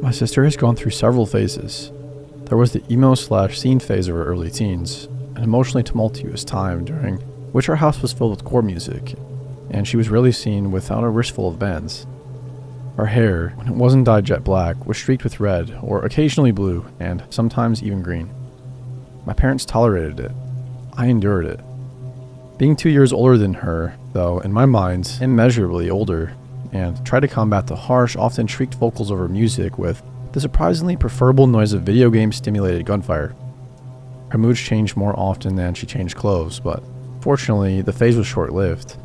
My sister has gone through several phases. There was the emo/scene phase of her early teens, an emotionally tumultuous time during which our house was filled with core music, and she was rarely seen without a wristful of bands. Her hair, when it wasn't dyed jet black, was streaked with red, or occasionally blue, and sometimes even green. My parents tolerated it. I endured it. Being 2 years older than her, though, in my mind, immeasurably older, and tried to combat the harsh, often shrieked vocals of her music with the surprisingly preferable noise of video game-stimulated gunfire. Her moods changed more often than she changed clothes, but fortunately, the phase was short-lived.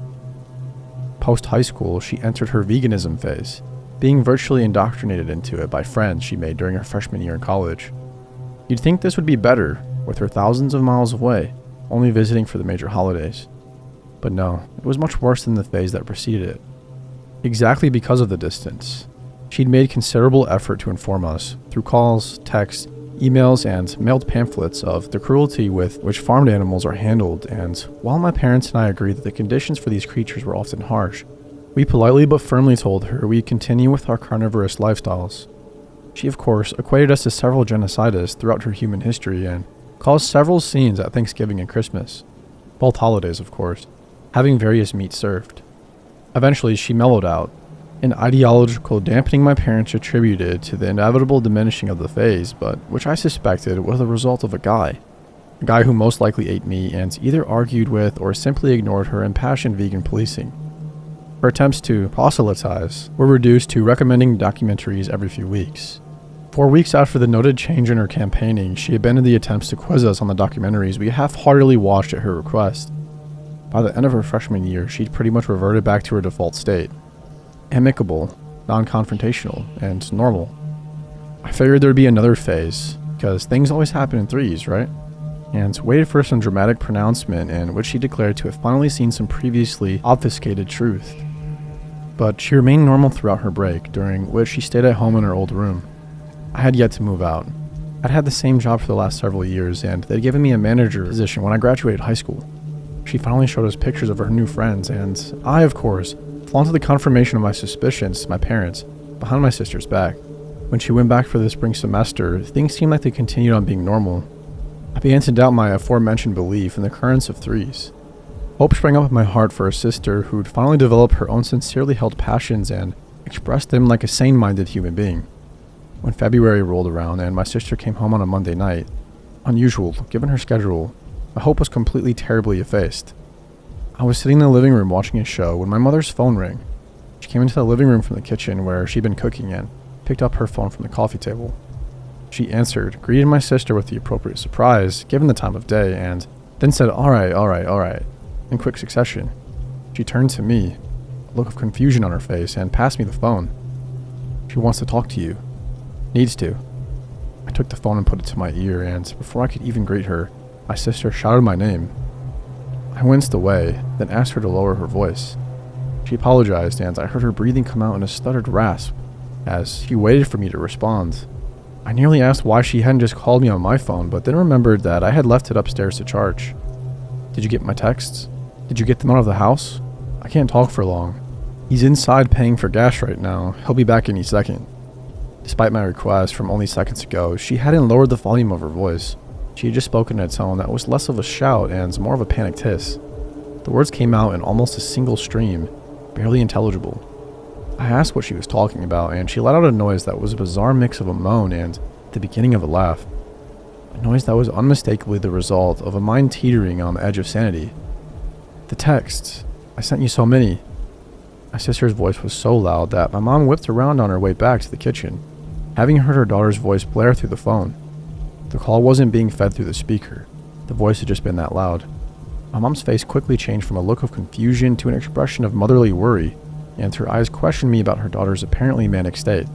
Post-high school, she entered her veganism phase, being virtually indoctrinated into it by friends she made during her freshman year in college. You'd think this would be better, with her thousands of miles away, only visiting for the major holidays. But no, it was much worse than the phase that preceded it. Exactly because of the distance, she'd made considerable effort to inform us, through calls, texts, emails, and mailed pamphlets of the cruelty with which farmed animals are handled, and while my parents and I agreed that the conditions for these creatures were often harsh, we politely but firmly told her we'd continue with our carnivorous lifestyles. She, of course, equated us to several genocidists throughout her human history and caused several scenes at Thanksgiving and Christmas, both holidays, of course, having various meats served. Eventually, she mellowed out, an ideological dampening my parents attributed to the inevitable diminishing of the phase, but which I suspected was the result of a guy who most likely ate meat and either argued with or simply ignored her impassioned vegan policing. Her attempts to proselytize were reduced to recommending documentaries every few weeks. 4 weeks after the noted change in her campaigning, she abandoned the attempts to quiz us on the documentaries we half-heartedly watched at her request. By the end of her freshman year, she'd pretty much reverted back to her default state. Amicable, non-confrontational, and normal. I figured there'd be another phase, because things always happen in threes, right? And waited for some dramatic pronouncement in which she declared to have finally seen some previously obfuscated truth. But she remained normal throughout her break, during which she stayed at home in her old room. I had yet to move out. I'd had the same job for the last several years, and they'd given me a manager position when I graduated high school. She finally showed us pictures of her new friends, and I, of course, flaunted the confirmation of my suspicions to my parents, behind my sister's back. When she went back for the spring semester, things seemed like they continued on being normal. I began to doubt my aforementioned belief in the occurrence of threes. Hope sprang up in my heart for a sister who'd finally developed her own sincerely held passions and expressed them like a sane-minded human being. When February rolled around and my sister came home on a Monday night, unusual given her schedule, my hope was completely terribly effaced. I was sitting in the living room watching a show when my mother's phone rang. She came into the living room from the kitchen where she'd been cooking and picked up her phone from the coffee table. She answered, greeted my sister with the appropriate surprise, given the time of day, and then said, all right, in quick succession. She turned to me, a look of confusion on her face, and passed me the phone. She wants to talk to you. Needs to. I took the phone and put it to my ear, and before I could even greet her, my sister shouted my name. I winced away, then asked her to lower her voice. She apologized, and I heard her breathing come out in a stuttered rasp as she waited for me to respond. I nearly asked why she hadn't just called me on my phone, but then remembered that I had left it upstairs to charge. Did you get my texts? Did you get them out of the house? I can't talk for long. He's inside paying for gas right now. He'll be back any second. Despite my request from only seconds ago, she hadn't lowered the volume of her voice. She had just spoken in a tone that was less of a shout and more of a panicked hiss. The words came out in almost a single stream, barely intelligible. I asked what she was talking about, and she let out a noise that was a bizarre mix of a moan and the beginning of a laugh. A noise that was unmistakably the result of a mind teetering on the edge of sanity. The texts. I sent you so many. My sister's voice was so loud that my mom whipped around on her way back to the kitchen, having heard her daughter's voice blare through the phone. The call wasn't being fed through the speaker. The voice had just been that loud. My mom's face quickly changed from a look of confusion to an expression of motherly worry, and her eyes questioned me about her daughter's apparently manic state.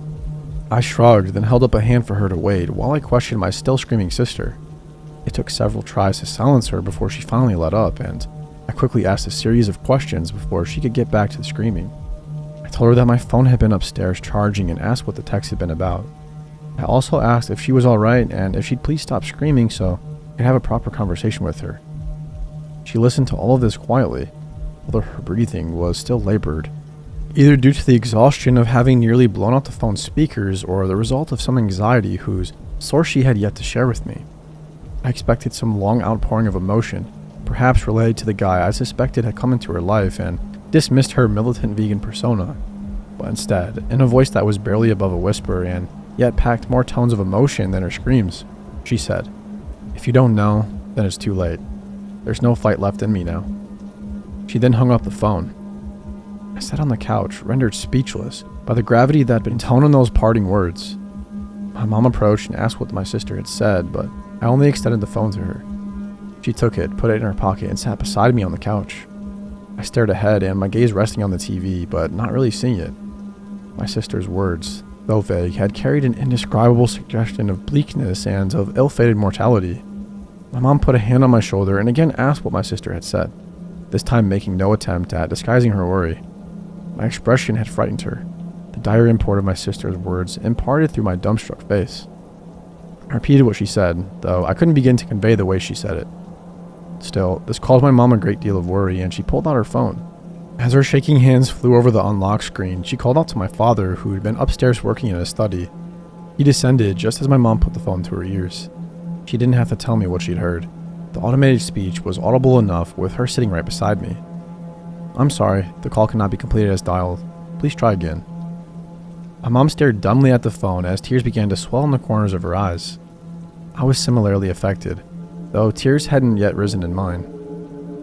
I shrugged, then held up a hand for her to wait while I questioned my still screaming sister. It took several tries to silence her before she finally let up, and I quickly asked a series of questions before she could get back to the screaming. I told her that my phone had been upstairs charging and asked what the text had been about. I also asked if she was alright and if she'd please stop screaming so I could have a proper conversation with her. She listened to all of this quietly, although her breathing was still labored. either due to the exhaustion of having nearly blown out the phone's speakers or the result of some anxiety whose source she had yet to share with me. I expected some long outpouring of emotion, perhaps related to the guy I suspected had come into her life and dismissed her militant vegan persona. But instead, in a voice that was barely above a whisper and yet packed more tones of emotion than her screams, she said, "If you don't know, then it's too late. There's no fight left in me now." She then hung up the phone. I sat on the couch, rendered speechless by the gravity that had been toned in those parting words. My mom approached and asked what my sister had said, but I only extended the phone to her. She took it, put it in her pocket, and sat beside me on the couch. I stared ahead, and my gaze resting on the TV, but not really seeing it. My sister's words, though vague, had carried an indescribable suggestion of bleakness and of ill-fated mortality. My mom put a hand on my shoulder and again asked what my sister had said, this time making no attempt at disguising her worry. My expression had frightened her, the dire import of my sister's words imparted through my dumbstruck face. I repeated what she said, though I couldn't begin to convey the way she said it. Still, this caused my mom a great deal of worry, and she pulled out her phone. As her shaking hands flew over the unlocked screen, she called out to my father, who had been upstairs working in his study. He descended just as my mom put the phone to her ears. She didn't have to tell me what she'd heard. The automated speech was audible enough with her sitting right beside me. "I'm sorry, the call cannot be completed as dialed. Please try again." My mom stared dumbly at the phone as tears began to swell in the corners of her eyes. I was similarly affected, though tears hadn't yet risen in mine.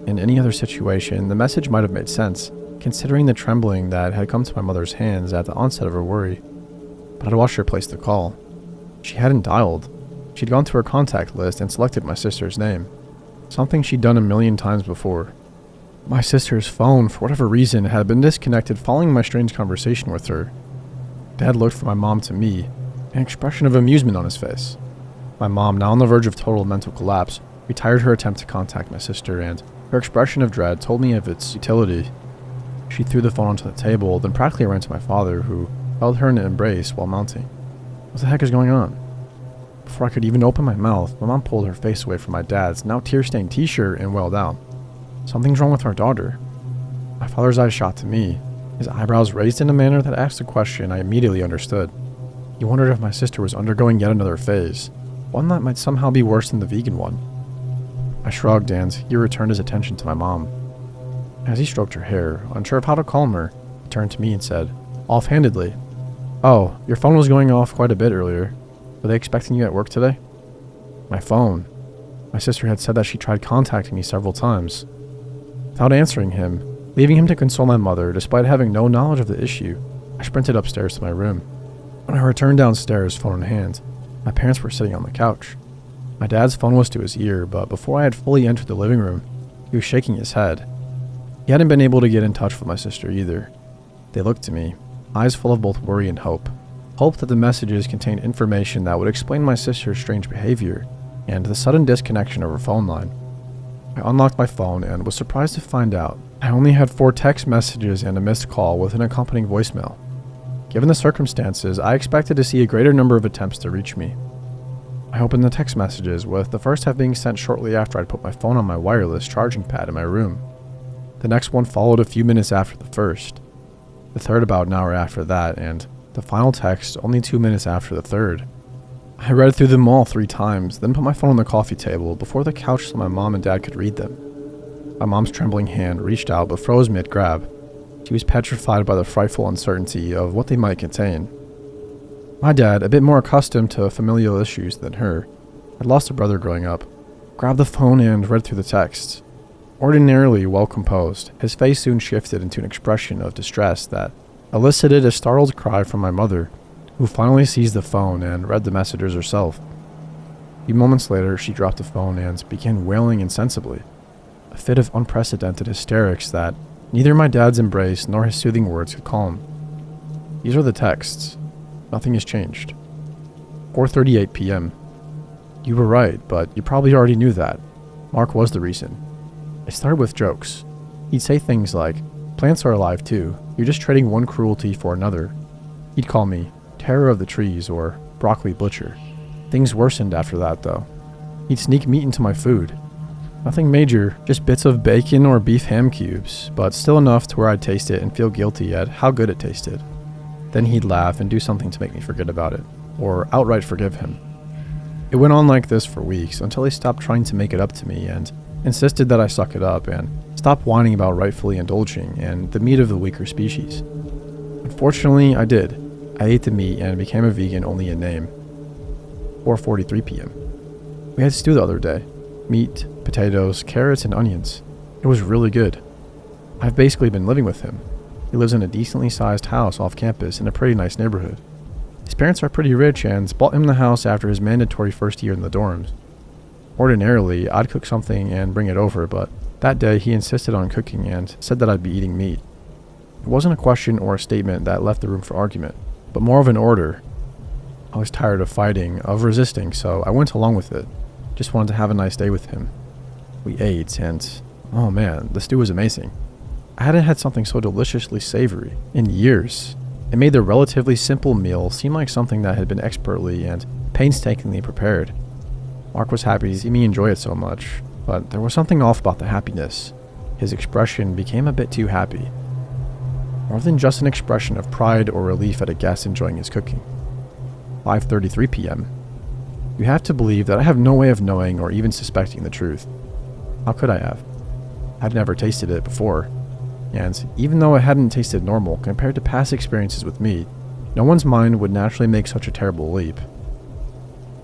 In any other situation, the message might have made sense, considering the trembling that had come to my mother's hands at the onset of her worry. But I'd watched her place the call. She hadn't dialed. She'd gone to her contact list and selected my sister's name, something she'd done a million times before. My sister's phone, for whatever reason, had been disconnected following my strange conversation with her. Dad looked from my mom to me, an expression of amusement on his face. My mom, now on the verge of total mental collapse, retired her attempt to contact my sister, and her expression of dread told me of its utility. She threw the phone onto the table, then practically ran to my father, who held her in an embrace while mounting. What the heck is going on? Before I could even open my mouth, my mom pulled her face away from my dad's now tear-stained t-shirt and wailed out, "Something's wrong with our daughter." My father's eyes shot to me, his eyebrows raised in a manner that asked a question I immediately understood. He wondered if my sister was undergoing yet another phase, one that might somehow be worse than the vegan one. I shrugged, and he returned his attention to my mom. As he stroked her hair, unsure of how to calm her, he turned to me and said, offhandedly, "Oh, your phone was going off quite a bit earlier. Were they expecting you at work today?" My phone. My sister had said that she tried contacting me several times. Without answering him, leaving him to console my mother despite having no knowledge of the issue, I sprinted upstairs to my room. When I returned downstairs, phone in hand, my parents were sitting on the couch. My dad's phone was to his ear, but before I had fully entered the living room, he was shaking his head. He hadn't been able to get in touch with my sister either. They looked to me, eyes full of both worry and hope. Hope that the messages contained information that would explain my sister's strange behavior and the sudden disconnection of her phone line. I unlocked my phone and was surprised to find out I only had 4 text messages and a missed call with an accompanying voicemail. Given the circumstances, I expected to see a greater number of attempts to reach me. I opened the text messages, with the first half being sent shortly after I'd put my phone on my wireless charging pad in my room. The next one followed a few minutes after the first, the third about an hour after that, and the final text only 2 minutes after the third. I read through them all 3 times, then put my phone on the coffee table before the couch so my mom and dad could read them. My mom's trembling hand reached out but froze mid-grab. She was petrified by the frightful uncertainty of what they might contain. My dad, a bit more accustomed to familial issues than her, had lost a brother growing up, grabbed the phone and read through the text. Ordinarily well composed, his face soon shifted into an expression of distress that elicited a startled cry from my mother, who finally seized the phone and read the messages herself. A few moments later, she dropped the phone and began wailing insensibly, a fit of unprecedented hysterics that neither my dad's embrace nor his soothing words could calm. These are the texts. Nothing has changed. 4:38 p.m. You were right, but you probably already knew that. Mark was the reason. It started with jokes. He'd say things like, "Plants are alive too. You're just trading one cruelty for another." He'd call me Terror of the Trees or Broccoli Butcher. Things worsened after that, though. He'd sneak meat into my food. Nothing major, just bits of bacon or beef ham cubes, but still enough to where I'd taste it and feel guilty at how good it tasted. Then he'd laugh and do something to make me forget about it, or outright forgive him. It went on like this for weeks until he stopped trying to make it up to me and insisted that I suck it up and stop whining about rightfully indulging in the meat of the weaker species. Unfortunately, I did. I ate the meat and became a vegan only in name. 4:43 p.m. We had stew the other day. Meat, potatoes, carrots, and onions. It was really good. I've basically been living with him. He lives in a decently sized house off campus in a pretty nice neighborhood. His parents are pretty rich and bought him the house after his mandatory first year in the dorms. Ordinarily, I'd cook something and bring it over, but that day he insisted on cooking and said that I'd be eating meat. It wasn't a question or a statement that left the room for argument, but more of an order. I was tired of fighting, of resisting, so I went along with it. Just wanted to have a nice day with him. We ate, and oh man, the stew was amazing. I hadn't had something so deliciously savory in years. It made the relatively simple meal seem like something that had been expertly and painstakingly prepared. Mark was happy to see me enjoy it so much, but there was something off about the happiness. His expression became a bit too happy. More than just an expression of pride or relief at a guest enjoying his cooking. 5:33 p.m. You have to believe that I have no way of knowing or even suspecting the truth. How could I have? I'd never tasted it before, and even though it hadn't tasted normal compared to past experiences with meat, no one's mind would naturally make such a terrible leap.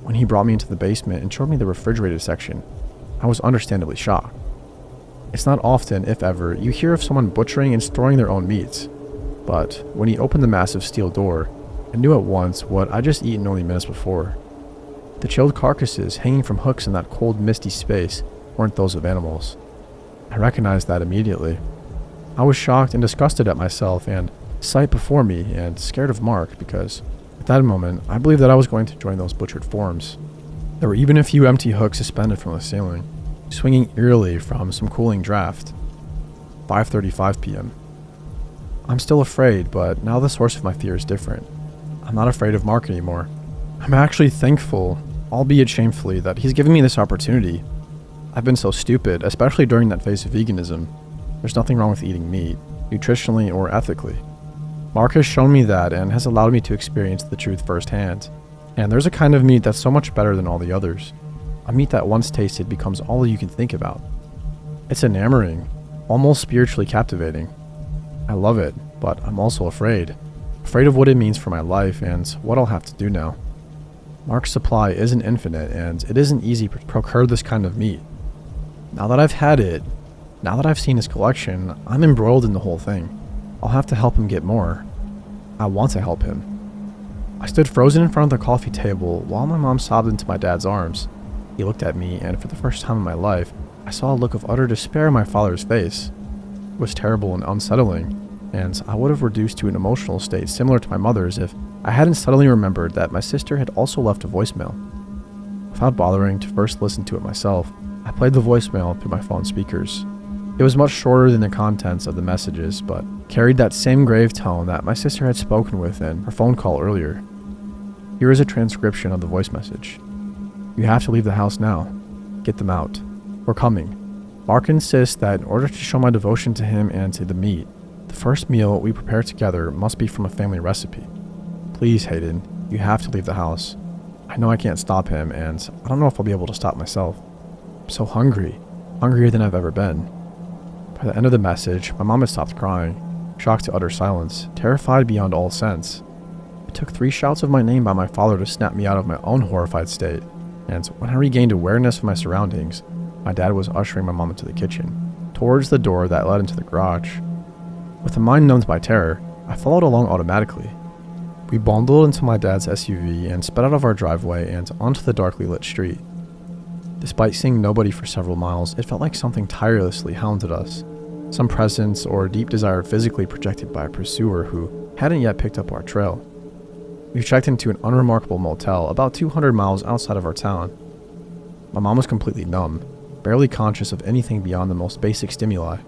When he brought me into the basement and showed me the refrigerated section, I was understandably shocked. It's not often, if ever, you hear of someone butchering and storing their own meats, but when he opened the massive steel door, I knew at once what I'd just eaten only minutes before. The chilled carcasses hanging from hooks in that cold, misty space weren't those of animals. I recognized that immediately. I was shocked and disgusted at myself and the sight before me and scared of Mark because at that moment I believed that I was going to join those butchered forms. There were even a few empty hooks suspended from the ceiling, swinging eerily from some cooling draft. 5:35 p.m. I'm still afraid, but now the source of my fear is different. I'm not afraid of Mark anymore. I'm actually thankful, albeit shamefully, that he's given me this opportunity. I've been so stupid, especially during that phase of veganism. There's nothing wrong with eating meat, nutritionally or ethically. Mark has shown me that and has allowed me to experience the truth firsthand. And there's a kind of meat that's so much better than all the others. A meat that once tasted becomes all you can think about. It's enamoring, almost spiritually captivating. I love it, but I'm also afraid. Afraid of what it means for my life and what I'll have to do now. Mark's supply isn't infinite and it isn't easy to procure this kind of meat. Now that I've had it, now that I've seen his collection, I'm embroiled in the whole thing. I'll have to help him get more. I want to help him. I stood frozen in front of the coffee table while my mom sobbed into my dad's arms. He looked at me, and for the first time in my life, I saw a look of utter despair on my father's face. It was terrible and unsettling, and I would have reduced to an emotional state similar to my mother's if I hadn't suddenly remembered that my sister had also left a voicemail. Without bothering to first listen to it myself, I played the voicemail through my phone speakers. It was much shorter than the contents of the messages, but carried that same grave tone that my sister had spoken with in her phone call earlier. Here is a transcription of the voice message. You have to leave the house now. Get them out. We're coming. Mark insists that in order to show my devotion to him and to the meat, the first meal we prepare together must be from a family recipe. Please, Hayden, you have to leave the house. I know I can't stop him, and I don't know if I'll be able to stop myself. I'm so hungry. Hungrier than I've ever been. By the end of the message, my mom had stopped crying, shocked to utter silence, terrified beyond all sense. It took 3 shouts of my name by my father to snap me out of my own horrified state, and when I regained awareness of my surroundings, my dad was ushering my mom into the kitchen, towards the door that led into the garage. With a mind numbed by terror, I followed along automatically. We bundled into my dad's SUV and sped out of our driveway and onto the darkly lit street. Despite seeing nobody for several miles, it felt like something tirelessly hounded us. Some presence or deep desire physically projected by a pursuer who hadn't yet picked up our trail. We checked into an unremarkable motel about 200 miles outside of our town. My mom was completely numb, barely conscious of anything beyond the most basic stimuli.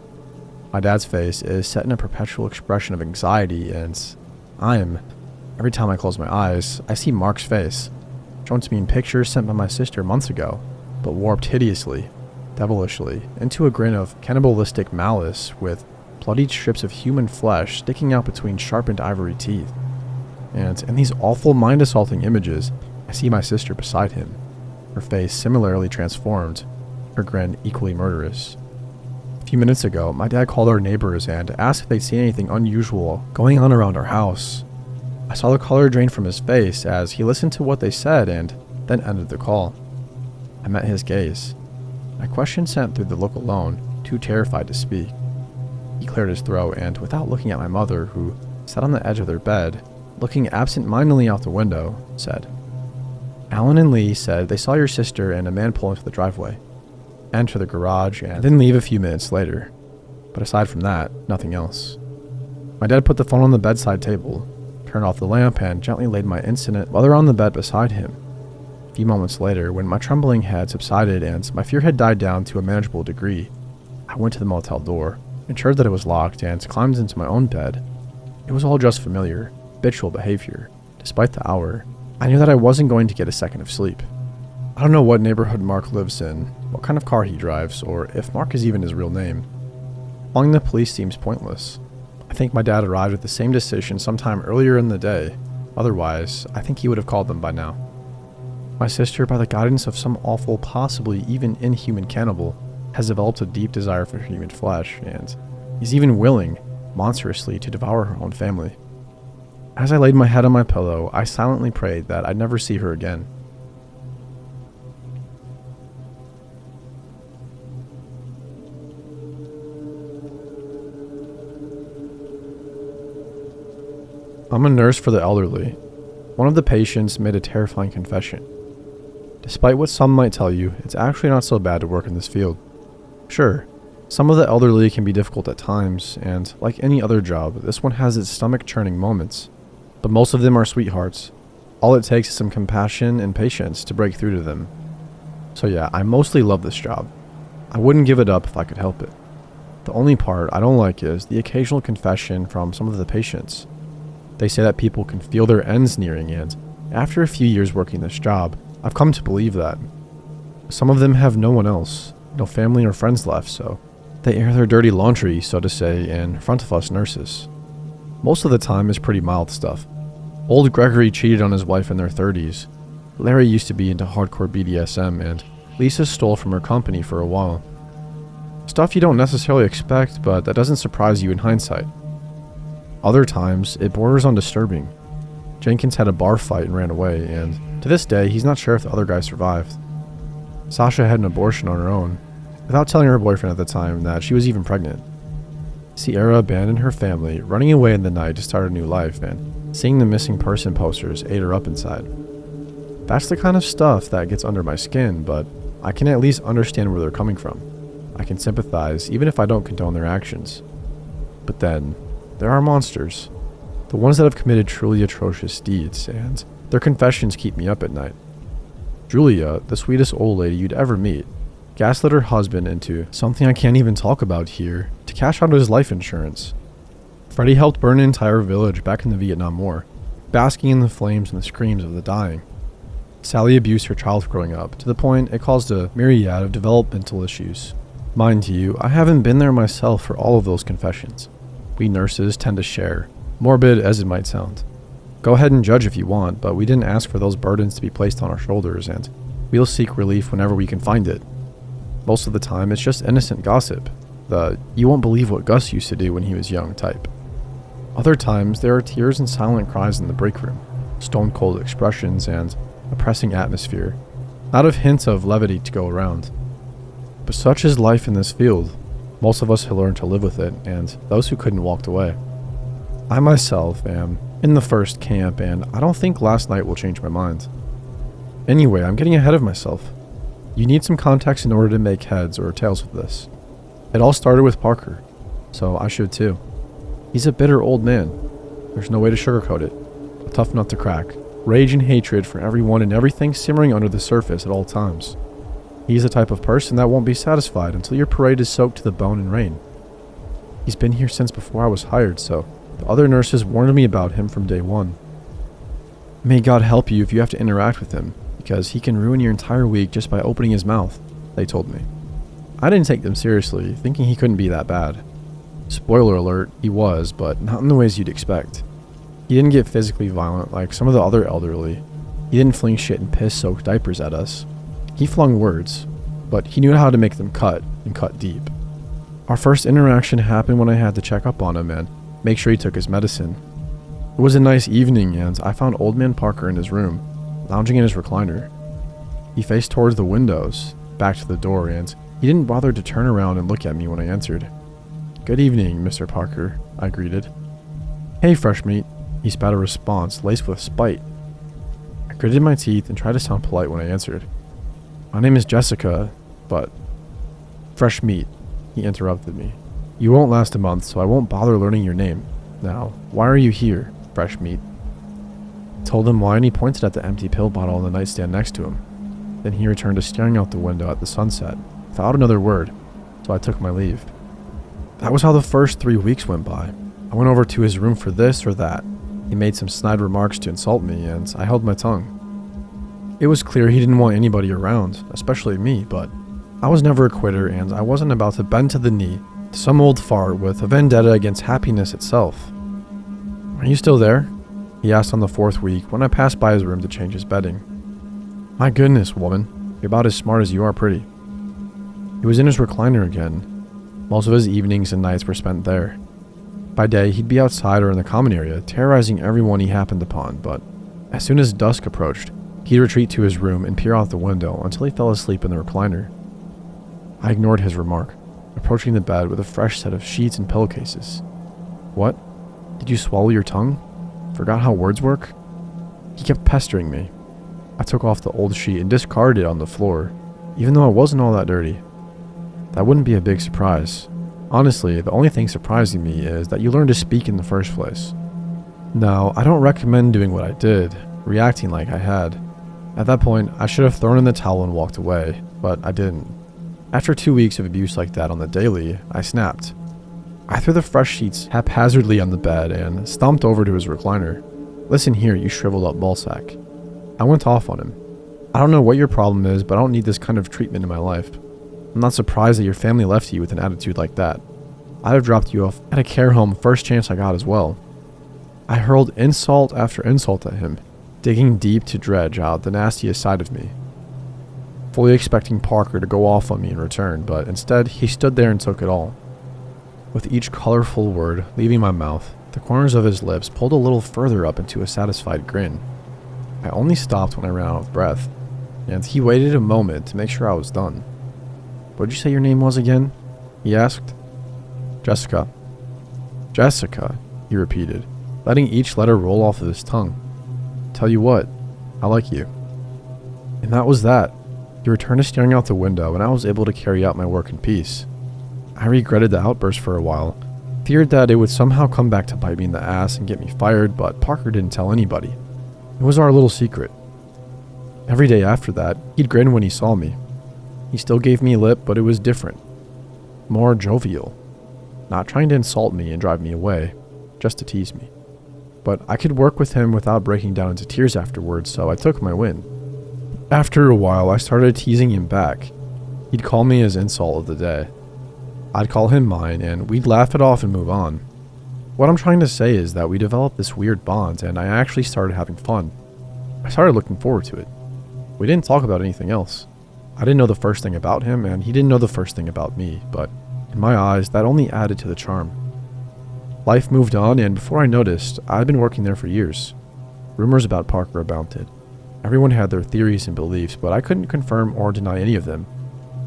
My dad's face is set in a perpetual expression of anxiety, and every time I close my eyes, I see Mark's face, shown to me in pictures sent by my sister months ago, but warped hideously. devilishly, into a grin of cannibalistic malice with bloodied strips of human flesh sticking out between sharpened ivory teeth. And in these awful mind-assaulting images, I see my sister beside him, her face similarly transformed, her grin equally murderous. A few minutes ago, my dad called our neighbors and asked if they'd seen anything unusual going on around our house. I saw the color drain from his face as he listened to what they said and then ended the call. I met his gaze. My question sent through the look alone, too terrified to speak. He cleared his throat and, without looking at my mother, who sat on the edge of their bed, looking absent-mindedly out the window, said, "Alan and Lee said they saw your sister and a man pull into the driveway, enter the garage, and then leave a few minutes later. But aside from that, nothing else." My dad put the phone on the bedside table, turned off the lamp, and gently laid my incident mother on the bed beside him. A few moments later, when my trembling had subsided and my fear had died down to a manageable degree, I went to the motel door, ensured that it was locked, and climbed into my own bed. It was all just familiar, habitual behavior. Despite the hour, I knew that I wasn't going to get a second of sleep. I don't know what neighborhood Mark lives in, what kind of car he drives, or if Mark is even his real name. Calling the police seems pointless. I think my dad arrived at the same decision sometime earlier in the day. Otherwise, I think he would have called them by now. My sister, by the guidance of some awful, possibly even inhuman cannibal, has developed a deep desire for human flesh, and is even willing, monstrously, to devour her own family. As I laid my head on my pillow, I silently prayed that I'd never see her again. I'm a nurse for the elderly. One of the patients made a terrifying confession. Despite what some might tell you, it's actually not so bad to work in this field. Sure, some of the elderly can be difficult at times, and like any other job, this one has its stomach-churning moments. But most of them are sweethearts. All it takes is some compassion and patience to break through to them. So yeah, I mostly love this job. I wouldn't give it up if I could help it. The only part I don't like is the occasional confession from some of the patients. They say that people can feel their ends nearing, and after a few years working this job, I've come to believe that. Some of them have no one else, no family or friends left, so they air their dirty laundry, so to say, in front of us nurses. Most of the time is pretty mild stuff. Old Gregory cheated on his wife in their 30s. Larry used to be into hardcore BDSM, and Lisa stole from her company for a while. Stuff you don't necessarily expect, but that doesn't surprise you in hindsight. Other times, it borders on disturbing. Jenkins had a bar fight and ran away, and to this day, he's not sure if the other guy survived. Sasha had an abortion on her own, without telling her boyfriend at the time that she was even pregnant. Sierra abandoned her family, running away in the night to start a new life, and seeing the missing person posters ate her up inside. That's the kind of stuff that gets under my skin, but I can at least understand where they're coming from. I can sympathize, even if I don't condone their actions. But then, there are monsters. The ones that have committed truly atrocious deeds, and their confessions keep me up at night. Julia, the sweetest old lady you'd ever meet, gaslit her husband into something I can't even talk about here to cash out his life insurance. Freddie helped burn an entire village back in the Vietnam War, basking in the flames and the screams of the dying. Sally abused her child growing up, to the point it caused a myriad of developmental issues. Mind you, I haven't been there myself for all of those confessions. We nurses tend to share, morbid as it might sound. Go ahead and judge if you want, but we didn't ask for those burdens to be placed on our shoulders, and we'll seek relief whenever we can find it. Most of the time, it's just innocent gossip. The "you won't believe what Gus used to do when he was young" type. Other times, there are tears and silent cries in the break room, stone-cold expressions, and a pressing atmosphere, not of hints of levity to go around. But such is life in this field. Most of us have learned to live with it, and those who couldn't walked away. I myself am in the first camp, and I don't think last night will change my mind. Anyway, I'm getting ahead of myself. You need some context in order to make heads or tails of this. It all started with Parker, so I should too. He's a bitter old man. There's no way to sugarcoat it. A tough nut to crack. Rage and hatred for everyone and everything simmering under the surface at all times. He's the type of person that won't be satisfied until your parade is soaked to the bone in rain. He's been here since before I was hired, so the other nurses warned me about him from day one. May God help you if you have to interact with him, because he can ruin your entire week just by opening his mouth, they told me. I didn't take them seriously, thinking he couldn't be that bad. Spoiler alert, he was, but not in the ways you'd expect. He didn't get physically violent like some of the other elderly. He didn't fling shit and piss-soaked diapers at us. He flung words, but he knew how to make them cut, and cut deep. Our first interaction happened when I had to check up on him and make sure he took his medicine. It was a nice evening, and I found Old Man Parker in his room, lounging in his recliner. He faced towards the windows, back to the door, and he didn't bother to turn around and look at me when I answered. "Good evening, Mr. Parker," I greeted. "Hey, fresh meat," he spat a response laced with spite. I gritted my teeth and tried to sound polite when I answered. "My name is Jessica, but..." "Fresh meat," he interrupted me. "You won't last a month, so I won't bother learning your name. Now, why are you here, fresh meat?" I told him why, and he pointed at the empty pill bottle on the nightstand next to him. Then he returned to staring out the window at the sunset, without another word, so I took my leave. That was how the first 3 weeks went by. I went over to his room for this or that. He made some snide remarks to insult me, and I held my tongue. It was clear he didn't want anybody around, especially me, but I was never a quitter, and I wasn't about to bend to the knee to some old fart with a vendetta against happiness itself. "Are you still there?" he asked on the 4th week when I passed by his room to change his bedding. "My goodness, woman, you're about as smart as you are pretty." He was in his recliner again. Most of his evenings and nights were spent there. By day, he'd be outside or in the common area, terrorizing everyone he happened upon, but as soon as dusk approached, he'd retreat to his room and peer out the window until he fell asleep in the recliner. I ignored his remark, approaching the bed with a fresh set of sheets and pillowcases. "What? Did you swallow your tongue? Forgot how words work?" He kept pestering me. I took off the old sheet and discarded it on the floor, even though it wasn't all that dirty. That wouldn't be a big surprise. Honestly, the only thing surprising me is that you learned to speak in the first place. Now, I don't recommend doing what I did, reacting like I had. At that point, I should have thrown in the towel and walked away, but I didn't. After 2 weeks of abuse like that on the daily, I snapped. I threw the fresh sheets haphazardly on the bed and stomped over to his recliner. "Listen here, you shriveled up ballsack." I went off on him. "I don't know what your problem is, but I don't need this kind of treatment in my life. I'm not surprised that your family left you with an attitude like that. I'd have dropped you off at a care home first chance I got as well." I hurled insult after insult at him, digging deep to dredge out the nastiest side of me, fully expecting Parker to go off on me in return, but instead he stood there and took it all. With each colorful word leaving my mouth, the corners of his lips pulled a little further up into a satisfied grin. I only stopped when I ran out of breath, and he waited a moment to make sure I was done. "What'd you say your name was again?" he asked. "Jessica." "Jessica," he repeated, letting each letter roll off of his tongue. "Tell you what, I like you." And that was that. He returned to staring out the window, and I was able to carry out my work in peace. I regretted the outburst for a while, feared that it would somehow come back to bite me in the ass and get me fired, but Parker didn't tell anybody. It was our little secret. Every day after that, he'd grin when he saw me. He still gave me lip, but it was different. More jovial. Not trying to insult me and drive me away, just to tease me. But I could work with him without breaking down into tears afterwards, so I took my win. After a while, I started teasing him back. He'd call me his insult of the day. I'd call him mine, and we'd laugh it off and move on. What I'm trying to say is that we developed this weird bond, and I actually started having fun. I started looking forward to it. We didn't talk about anything else. I didn't know the first thing about him, and he didn't know the first thing about me, but in my eyes, that only added to the charm. Life moved on, and before I noticed, I'd been working there for years. Rumors about Parker abounded. Everyone had their theories and beliefs, but I couldn't confirm or deny any of them.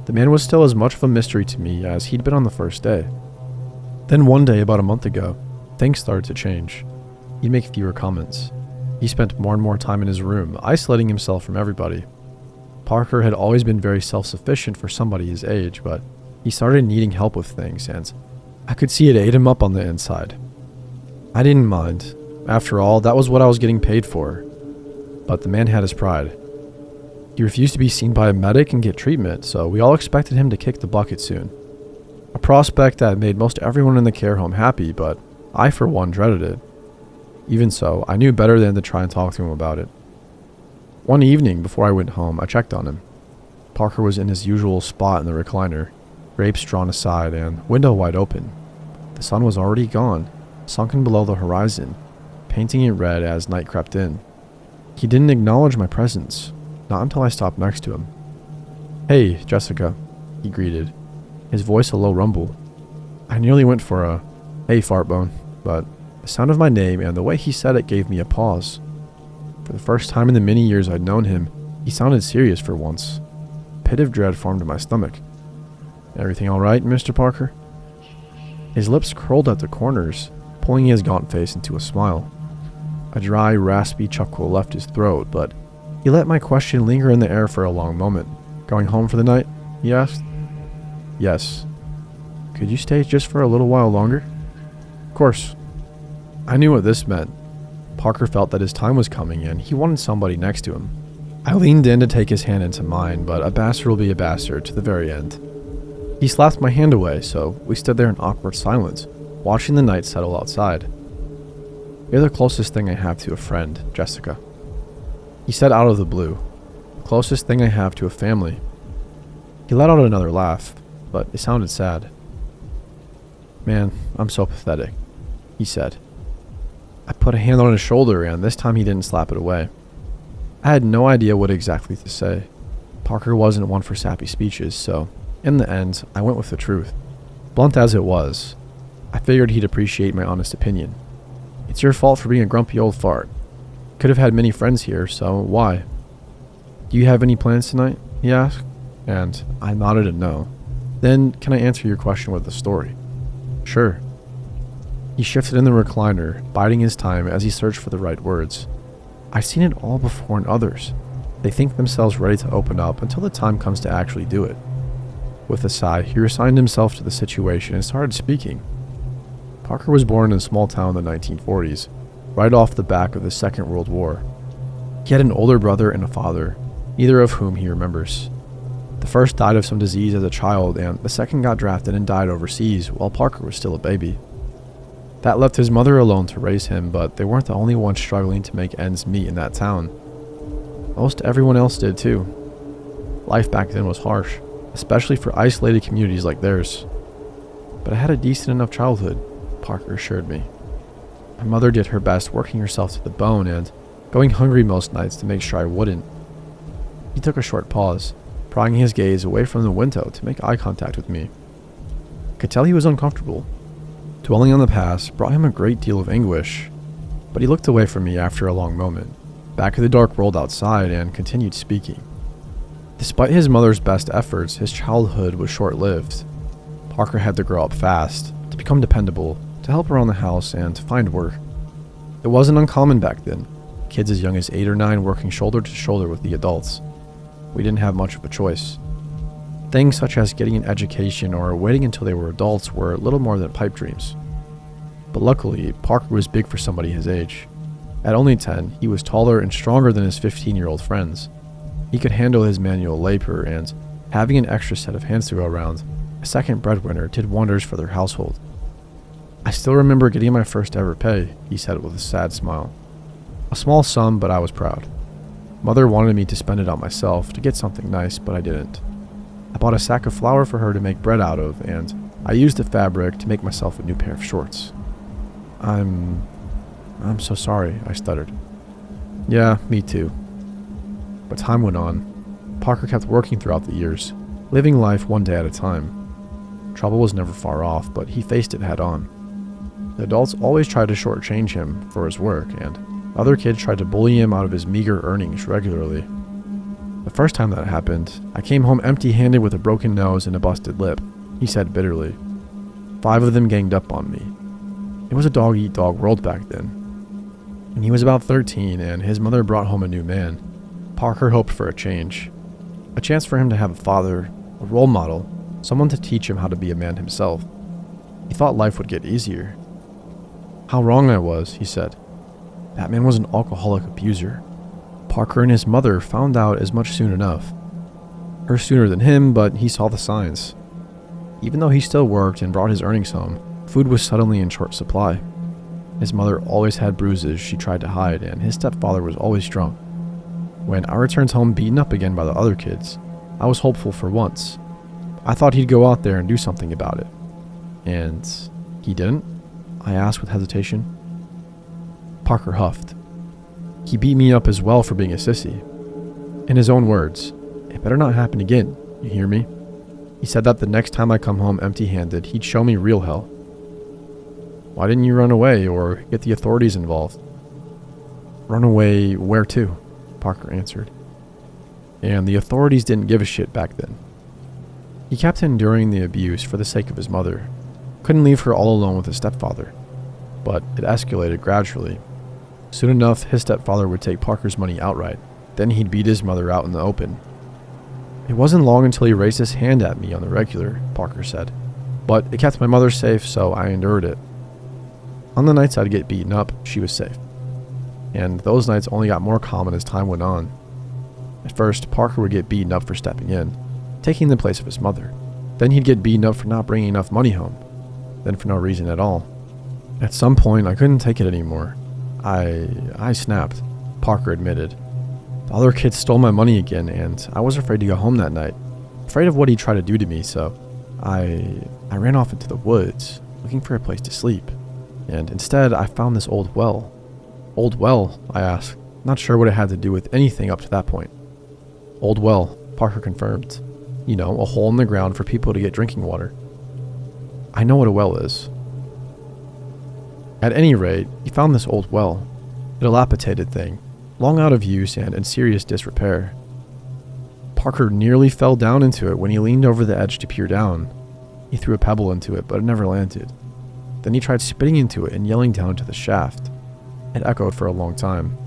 The man was still as much of a mystery to me as he'd been on the first day. Then one day, about a month ago, things started to change. He'd make fewer comments. He spent more and more time in his room, isolating himself from everybody. Parker had always been very self-sufficient for somebody his age, but he started needing help with things, and I could see it ate him up on the inside. I didn't mind. After all, that was what I was getting paid for. But the man had his pride. He refused to be seen by a medic and get treatment, so we all expected him to kick the bucket soon. A prospect that made most everyone in the care home happy, but I for one dreaded it. Even so, I knew better than to try and talk to him about it. One evening, before I went home, I checked on him. Parker was in his usual spot in the recliner. drapes drawn aside and window wide open. The sun was already gone, sunken below the horizon, painting it red as night crept in. He didn't acknowledge my presence, not until I stopped next to him. "Hey, Jessica," he greeted, his voice a low rumble. I nearly went for a, "Hey, fartbone," but the sound of my name and the way he said it gave me a pause. For the first time in the many years I'd known him, he sounded serious for once. A pit of dread formed in my stomach. "Everything all right, Mr. Parker?" His lips curled at the corners, pulling his gaunt face into a smile. A dry, raspy chuckle left his throat, but he let my question linger in the air for a long moment. "Going home for the night?" he asked. "Yes." "Could you stay just for a little while longer?" "Of course." I knew what this meant. Parker felt that his time was coming and he wanted somebody next to him. I leaned in to take his hand into mine, but a bastard will be a bastard to the very end. He slapped my hand away, so we stood there in awkward silence, watching the night settle outside. "You're the closest thing I have to a friend, Jessica," he said out of the blue. "The closest thing I have to a family." He let out another laugh, but it sounded sad. "Man, I'm so pathetic," he said. I put a hand on his shoulder, and this time he didn't slap it away. I had no idea what exactly to say. Parker wasn't one for sappy speeches, so in the end, I went with the truth. Blunt as it was, I figured he'd appreciate my honest opinion. "It's your fault for being a grumpy old fart. Could have had many friends here, so why?" "Do you have any plans tonight?" he asked, and I nodded a no. "Then, can I answer your question with a story?" "Sure." He shifted in the recliner, biding his time as he searched for the right words. I've seen it all before in others. They think themselves ready to open up until the time comes to actually do it. With a sigh, he resigned himself to the situation and started speaking. Parker was born in a small town in the 1940s, right off the back of the Second World War. He had an older brother and a father, neither of whom he remembers. The first died of some disease as a child, and the second got drafted and died overseas while Parker was still a baby. That left his mother alone to raise him, but they weren't the only ones struggling to make ends meet in that town. Most everyone else did too. Life back then was harsh, especially for isolated communities like theirs. But I had a decent enough childhood, Parker assured me. My mother did her best, working herself to the bone and going hungry most nights to make sure I wouldn't. He took a short pause, prying his gaze away from the window to make eye contact with me. I could tell he was uncomfortable. Dwelling on the past brought him a great deal of anguish, but he looked away from me after a long moment, back at the dark world outside, and continued speaking. Despite his mother's best efforts, his childhood was short-lived. Parker had to grow up fast, to become dependable, to help around the house, and to find work. It wasn't uncommon back then, kids as young as 8 or 9 working shoulder to shoulder with the adults. We didn't have much of a choice. Things such as getting an education or waiting until they were adults were little more than pipe dreams. But luckily, Parker was big for somebody his age. At only 10, he was taller and stronger than his 15-year-old friends. He could handle his manual labor, and having an extra set of hands to go around, a second breadwinner did wonders for their household. "I still remember getting my first ever pay," he said with a sad smile. "A small sum, but I was proud. Mother wanted me to spend it on myself to get something nice, but I didn't. I bought a sack of flour for her to make bread out of, and I used the fabric to make myself a new pair of shorts." I'm so sorry," I stuttered. "Yeah, me too." But time went on. Parker kept working throughout the years, living life one day at a time. Trouble was never far off, but he faced it head on. The adults always tried to shortchange him for his work, and other kids tried to bully him out of his meager earnings regularly. The first time that happened, I came home empty-handed with a broken nose and a busted lip, he said bitterly. 5 of them ganged up on me. It was a dog-eat-dog world back then. When he was about 13 and his mother brought home a new man, Parker hoped for a change. A chance for him to have a father, a role model, someone to teach him how to be a man himself. He thought life would get easier. How wrong I was, he said. That man was an alcoholic abuser. Parker and his mother found out as much soon enough. Her sooner than him, but he saw the signs. Even though he still worked and brought his earnings home, food was suddenly in short supply. His mother always had bruises she tried to hide, and his stepfather was always drunk. When I returned home beaten up again by the other kids, I was hopeful for once. I thought he'd go out there and do something about it. And he didn't? I asked with hesitation. Parker huffed. He beat me up as well for being a sissy. In his own words, "It better not happen again, you hear me?" He said that the next time I come home empty-handed, he'd show me real hell. Why didn't you run away or get the authorities involved? Run away where to? Parker answered. And the authorities didn't give a shit back then. He kept enduring the abuse for the sake of his mother. Couldn't leave her all alone with his stepfather. But it escalated gradually. Soon enough, his stepfather would take Parker's money outright. Then he'd beat his mother out in the open. It wasn't long until he raised his hand at me on the regular, Parker said. But it kept my mother safe, so I endured it. On the nights I'd get beaten up, she was safe. And those nights only got more common as time went on. At first, Parker would get beaten up for stepping in, taking the place of his mother. Then he'd get beaten up for not bringing enough money home. Then for no reason at all. At some point, I couldn't take it anymore. I snapped, Parker admitted. The other kids stole my money again, and I was afraid to go home that night. Afraid of what he'd try to do to me, so I ran off into the woods, looking for a place to sleep. And instead, I found this old well. Old well, I asked, not sure what it had to do with anything up to that point. Old well, Parker confirmed. You know, a hole in the ground for people to get drinking water. I know what a well is. At any rate, he found this old well, a dilapidated thing, long out of use and in serious disrepair. Parker nearly fell down into it when he leaned over the edge to peer down. He threw a pebble into it, but it never landed. Then he tried spitting into it and yelling down into the shaft. It echoed for a long time,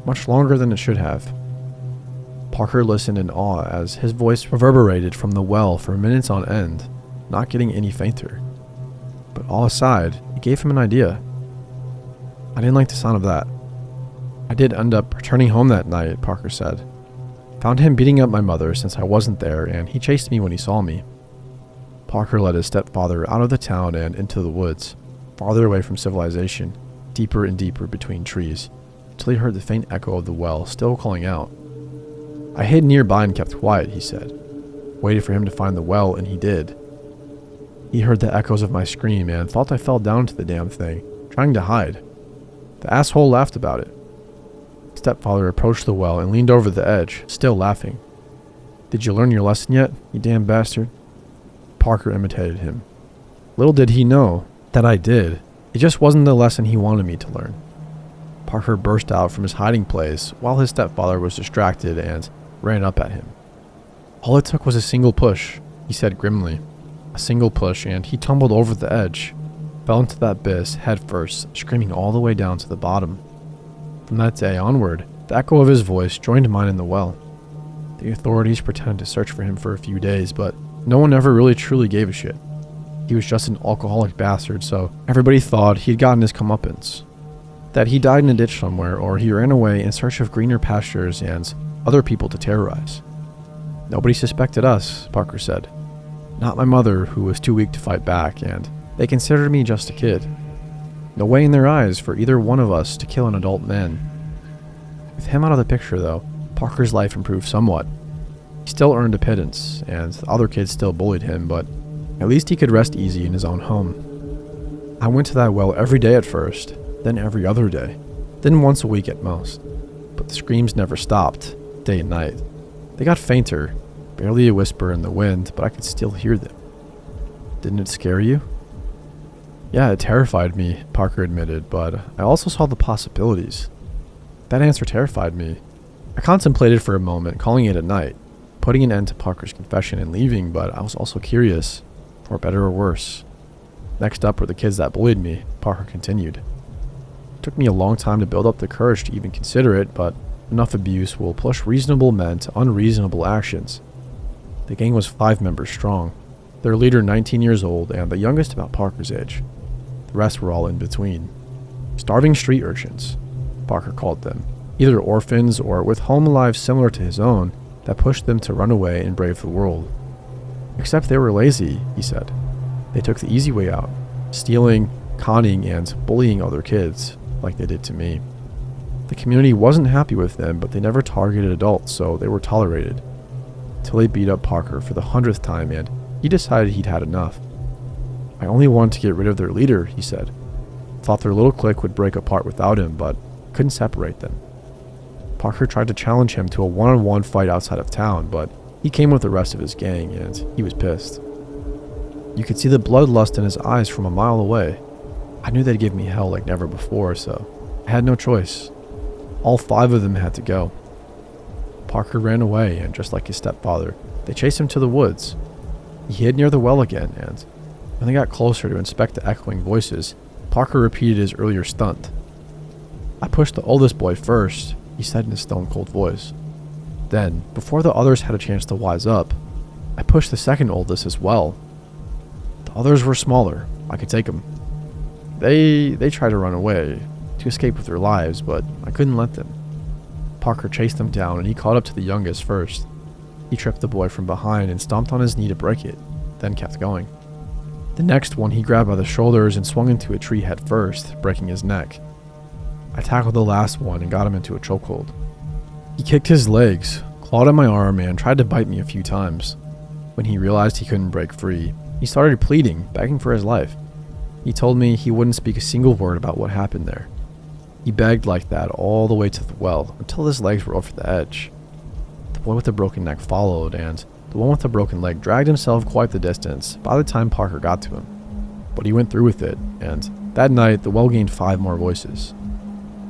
much longer than it should have. Parker listened in awe as his voice reverberated from the well for minutes on end, not getting any fainter. But all aside, it gave him an idea. I didn't like the sound of that. I did end up returning home that night, Parker said. Found him beating up my mother since I wasn't there, and he chased me when he saw me. Parker led his stepfather out of the town and into the woods, farther away from civilization, deeper and deeper between trees, till he heard the faint echo of the well still calling out. I hid nearby and kept quiet, he said. Waited for him to find the well, and he did. He heard the echoes of my scream and thought I fell down to the damn thing, trying to hide. The asshole laughed about it. Stepfather approached the well and leaned over the edge, still laughing. Did you learn your lesson yet, you damn bastard? Parker imitated him. Little did he know that I did. It just wasn't the lesson he wanted me to learn. Parker burst out from his hiding place while his stepfather was distracted and ran up at him. All it took was a single push, he said grimly. A single push, and he tumbled over the edge, fell into the abyss head first, screaming all the way down to the bottom. From that day onward, the echo of his voice joined mine in the well. The authorities pretended to search for him for a few days, but no one ever really truly gave a shit. He was just an alcoholic bastard, so everybody thought he'd gotten his comeuppance. That he died in a ditch somewhere, or he ran away in search of greener pastures and other people to terrorize. Nobody suspected us, Parker said. Not my mother, who was too weak to fight back, and they considered me just a kid. No way in their eyes for either one of us to kill an adult man. With him out of the picture, though, Parker's life improved somewhat. He still earned a pittance, and the other kids still bullied him, but at least he could rest easy in his own home. I went to that well every day at first, then every other day, then once a week at most. But the screams never stopped, day and night. They got fainter, barely a whisper in the wind, but I could still hear them. Didn't it scare you? Yeah, it terrified me, Parker admitted, but I also saw the possibilities. That answer terrified me. I contemplated for a moment calling it a night, putting an end to Parker's confession and leaving, but I was also curious, for better or worse. Next up were the kids that bullied me, Parker continued. It took me a long time to build up the courage to even consider it, but enough abuse will push reasonable men to unreasonable actions. The gang was 5 members strong, their leader 19 years old and the youngest about Parker's age. The rest were all in between. Starving street urchins, Parker called them, either orphans or with home lives similar to his own that pushed them to run away and brave the world. Except they were lazy, he said. They took the easy way out, stealing, conning, and bullying other kids, like they did to me. The community wasn't happy with them, but they never targeted adults, so they were tolerated. Till they beat up Parker for the 100th time and He decided he'd had enough. I only wanted to get rid of their leader, he said. Thought their little clique would break apart without him, but couldn't separate them. Parker tried to challenge him to a one-on-one fight outside of town, but he came with the rest of his gang, and he was pissed. You could see the bloodlust in his eyes from a mile away. I knew they'd give me hell like never before, so I had no choice. All 5 of them had to go. Parker ran away, and just like his stepfather, they chased him to the woods. He hid near the well again, and when they got closer to inspect the echoing voices, Parker repeated his earlier stunt. I pushed the oldest boy first, he said in a stone-cold voice. Then, before the others had a chance to wise up, I pushed the second oldest as well. The others were smaller. I could take them. They tried to run away, to escape with their lives, but I couldn't let them. Parker chased them down, and he caught up to the youngest first. He tripped the boy from behind and stomped on his knee to break it, then kept going. The next one he grabbed by the shoulders and swung into a tree head first, breaking his neck. I tackled the last one and got him into a chokehold. He kicked his legs, clawed at my arm, and tried to bite me a few times. When he realized he couldn't break free, he started pleading, begging for his life. He told me he wouldn't speak a single word about what happened there. He begged like that all the way to the well, until his legs were over the edge. The boy with the broken neck followed, and the one with the broken leg dragged himself quite the distance by the time Parker got to him. But he went through with it, and that night the well gained 5 more voices.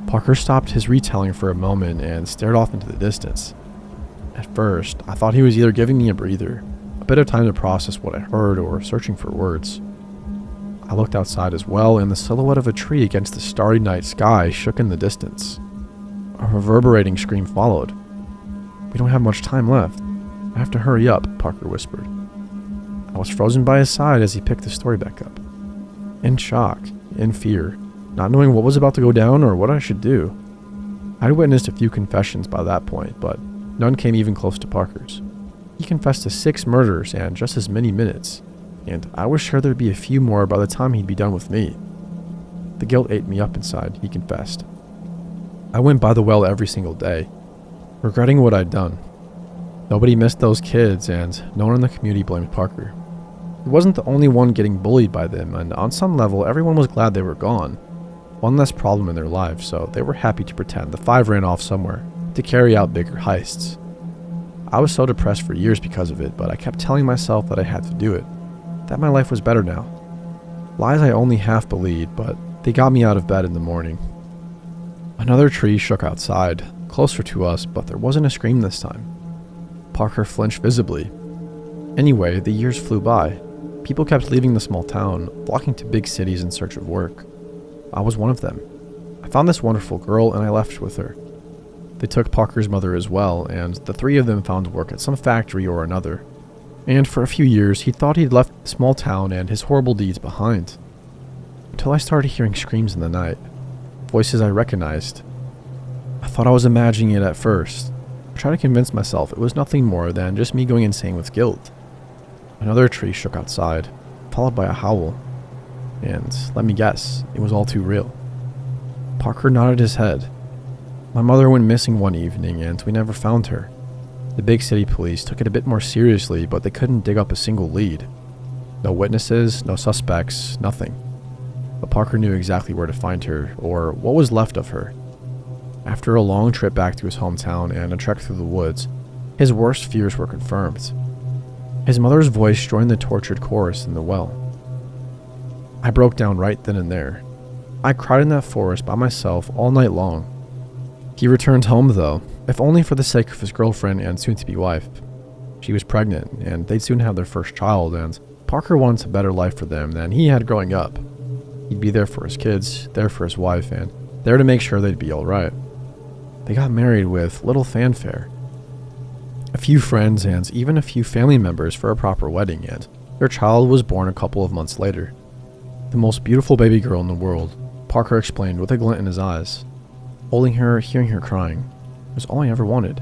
Parker stopped his retelling for a moment and stared off into the distance. At first, I thought he was either giving me a breather, a bit of time to process what I heard, or searching for words. I looked outside as well, and the silhouette of a tree against the starry night sky shook in the distance. A reverberating scream followed. "We don't have much time left. I have to hurry up," Parker whispered. I was frozen by his side as he picked the story back up. In shock, in fear, not knowing what was about to go down or what I should do. I'd witnessed a few confessions by that point, but none came even close to Parker's. He confessed to 6 murders and just as many minutes, and I was sure there'd be a few more by the time he'd be done with me. The guilt ate me up inside, he confessed. I went by the well every single day, regretting what I'd done. Nobody missed those kids, and no one in the community blamed Parker. He wasn't the only one getting bullied by them, and on some level, everyone was glad they were gone. One less problem in their lives, so they were happy to pretend the 5 ran off somewhere to carry out bigger heists. I was so depressed for years because of it, but I kept telling myself that I had to do it, that my life was better now. Lies I only half believed, but they got me out of bed in the morning. Another tree shook outside, closer to us, but there wasn't a scream this time. Parker flinched visibly. Anyway, the years flew by. People kept leaving the small town, flocking to big cities in search of work. I was one of them. I found this wonderful girl and I left with her. They took Parker's mother as well, and the 3 of them found work at some factory or another. And for a few years, he thought he'd left the small town and his horrible deeds behind. Until I started hearing screams in the night, voices I recognized. I thought I was imagining it at first. I tried to convince myself it was nothing more than just me going insane with guilt. Another tree shook outside, followed by a howl. And let me guess, it was all too real. Parker nodded his head. My mother went missing one evening, and we never found her. The big city police took it a bit more seriously, but they couldn't dig up a single lead. No witnesses, no suspects, nothing. But Parker knew exactly where to find her, or what was left of her. After a long trip back to his hometown and a trek through the woods, his worst fears were confirmed. His mother's voice joined the tortured chorus in the well. I broke down right then and there. I cried in that forest by myself all night long. He returned home, though, if only for the sake of his girlfriend and soon-to-be wife. She was pregnant, and they'd soon have their first child, and Parker wanted a better life for them than he had growing up. He'd be there for his kids, there for his wife, and there to make sure they'd be alright. They got married with little fanfare. A few friends and even a few family members for a proper wedding, and their child was born a couple of months later. The most beautiful baby girl in the world, Parker explained with a glint in his eyes. Holding her, hearing her crying, was all I ever wanted.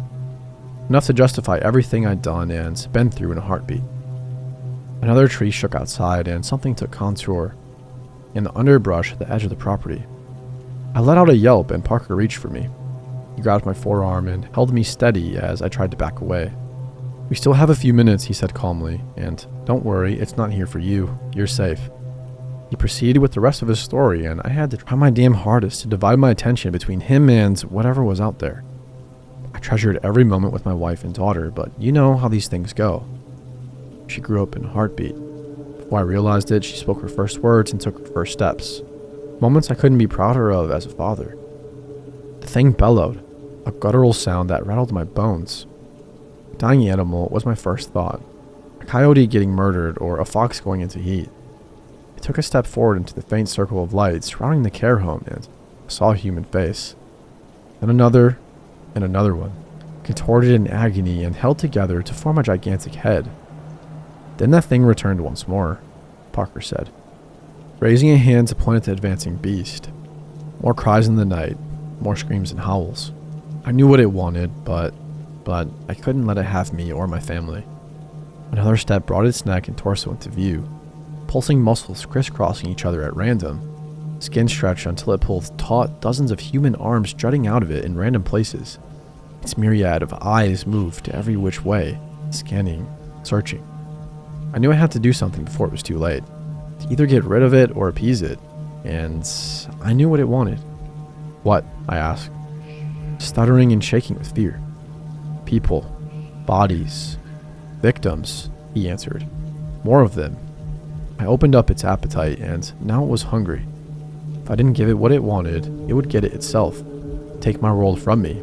Enough to justify everything I'd done and been through in a heartbeat. Another tree shook outside and something took contour in the underbrush at the edge of the property. I let out a yelp and Parker reached for me. He grabbed my forearm and held me steady as I tried to back away. "We still have a few minutes," he said calmly, "and don't worry, it's not here for you. You're safe." He proceeded with the rest of his story, and I had to try my damn hardest to divide my attention between him and whatever was out there. I treasured every moment with my wife and daughter, but you know how these things go. She grew up in a heartbeat. Before I realized it, she spoke her first words and took her first steps. Moments I couldn't be prouder of as a father. The thing bellowed, a guttural sound that rattled my bones. A dying animal was my first thought. A coyote getting murdered or a fox going into heat. I took a step forward into the faint circle of light surrounding the care home and saw a human face. Then another, and another one, contorted in agony and held together to form a gigantic head. Then that thing returned once more, Parker said, raising a hand to point at the advancing beast. More cries in the night, more screams and howls. I knew what it wanted, but I couldn't let it have me or my family. Another step brought its neck and torso into view, pulsing muscles crisscrossing each other at random. Skin stretched until it pulled taut dozens of human arms jutting out of it in random places. Its myriad of eyes moved to every which way, scanning, searching. I knew I had to do something before it was too late, to either get rid of it or appease it, and I knew what it wanted. "What?" I asked, stuttering and shaking with fear. "People, bodies, victims," he answered. "More of them." I opened up its appetite, and now it was hungry. If I didn't give it what it wanted, it would get it itself, take my world from me.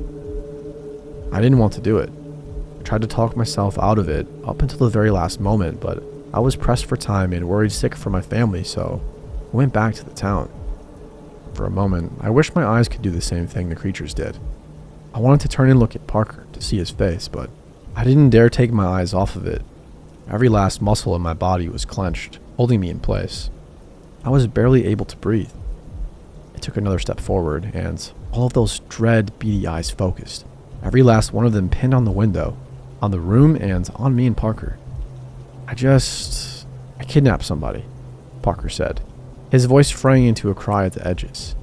I didn't want to do it. I tried to talk myself out of it up until the very last moment, but I was pressed for time and worried sick for my family, so I went back to the town. For a moment, I wished my eyes could do the same thing the creatures did. I wanted to turn and look at Parker to see his face, but I didn't dare take my eyes off of it. Every last muscle in my body was clenched, holding me in place. I was barely able to breathe. I took another step forward, and all of those dread, beady eyes focused, every last one of them pinned on the window, on the room, and on me and Parker. I kidnapped somebody," Parker said, his voice fraying into a cry at the edges.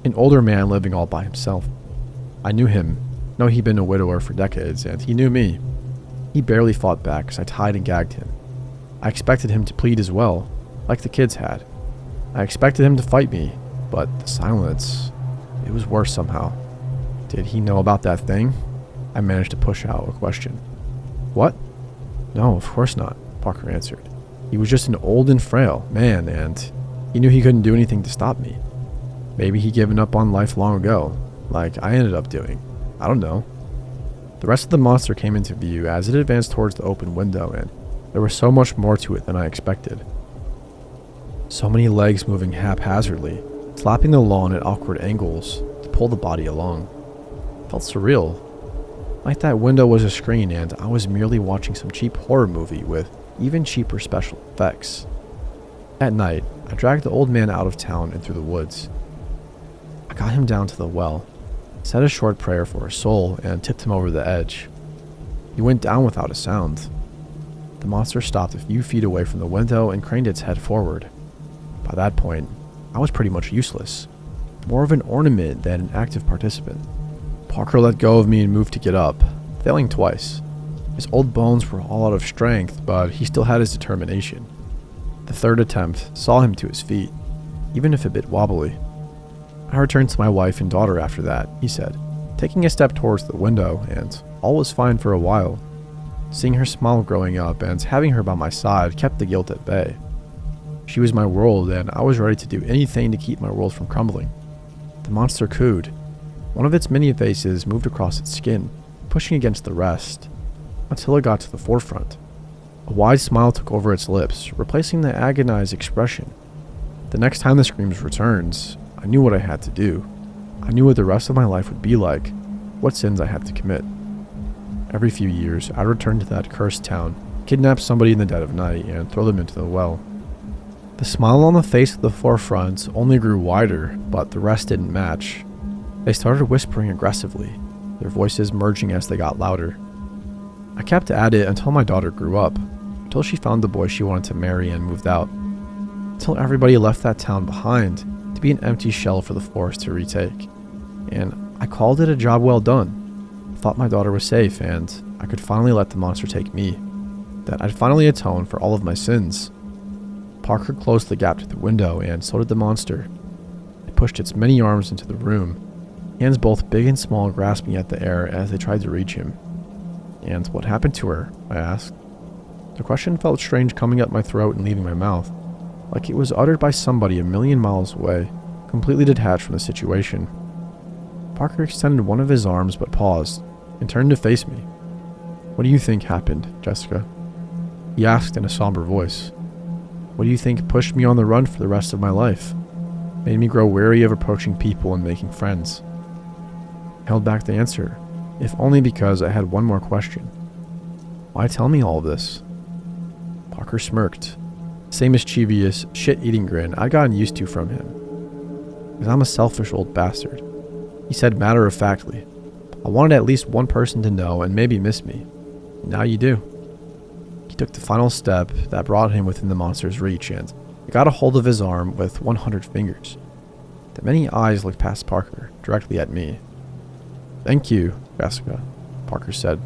"An older man living all by himself. I knew him. No, he'd been a widower for decades, and he knew me. He barely fought back as I tied and gagged him. I expected him to plead as well, like the kids had. I expected him to fight me, but the silence, it was worse somehow. Did he know about that thing?" I managed to push out a question. "What? No, of course not," Parker answered. "He was just an old and frail man, and he knew he couldn't do anything to stop me. Maybe he'd given up on life long ago, like I ended up doing. I don't know." The rest of the monster came into view as it advanced towards the open window, and there was so much more to it than I expected. So many legs moving haphazardly, slapping the lawn at awkward angles to pull the body along. It felt surreal. Like that window was a screen and I was merely watching some cheap horror movie with even cheaper special effects. At night, I dragged the old man out of town and through the woods. I got him down to the well, said a short prayer for his soul, and tipped him over the edge. He went down without a sound. The monster stopped a few feet away from the window and craned its head forward. By that point, I was pretty much useless, more of an ornament than an active participant. Parker let go of me and moved to get up, failing twice. His old bones were all out of strength, but he still had his determination. The third attempt saw him to his feet, even if a bit wobbly. "I returned to my wife and daughter after that," he said, taking a step towards the window, and all was fine for a while. Seeing her smile growing up and having her by my side kept the guilt at bay. She was my world, and I was ready to do anything to keep my world from crumbling. The monster cooed. One of its many faces moved across its skin, pushing against the rest, until it got to the forefront. A wide smile took over its lips, replacing the agonized expression. The next time the screams returned, I knew what I had to do. I knew what the rest of my life would be like, what sins I had to commit. Every few years, I'd return to that cursed town, kidnap somebody in the dead of night, and throw them into the well. The smile on the face at the forefront only grew wider, but the rest didn't match. They started whispering aggressively, their voices merging as they got louder. I kept at it until my daughter grew up, until she found the boy she wanted to marry and moved out, until everybody left that town behind to be an empty shell for the forest to retake. And I called it a job well done. I thought my daughter was safe, and I could finally let the monster take me, that I'd finally atone for all of my sins. Parker closed the gap to the window, and so did the monster. It pushed its many arms into the room, hands both big and small grasping at the air as they tried to reach him. "And what happened to her?" I asked. The question felt strange coming up my throat and leaving my mouth, like it was uttered by somebody a million miles away, completely detached from the situation. Parker extended one of his arms but paused, and turned to face me. "What do you think happened, Jessica?" He asked in a somber voice. "What do you think pushed me on the run for the rest of my life? Made me grow wary of approaching people and making friends?" I held back the answer, if only because I had one more question. "Why tell me all of this?" Parker smirked, same mischievous, shit-eating grin I'd gotten used to from him. "Because I'm a selfish old bastard," he said matter-of-factly. "I wanted at least one person to know and maybe miss me. Now you do." He took the final step that brought him within the monster's reach, and I got a hold of his arm with 100 fingers. The many eyes looked past Parker, directly at me. "Thank you, Jessica," Parker said,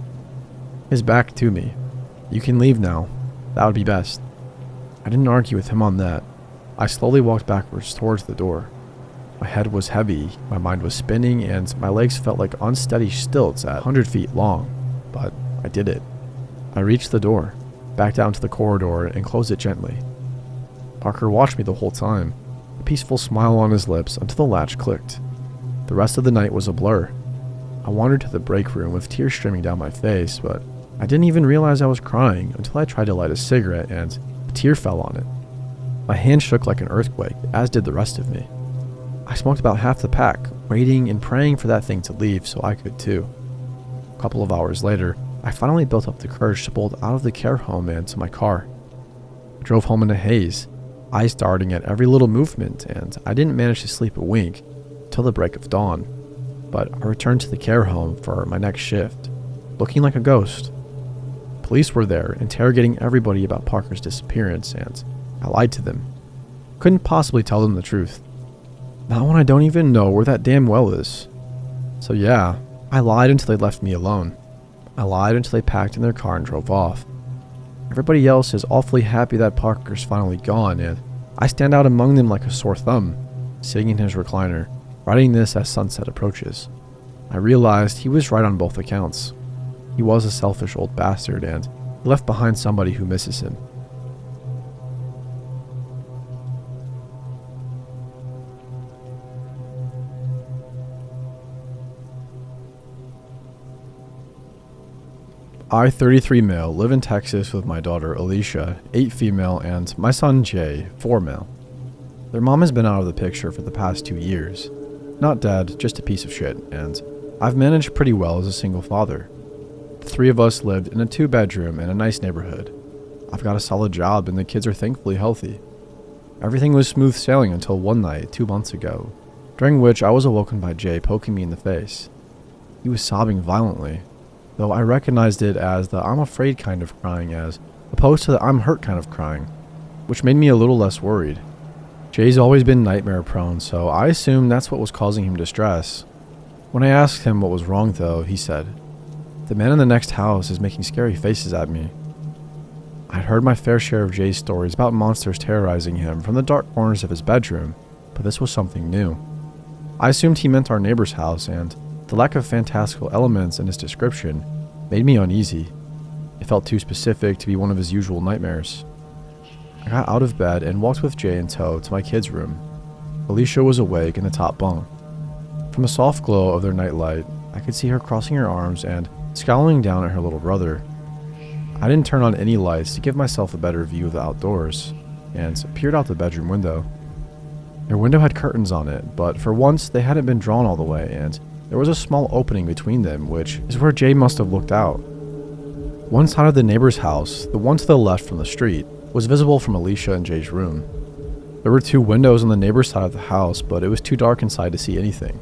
his back to me. "You can leave now. That would be best." I didn't argue with him on that. I slowly walked backwards towards the door. My head was heavy, my mind was spinning, and my legs felt like unsteady stilts at 100 feet long. But I did it. I reached the door, backed out into the corridor, and closed it gently. Parker watched me the whole time, a peaceful smile on his lips until the latch clicked. The rest of the night was a blur. I wandered to the break room with tears streaming down my face, but I didn't even realize I was crying until I tried to light a cigarette and a tear fell on it. My hand shook like an earthquake, as did the rest of me. I smoked about half the pack, waiting and praying for that thing to leave so I could too. A couple of hours later, I finally built up the courage to bolt out of the care home and to my car. I drove home in a haze, eyes darting at every little movement, and I didn't manage to sleep a wink till the break of dawn. But I returned to the care home for my next shift, looking like a ghost. Police were there, interrogating everybody about Parker's disappearance, and I lied to them. Couldn't possibly tell them the truth. Not when I don't even know where that damn well is. So yeah, I lied until they left me alone. I lied until they packed in their car and drove off. Everybody else is awfully happy that Parker's finally gone, and I stand out among them like a sore thumb, sitting in his recliner, writing this as sunset approaches. I realized he was right on both accounts. He was a selfish old bastard, and he left behind somebody who misses him. I, 33 male, live in Texas with my daughter Alicia, 8 female, and my son Jay, 4 male. Their mom has been out of the picture for the past 2 years. Not dead, just a piece of shit, and I've managed pretty well as a single father. The 3 of us lived in a 2-bedroom in a nice neighborhood. I've got a solid job and the kids are thankfully healthy. Everything was smooth sailing until one night 2 months ago, during which I was awoken by Jay poking me in the face. He was sobbing violently, though I recognized it as the I'm afraid kind of crying as opposed to the I'm hurt kind of crying, which made me a little less worried. Jay's always been nightmare prone, so I assumed that's what was causing him distress. When I asked him what was wrong though, he said, "The man in the next house is making scary faces at me." I'd heard my fair share of Jay's stories about monsters terrorizing him from the dark corners of his bedroom, but this was something new. I assumed he meant our neighbor's house, and the lack of fantastical elements in his description made me uneasy. It felt too specific to be one of his usual nightmares. I got out of bed and walked with Jay in tow to my kids' room. Alicia was awake in the top bunk. From the soft glow of their nightlight, I could see her crossing her arms and scowling down at her little brother. I didn't turn on any lights to give myself a better view of the outdoors, and peered out the bedroom window. Their window had curtains on it, but for once they hadn't been drawn all the way, and there was a small opening between them, which is where Jay must have looked out. One side of the neighbor's house, the one to the left from the street, was visible from Alicia and Jay's room. There were 2 windows on the neighbor's side of the house, but it was too dark inside to see anything.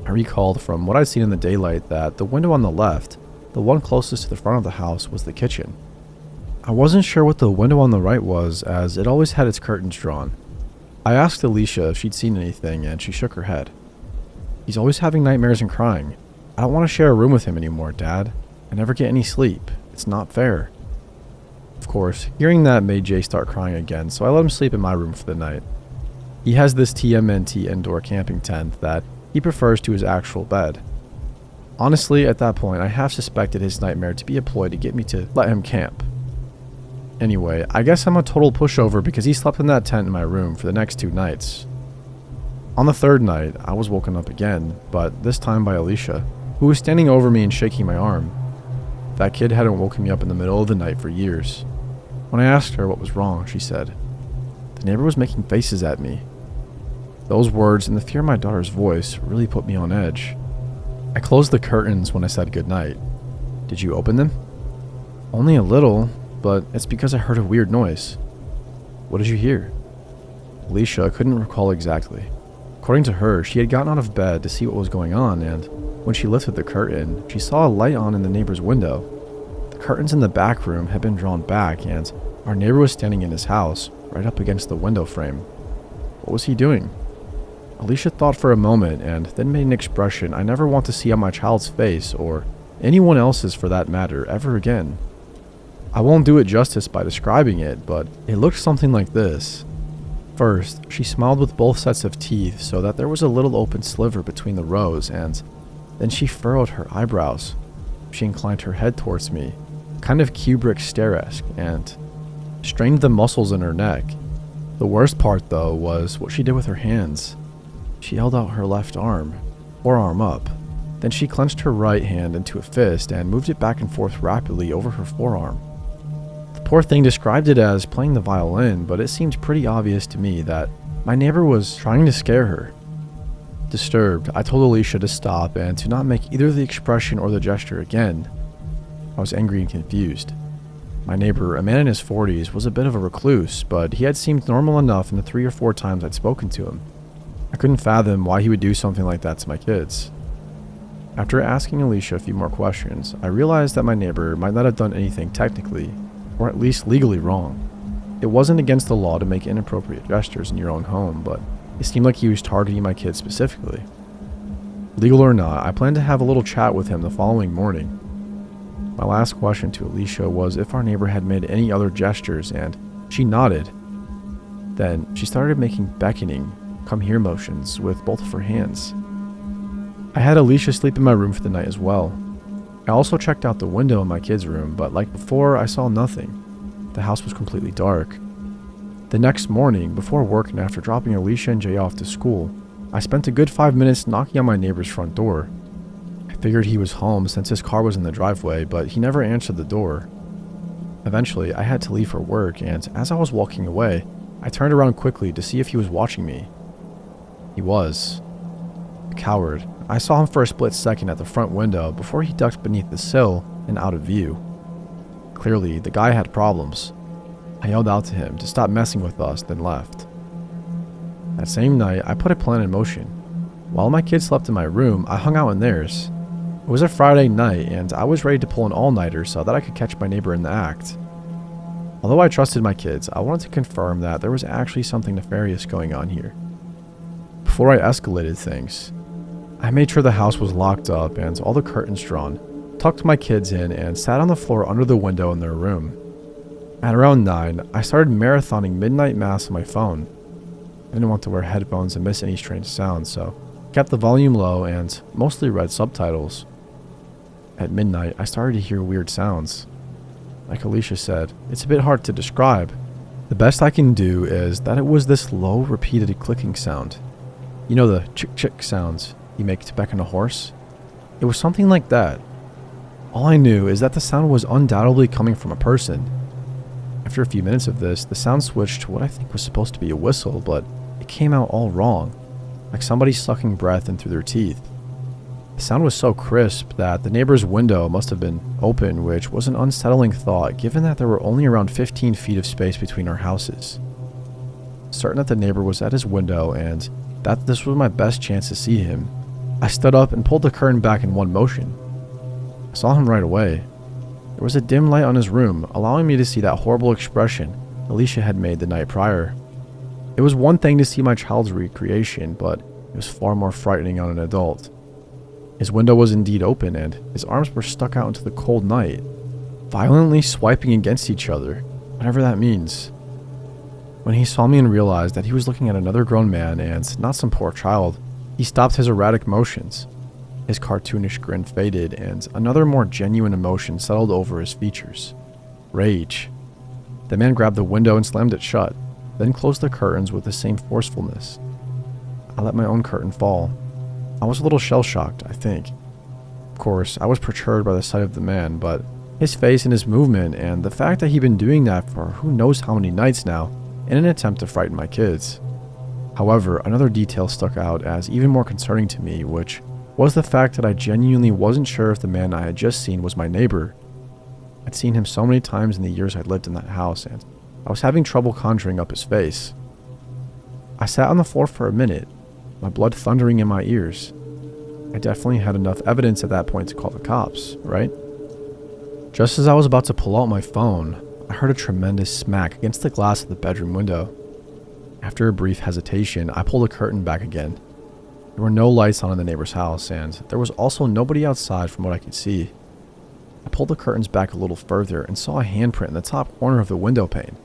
I recalled from what I'd seen in the daylight that the window on the left, the one closest to the front of the house, was the kitchen. I wasn't sure what the window on the right was, as it always had its curtains drawn. I asked Alicia if she'd seen anything, and she shook her head. "He's always having nightmares and crying. I don't want to share a room with him anymore, Dad." I never get any sleep. It's not fair." Of course, hearing that made Jay start crying again, so I let him sleep in my room for the night. He has this TMNT indoor camping tent that he prefers to his actual bed. Honestly, at that point, I half suspected his nightmare to be a ploy to get me to let him camp. Anyway, I guess I'm a total pushover because he slept in that tent in my room for the next 2 nights. On the 3rd night, I was woken up again, but this time by Alicia, who was standing over me and shaking my arm. That kid hadn't woken me up in the middle of the night for years. When I asked her what was wrong, she said, "The neighbor was making faces at me." Those words and the fear in my daughter's voice really put me on edge. I closed the curtains when I said goodnight. "Did you open them?" "Only a little, but it's because I heard a weird noise." "What did you hear?" Alicia couldn't recall exactly. According to her, she had gotten out of bed to see what was going on, and when she lifted the curtain, she saw a light on in the neighbor's window. The curtains in the back room had been drawn back, and our neighbor was standing in his house, right up against the window frame. What was he doing? Alicia thought for a moment, and then made an expression I never want to see on my child's face, or anyone else's for that matter, ever again. I won't do it justice by describing it, but it looked something like this. First, she smiled with both sets of teeth so that there was a little open sliver between the rows, and then she furrowed her eyebrows. She inclined her head towards me, kind of Kubrick stare-esque, and strained the muscles in her neck. The worst part, though, was what she did with her hands. She held out her left arm, forearm up. Then she clenched her right hand into a fist and moved it back and forth rapidly over her forearm. The poor thing described it as playing the violin, but it seemed pretty obvious to me that my neighbor was trying to scare her. Disturbed, I told Alicia to stop and to not make either the expression or the gesture again. I was angry and confused. My neighbor, a man in his 40s, was a bit of a recluse, but he had seemed normal enough in the 3 or 4 times I'd spoken to him. I couldn't fathom why he would do something like that to my kids. After asking Alicia a few more questions, I realized that my neighbor might not have done anything technically, or at least legally wrong. It wasn't against the law to make inappropriate gestures in your own home, but it seemed like he was targeting my kids specifically. Legal or not, I planned to have a little chat with him the following morning. My last question to Alicia was if our neighbor had made any other gestures, and she nodded. Then she started making beckoning, come here motions with both of her hands. I had Alicia sleep in my room for the night as well. I also checked out the window in my kids' room, but like before, I saw nothing. The house was completely dark. The next morning, before work and after dropping Alicia and Jay off to school, I spent a good 5 minutes knocking on my neighbor's front door. I figured he was home since his car was in the driveway, but he never answered the door. Eventually, I had to leave for work, and as I was walking away, I turned around quickly to see if he was watching me. He was. A coward. I saw him for a split second at the front window before he ducked beneath the sill and out of view. Clearly, the guy had problems. I yelled out to him to stop messing with us, then left. That same night, I put a plan in motion. While my kids slept in my room, I hung out in theirs. It was a Friday night, and I was ready to pull an all-nighter so that I could catch my neighbor in the act. Although I trusted my kids, I wanted to confirm that there was actually something nefarious going on here. Before I escalated things, I made sure the house was locked up and all the curtains drawn, tucked my kids in, and sat on the floor under the window in their room. At around 9, I started marathoning midnight mass on my phone. I didn't want to wear headphones and miss any strange sounds, so I kept the volume low and mostly read subtitles. At midnight, I started to hear weird sounds. Like Alicia said, it's a bit hard to describe. The best I can do is that it was this low, repeated clicking sound. You know the chick-chick sounds you make to beckon a horse? It was something like that. All I knew is that the sound was undoubtedly coming from a person. After a few minutes of this, the sound switched to what I think was supposed to be a whistle, but it came out all wrong, like somebody sucking breath in through their teeth. The sound was so crisp that the neighbor's window must have been open, which was an unsettling thought given that there were only around 15 feet of space between our houses. Certain that the neighbor was at his window and that this was my best chance to see him, I stood up and pulled the curtain back in one motion. I saw him right away. There was a dim light on his room, allowing me to see that horrible expression Alicia had made the night prior. It was one thing to see my child's recreation, but it was far more frightening on an adult. His window was indeed open, and his arms were stuck out into the cold night, violently swiping against each other, whatever that means. When he saw me and realized that he was looking at another grown man and not some poor child, he stopped his erratic motions. His cartoonish grin faded, and another more genuine emotion settled over his features. Rage. The man grabbed the window and slammed it shut, then closed the curtains with the same forcefulness. I let my own curtain fall. I was a little shell-shocked, I think. Of course, I was perturbed by the sight of the man, but his face and his movement, and the fact that he'd been doing that for who knows how many nights now, in an attempt to frighten my kids. However, another detail stuck out as even more concerning to me, which was the fact that I genuinely wasn't sure if the man I had just seen was my neighbor. I'd seen him so many times in the years I'd lived in that house, and I was having trouble conjuring up his face. I sat on the floor for a minute, my blood thundering in my ears. I definitely had enough evidence at that point to call the cops, right? Just as I was about to pull out my phone, I heard a tremendous smack against the glass of the bedroom window. After a brief hesitation, I pulled the curtain back again. There were no lights on in the neighbor's house, and there was also nobody outside from what I could see. I pulled the curtains back a little further and saw a handprint in the top corner of the window pane.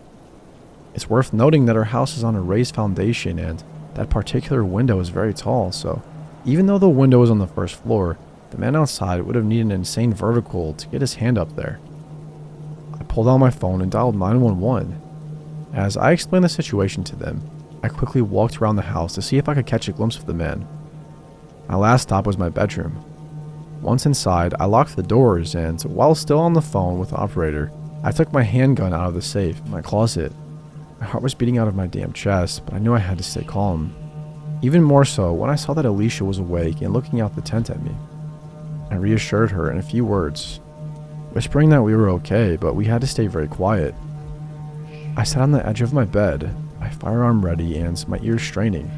It's worth noting that our house is on a raised foundation, and that particular window is very tall, so even though the window was on the first floor, the man outside would have needed an insane vertical to get his hand up there. I pulled out my phone and dialed 911. As I explained the situation to them, I quickly walked around the house to see if I could catch a glimpse of the man. My last stop was my bedroom. Once inside, I locked the doors, and while still on the phone with the operator, I took my handgun out of the safe in my closet. My heart was beating out of my damn chest, but I knew I had to stay calm. Even more so when I saw that Alicia was awake and looking out the tent at me. I reassured her in a few words, whispering that we were okay, but we had to stay very quiet. I sat on the edge of my bed, my firearm ready and my ears straining.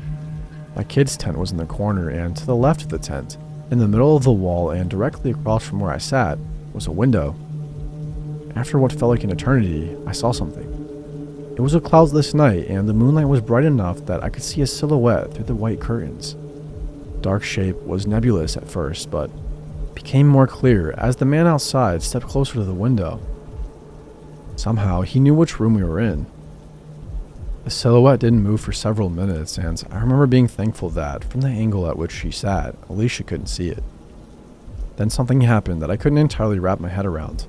My kid's tent was in the corner, and to the left of the tent, in the middle of the wall and directly across from where I sat, was a window. After what felt like an eternity, I saw something. It was a cloudless night, and the moonlight was bright enough that I could see a silhouette through the white curtains. The dark shape was nebulous at first, but became more clear as the man outside stepped closer to the window. Somehow, he knew which room we were in. The silhouette didn't move for several minutes, and I remember being thankful that, from the angle at which she sat, Alicia couldn't see it. Then something happened that I couldn't entirely wrap my head around.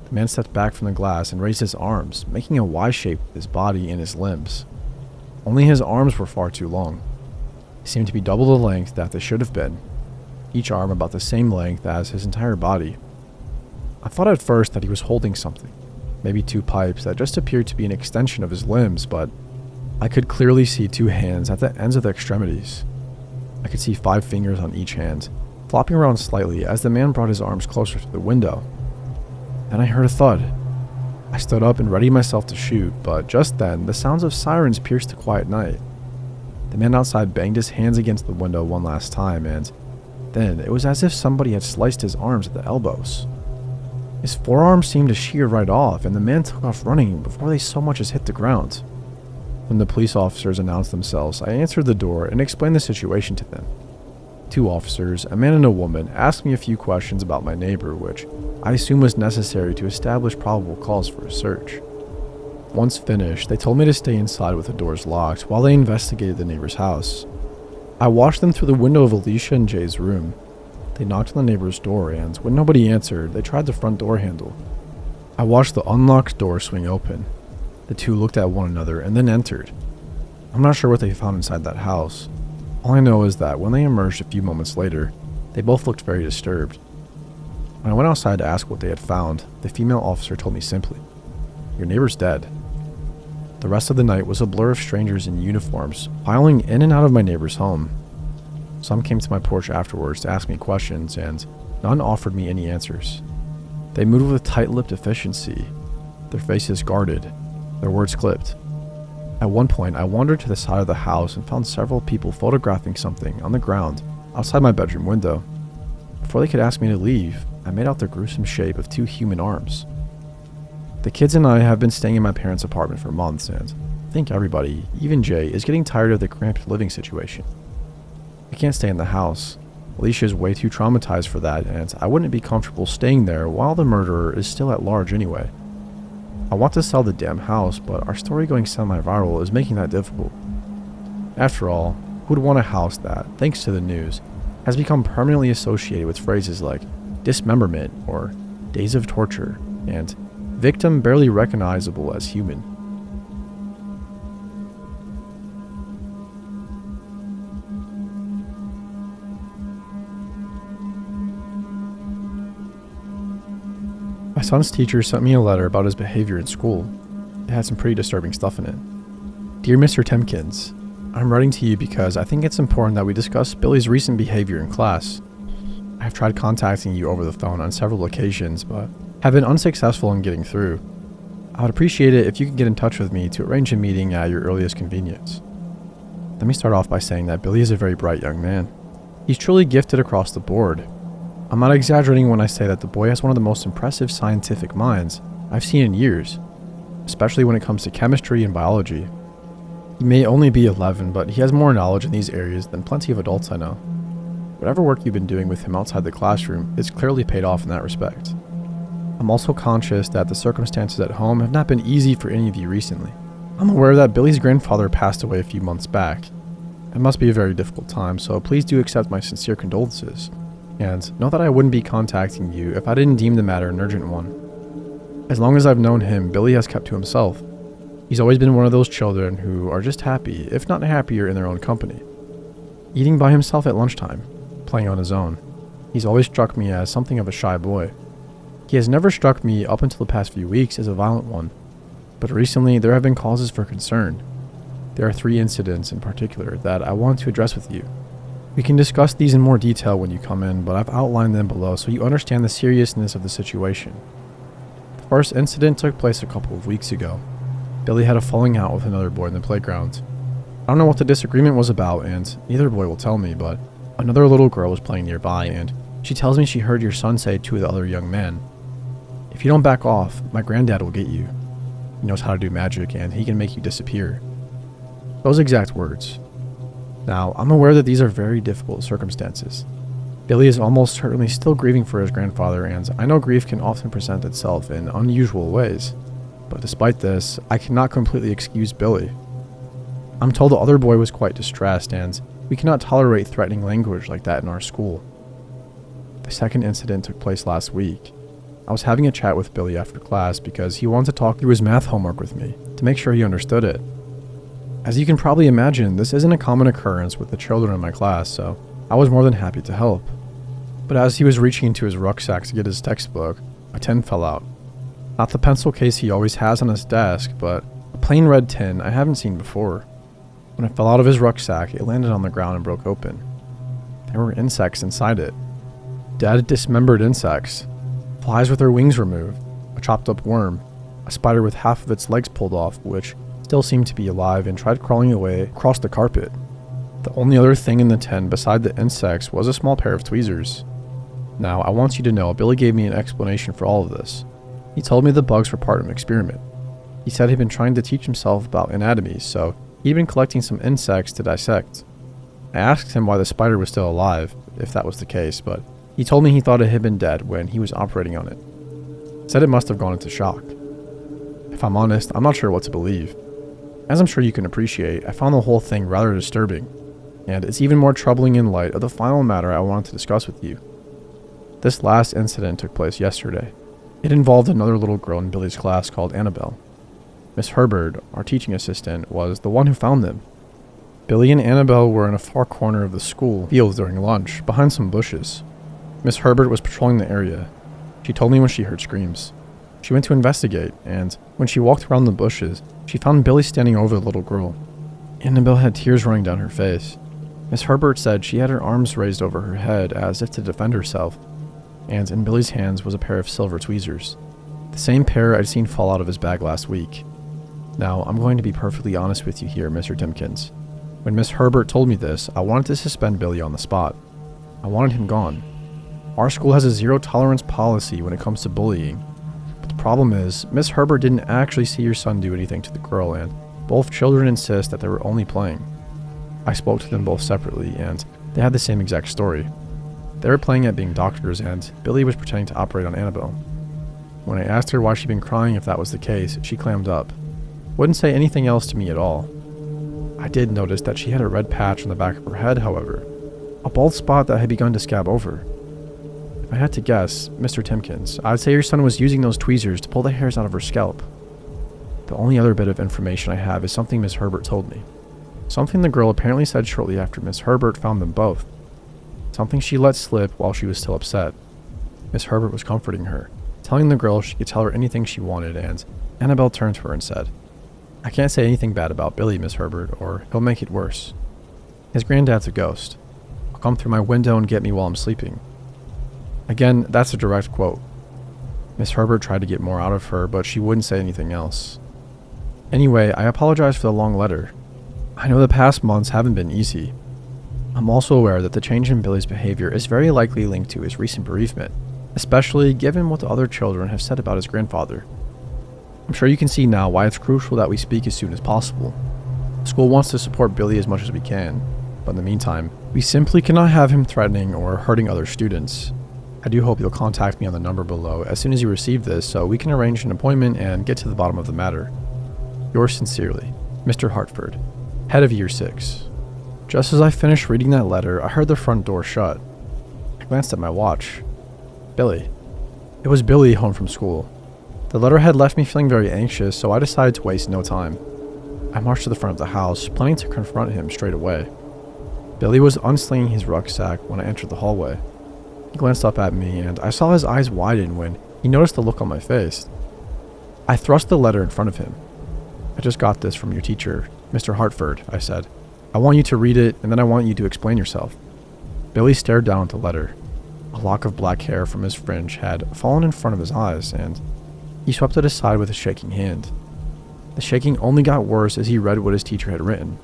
The man stepped back from the glass and raised his arms, making a Y shape with his body and his limbs. Only his arms were far too long. They seemed to be double the length that they should have been, each arm about the same length as his entire body. I thought at first that he was holding something, maybe two pipes that just appeared to be an extension of his limbs, but I could clearly see two hands at the ends of the extremities. I could see 5 fingers on each hand, flopping around slightly as the man brought his arms closer to the window. Then I heard a thud. I stood up and readied myself to shoot, but just then, the sounds of sirens pierced the quiet night. The man outside banged his hands against the window one last time, and then it was as if somebody had sliced his arms at the elbows. His forearms seemed to shear right off, and the man took off running before they so much as hit the ground. When the police officers announced themselves, I answered the door and explained the situation to them. 2 officers, a man and a woman, asked me a few questions about my neighbor, which I assume was necessary to establish probable cause for a search. Once finished, they told me to stay inside with the doors locked while they investigated the neighbor's house. I watched them through the window of Alicia and Jay's room. They knocked on the neighbor's door, and when nobody answered, they tried the front door handle. I watched the unlocked door swing open. The 2 looked at one another and then entered. I'm not sure what they found inside that house. All I know is that when they emerged a few moments later, they both looked very disturbed. When I went outside to ask what they had found, the female officer told me simply, "Your neighbor's dead." The rest of the night was a blur of strangers in uniforms filing in and out of my neighbor's home. Some came to my porch afterwards to ask me questions, and none offered me any answers. They moved with tight-lipped efficiency, their faces guarded, their words clipped. At one point, I wandered to the side of the house and found several people photographing something on the ground outside my bedroom window. Before they could ask me to leave, I made out the gruesome shape of 2 human arms. The kids and I have been staying in my parents' apartment for months, and I think everybody, even Jay, is getting tired of the cramped living situation. We can't stay in the house. Alicia is way too traumatized for that, and I wouldn't be comfortable staying there while the murderer is still at large anyway. I want to sell the damn house, but our story going semi-viral is making that difficult. After all, who would want a house that, thanks to the news, has become permanently associated with phrases like dismemberment or days of torture and victim barely recognizable as human? My son's teacher sent me a letter about his behavior in school. It had some pretty disturbing stuff in it. Dear Mr. Timkins, I'm writing to you because I think it's important that we discuss Billy's recent behavior in class. I have tried contacting you over the phone on several occasions, but have been unsuccessful in getting through. I would appreciate it if you could get in touch with me to arrange a meeting at your earliest convenience. Let me start off by saying that Billy is a very bright young man. He's truly gifted across the board. I'm not exaggerating when I say that the boy has one of the most impressive scientific minds I've seen in years, especially when it comes to chemistry and biology. He may only be 11, but he has more knowledge in these areas than plenty of adults I know. Whatever work you've been doing with him outside the classroom is clearly paid off in that respect. I'm also conscious that the circumstances at home have not been easy for any of you recently. I'm aware that Billy's grandfather passed away a few months back. It must be a very difficult time, so please do accept my sincere condolences. And know that I wouldn't be contacting you if I didn't deem the matter an urgent one. As long as I've known him, Billy has kept to himself. He's always been one of those children who are just happy, if not happier, in their own company. Eating by himself at lunchtime, playing on his own. He's always struck me as something of a shy boy. He has never struck me up until the past few weeks as a violent one, but recently there have been causes for concern. There are 3 incidents in particular that I want to address with you. We can discuss these in more detail when you come in, but I've outlined them below so you understand the seriousness of the situation. The first incident took place a couple of weeks ago. Billy had a falling out with another boy in the playground. I don't know what the disagreement was about, and neither boy will tell me, but another little girl was playing nearby, and she tells me she heard your son say to the other young man, "If you don't back off, my granddad will get you. He knows how to do magic, and he can make you disappear." Those exact words. Now, I'm aware that these are very difficult circumstances. Billy is almost certainly still grieving for his grandfather, and I know grief can often present itself in unusual ways. But despite this, I cannot completely excuse Billy. I'm told the other boy was quite distressed, and we cannot tolerate threatening language like that in our school. The second incident took place last week. I was having a chat with Billy after class because he wanted to talk through his math homework with me to make sure he understood it. As you can probably imagine, this isn't a common occurrence with the children in my class, so I was more than happy to help. But as he was reaching into his rucksack to get his textbook, a tin fell out. Not the pencil case he always has on his desk, but a plain red tin I haven't seen before. When it fell out of his rucksack, it landed on the ground and broke open. There were insects inside it. Dead, dismembered insects. Flies with their wings removed. A chopped up worm. A spider with half of its legs pulled off, which still seemed to be alive and tried crawling away across the carpet. The only other thing in the tin beside the insects was a small pair of tweezers. Now, I want you to know, Billy gave me an explanation for all of this. He told me the bugs were part of an experiment. He said he'd been trying to teach himself about anatomy, so he'd been collecting some insects to dissect. I asked him why the spider was still alive, if that was the case, but he told me he thought it had been dead when he was operating on it. Said it must have gone into shock. If I'm honest, I'm not sure what to believe. As I'm sure you can appreciate, I found the whole thing rather disturbing, and it's even more troubling in light of the final matter I wanted to discuss with you. This last incident took place yesterday. It involved another little girl in Billy's class called Annabelle. Miss Herbert, our teaching assistant, was the one who found them. Billy and Annabelle were in a far corner of the school field during lunch, behind some bushes. Miss Herbert was patrolling the area. She told me when she heard screams. She went to investigate, and when she walked around the bushes, she found Billy standing over the little girl. Annabelle had tears running down her face. Miss Herbert said she had her arms raised over her head as if to defend herself, and in Billy's hands was a pair of silver tweezers, the same pair I'd seen fall out of his bag last week. Now, I'm going to be perfectly honest with you here, Mr. Timkins. When Miss Herbert told me this, I wanted to suspend Billy on the spot. I wanted him gone. Our school has a zero-tolerance policy when it comes to bullying. But the problem is, Miss Herbert didn't actually see your son do anything to the girl, and both children insist that they were only playing. I spoke to them both separately, and they had the same exact story. They were playing at being doctors, and Billy was pretending to operate on Annabelle. When I asked her why she'd been crying if that was the case, she clammed up. Wouldn't say anything else to me at all. I did notice that she had a red patch on the back of her head, however, a bald spot that had begun to scab over. If I had to guess, Mr. Timkins, I'd say your son was using those tweezers to pull the hairs out of her scalp. The only other bit of information I have is something Miss Herbert told me. Something the girl apparently said shortly after Miss Herbert found them both. Something she let slip while she was still upset. Miss Herbert was comforting her, telling the girl she could tell her anything she wanted, and Annabelle turned to her and said, I can't say anything bad about Billy, Miss Herbert, or he'll make it worse. His granddad's a ghost. He'll come through my window and get me while I'm sleeping. Again, that's a direct quote. Miss Herbert tried to get more out of her, but she wouldn't say anything else. Anyway, I apologize for the long letter. I know the past months haven't been easy. I'm also aware that the change in Billy's behavior is very likely linked to his recent bereavement, especially given what the other children have said about his grandfather. I'm sure you can see now why it's crucial that we speak as soon as possible. School wants to support Billy as much as we can, but in the meantime, we simply cannot have him threatening or hurting other students. I do hope you'll contact me on the number below as soon as you receive this so we can arrange an appointment and get to the bottom of the matter. Yours sincerely, Mr. Hartford, Head of Year 6. Just as I finished reading that letter, I heard the front door shut. I glanced at my watch. Billy. It was Billy home from school. The letter had left me feeling very anxious, so I decided to waste no time. I marched to the front of the house, planning to confront him straight away. Billy was unslinging his rucksack when I entered the hallway. He glanced up at me, and I saw his eyes widen when he noticed the look on my face. I thrust the letter in front of him. I just got this from your teacher, Mr. Hartford, I said. I want you to read it, and then I want you to explain yourself. Billy stared down at the letter. A lock of black hair from his fringe had fallen in front of his eyes, and he swept it aside with a shaking hand. The shaking only got worse as he read what his teacher had written.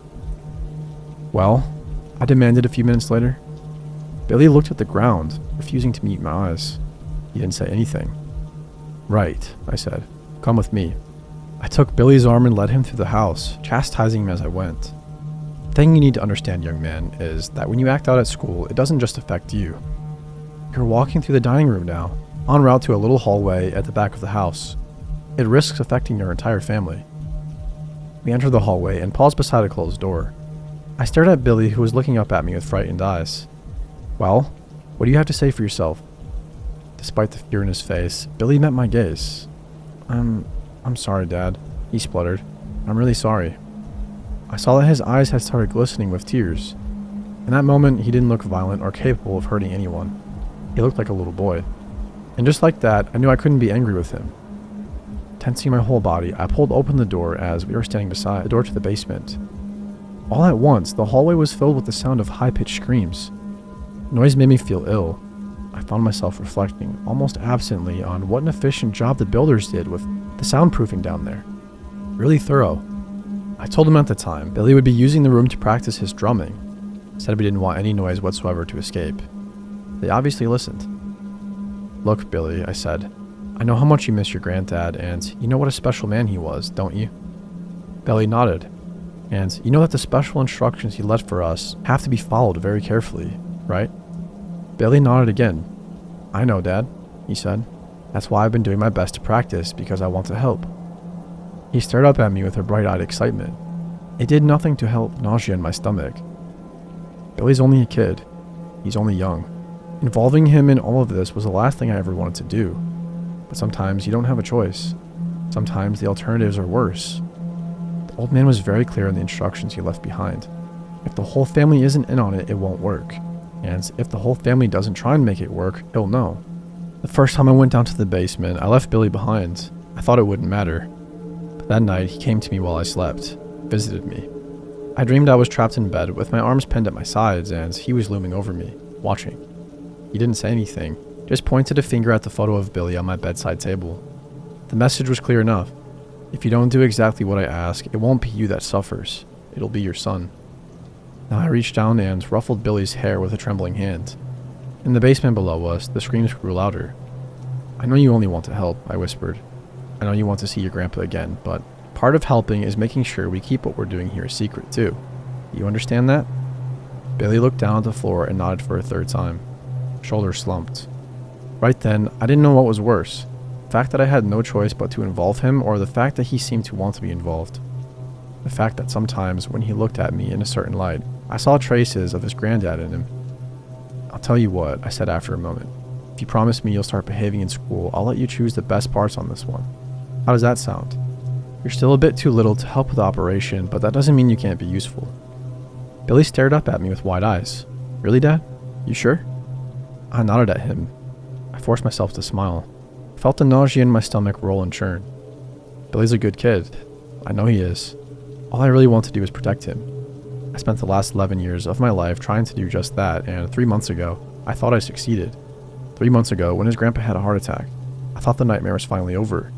Well, I demanded a few minutes later. Billy looked at the ground, refusing to meet my eyes. He didn't say anything. Right, I said. Come with me. I took Billy's arm and led him through the house, chastising him as I went. The thing you need to understand, young man, is that when you act out at school, it doesn't just affect you. You're walking through the dining room now, en route to a little hallway at the back of the house. It risks affecting your entire family. We entered the hallway and paused beside a closed door. I stared at Billy, who was looking up at me with frightened eyes. Well, what do you have to say for yourself? Despite the fear in his face, Billy met my gaze. I'm sorry, Dad, he spluttered. I'm really sorry. I saw that his eyes had started glistening with tears. In that moment, he didn't look violent or capable of hurting anyone. He looked like a little boy. And just like that, I knew I couldn't be angry with him. Tensing my whole body, I pulled open the door as we were standing beside the door to the basement. All at once, the hallway was filled with the sound of high-pitched screams. The noise made me feel ill. I found myself reflecting, almost absently, on what an efficient job the builders did with the soundproofing down there. Really thorough. I told him at the time Billy would be using the room to practice his drumming. Said we didn't want any noise whatsoever to escape. They obviously listened. Look, Billy, I said. I know how much you miss your granddad, and you know what a special man he was, don't you? Billy nodded. And you know that the special instructions he left for us have to be followed very carefully, right? Billy nodded again. I know, Dad, he said. That's why I've been doing my best to practice, because I want to help. He stared up at me with a bright-eyed excitement. It did nothing to help nausea in my stomach. Billy's only a kid. He's only young. Involving him in all of this was the last thing I ever wanted to do. But sometimes you don't have a choice. Sometimes the alternatives are worse. The old man was very clear in the instructions he left behind. If the whole family isn't in on it, it won't work. And if the whole family doesn't try and make it work, he'll know. The first time I went down to the basement, I left Billy behind. I thought it wouldn't matter. But that night, he came to me while I slept, visited me. I dreamed I was trapped in bed with my arms pinned at my sides, and he was looming over me, watching. He didn't say anything, just pointed a finger at the photo of Billy on my bedside table. The message was clear enough. If you don't do exactly what I ask, it won't be you that suffers. It'll be your son. Now I reached down and ruffled Billy's hair with a trembling hand. In the basement below us, the screams grew louder. I know you only want to help, I whispered. I know you want to see your grandpa again, but part of helping is making sure we keep what we're doing here a secret too. You understand that? Billy looked down at the floor and nodded for a third time. shoulders slumped. Right then, I didn't know what was worse. The fact that I had no choice but to involve him, or the fact that he seemed to want to be involved. The fact that sometimes when he looked at me in a certain light, I saw traces of his granddad in him. "I'll tell you what," I said after a moment. "If you promise me you'll start behaving in school, I'll let you choose the best parts on this one. How does that sound? You're still a bit too little to help with the operation, but that doesn't mean you can't be useful." Billy stared up at me with wide eyes. "Really, Dad? You sure?" I nodded at him. I forced myself to smile. I felt the nausea in my stomach roll and churn. Billy's a good kid. I know he is. All I really want to do is protect him. I spent the last 11 years of my life trying to do just that, and 3 months ago, I thought I succeeded. 3 months ago, when his grandpa had a heart attack, I thought the nightmare was finally over.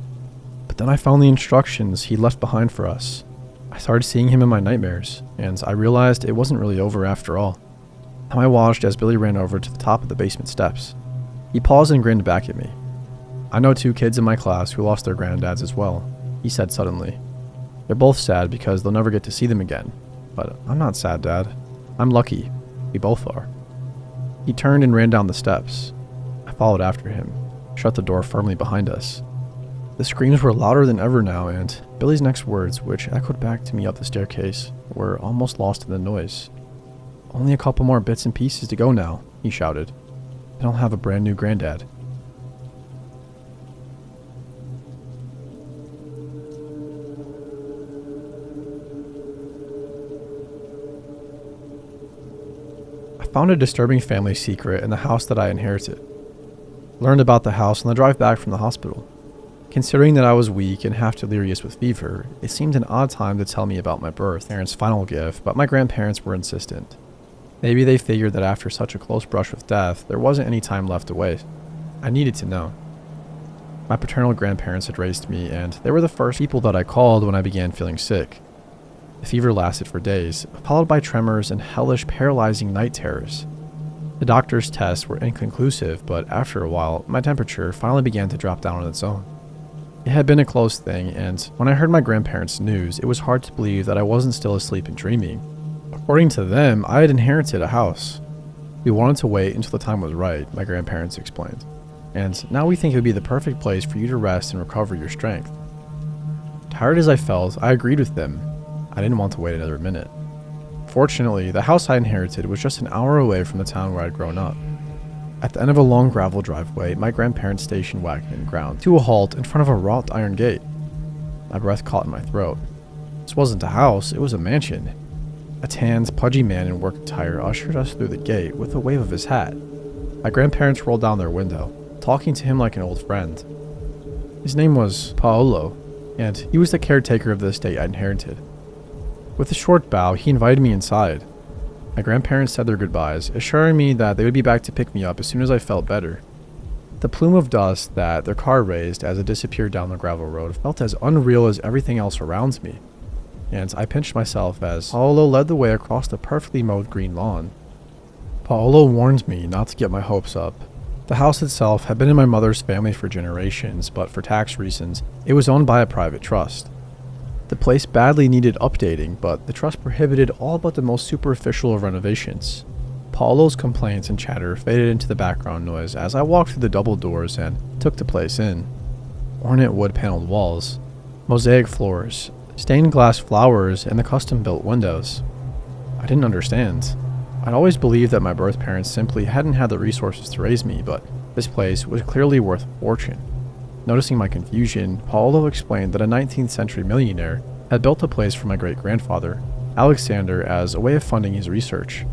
But then I found the instructions he left behind for us. I started seeing him in my nightmares, and I realized it wasn't really over after all. Now I watched as Billy ran over to the top of the basement steps. He paused and grinned back at me. "I know 2 kids in my class who lost their granddads as well," he said suddenly. "They're both sad because they'll never get to see them again. But I'm not sad, Dad. I'm lucky. We both are." He turned and ran down the steps. I followed after him, shut the door firmly behind us. The screams were louder than ever now, and Billy's next words, which echoed back to me up the staircase, were almost lost in the noise. "Only a couple more bits and pieces to go now," he shouted. "And I'll have a brand new granddad." I found a disturbing family secret in the house that I inherited. Learned about the house on the drive back from the hospital. Considering that I was weak and half delirious with fever, it seemed an odd time to tell me about my birth, parents' final gift, but my grandparents were insistent. Maybe they figured that after such a close brush with death, there wasn't any time left to waste. I needed to know. My paternal grandparents had raised me, and they were the first people that I called when I began feeling sick. The fever lasted for days, followed by tremors and hellish, paralyzing night terrors. The doctor's tests were inconclusive, but after a while, my temperature finally began to drop down on its own. It had been a close thing, and when I heard my grandparents' news, it was hard to believe that I wasn't still asleep and dreaming. According to them, I had inherited a house. "We wanted to wait until the time was right," my grandparents explained. "And now we think it would be the perfect place for you to rest and recover your strength." Tired as I felt, I agreed with them. I didn't want to wait another minute. Fortunately, the house I inherited was just an hour away from the town where I'd grown up. At the end of a long gravel driveway, my grandparents' station wagon ground to a halt in front of a wrought iron gate. My breath caught in my throat. This wasn't a house, it was a mansion. A tanned, pudgy man in work attire ushered us through the gate with a wave of his hat. My grandparents rolled down their window, talking to him like an old friend. His name was Paolo, and he was the caretaker of the estate I inherited. With a short bow, he invited me inside. My grandparents said their goodbyes, assuring me that they would be back to pick me up as soon as I felt better. The plume of dust that their car raised as it disappeared down the gravel road felt as unreal as everything else around me, and I pinched myself as Paolo led the way across the perfectly mowed green lawn. Paolo warned me not to get my hopes up. The house itself had been in my mother's family for generations, but for tax reasons, it was owned by a private trust. The place badly needed updating, but the trust prohibited all but the most superficial of renovations. Paolo's complaints and chatter faded into the background noise as I walked through the double doors and took the place in. Ornate wood-paneled walls, mosaic floors, stained glass flowers, and the custom-built windows. I didn't understand. I'd always believed that my birth parents simply hadn't had the resources to raise me, but this place was clearly worth a fortune. Noticing my confusion, Paolo explained that a 19th century millionaire had built a place for my great-grandfather, Alexander, as a way of funding his research.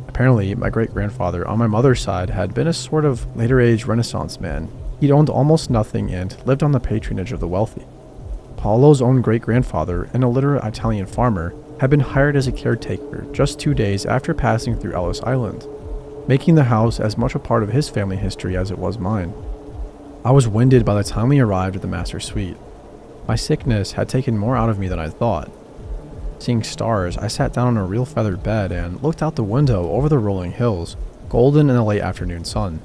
Apparently, my great-grandfather on my mother's side had been a sort of later-age Renaissance man. He'd owned almost nothing and lived on the patronage of the wealthy. Paolo's own great-grandfather, an illiterate Italian farmer, had been hired as a caretaker just 2 days after passing through Ellis Island, making the house as much a part of his family history as it was mine. I was winded by the time we arrived at the master suite. My sickness had taken more out of me than I thought. Seeing stars, I sat down on a real feathered bed and looked out the window over the rolling hills, golden in the late afternoon sun.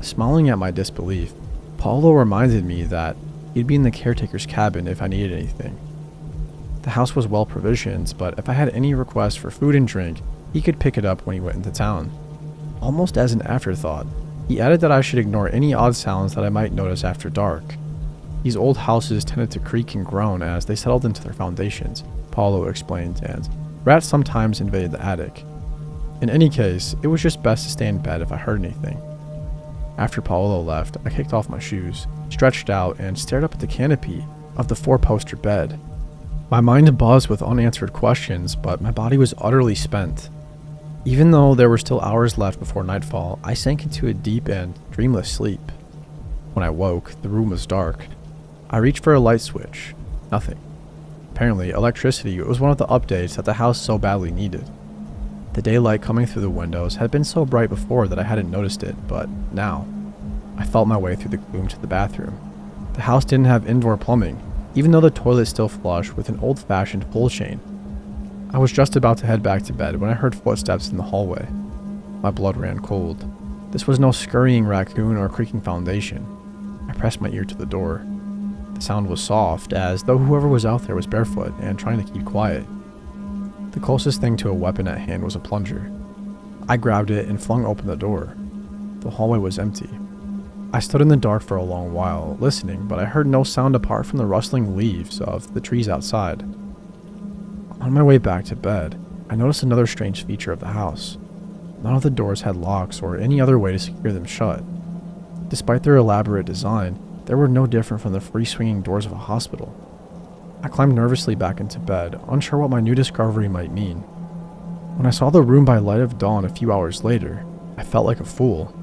Smiling at my disbelief, Paolo reminded me that he'd be in the caretaker's cabin if I needed anything. The house was well provisioned, but if I had any requests for food and drink, he could pick it up when he went into town. Almost as an afterthought, he added that I should ignore any odd sounds that I might notice after dark. These old houses tended to creak and groan as they settled into their foundations, Paulo explained, and rats sometimes invaded the attic. In any case, it was just best to stay in bed if I heard anything. After Paolo left, I kicked off my shoes, stretched out, and stared up at the canopy of the four-poster bed. My mind buzzed with unanswered questions, but my body was utterly spent. Even though there were still hours left before nightfall, I sank into a deep and dreamless sleep. When I woke, the room was dark. I reached for a light switch. Nothing. Apparently, electricity was one of the updates that the house so badly needed. The daylight coming through the windows had been so bright before that I hadn't noticed it, but now, I felt my way through the gloom to the bathroom. The house didn't have indoor plumbing, even though the toilet still flushed with an old-fashioned pull chain. I was just about to head back to bed when I heard footsteps in the hallway. My blood ran cold. This was no scurrying raccoon or creaking foundation. I pressed my ear to the door. The sound was soft, as though whoever was out there was barefoot and trying to keep quiet. The closest thing to a weapon at hand was a plunger. I grabbed it and flung open the door. The hallway was empty. I stood in the dark for a long while, listening, but I heard no sound apart from the rustling leaves of the trees outside. On my way back to bed, I noticed another strange feature of the house. None of the doors had locks or any other way to secure them shut. Despite their elaborate design, they were no different from the free-swinging doors of a hospital. I climbed nervously back into bed, unsure what my new discovery might mean. When I saw the room by light of dawn a few hours later, I felt like a fool.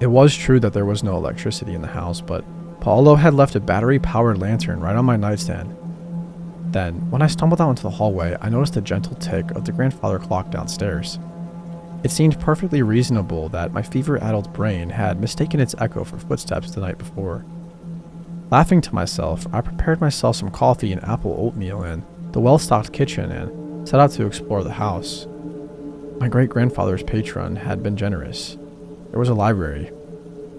It was true that there was no electricity in the house, but Paolo had left a battery-powered lantern right on my nightstand. Then, when I stumbled out into the hallway, I noticed a gentle tick of the grandfather clock downstairs. It seemed perfectly reasonable that my fever-addled brain had mistaken its echo for footsteps the night before. Laughing to myself, I prepared myself some coffee and apple oatmeal in the well-stocked kitchen and set out to explore the house. My great-grandfather's patron had been generous. There was a library,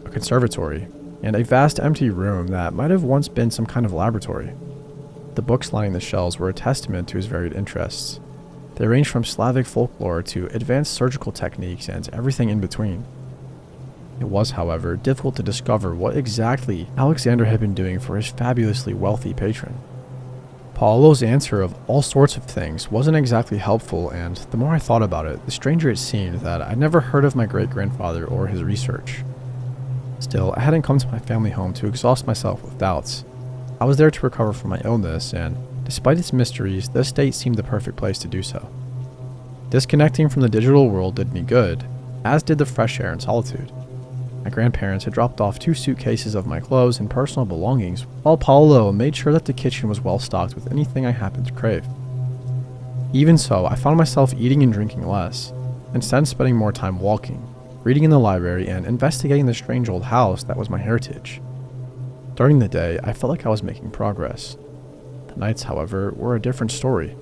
a conservatory, and a vast empty room that might have once been some kind of laboratory. The books lining the shelves were a testament to his varied interests. They ranged from Slavic folklore to advanced surgical techniques and everything in between. It was, however, difficult to discover what exactly Alexander had been doing for his fabulously wealthy patron. Paolo's answer of all sorts of things wasn't exactly helpful, and the more I thought about it, the stranger it seemed that I'd never heard of my great-grandfather or his research. Still, I hadn't come to my family home to exhaust myself with doubts. I was there to recover from my illness, and despite its mysteries, the estate seemed the perfect place to do so. Disconnecting from the digital world did me good, as did the fresh air and solitude. My grandparents had dropped off 2 suitcases of my clothes and personal belongings, while Paolo made sure that the kitchen was well stocked with anything I happened to crave. Even so, I found myself eating and drinking less, instead spending more time walking, reading in the library, and investigating the strange old house that was my heritage. During the day, I felt like I was making progress. The nights, however, were a different story.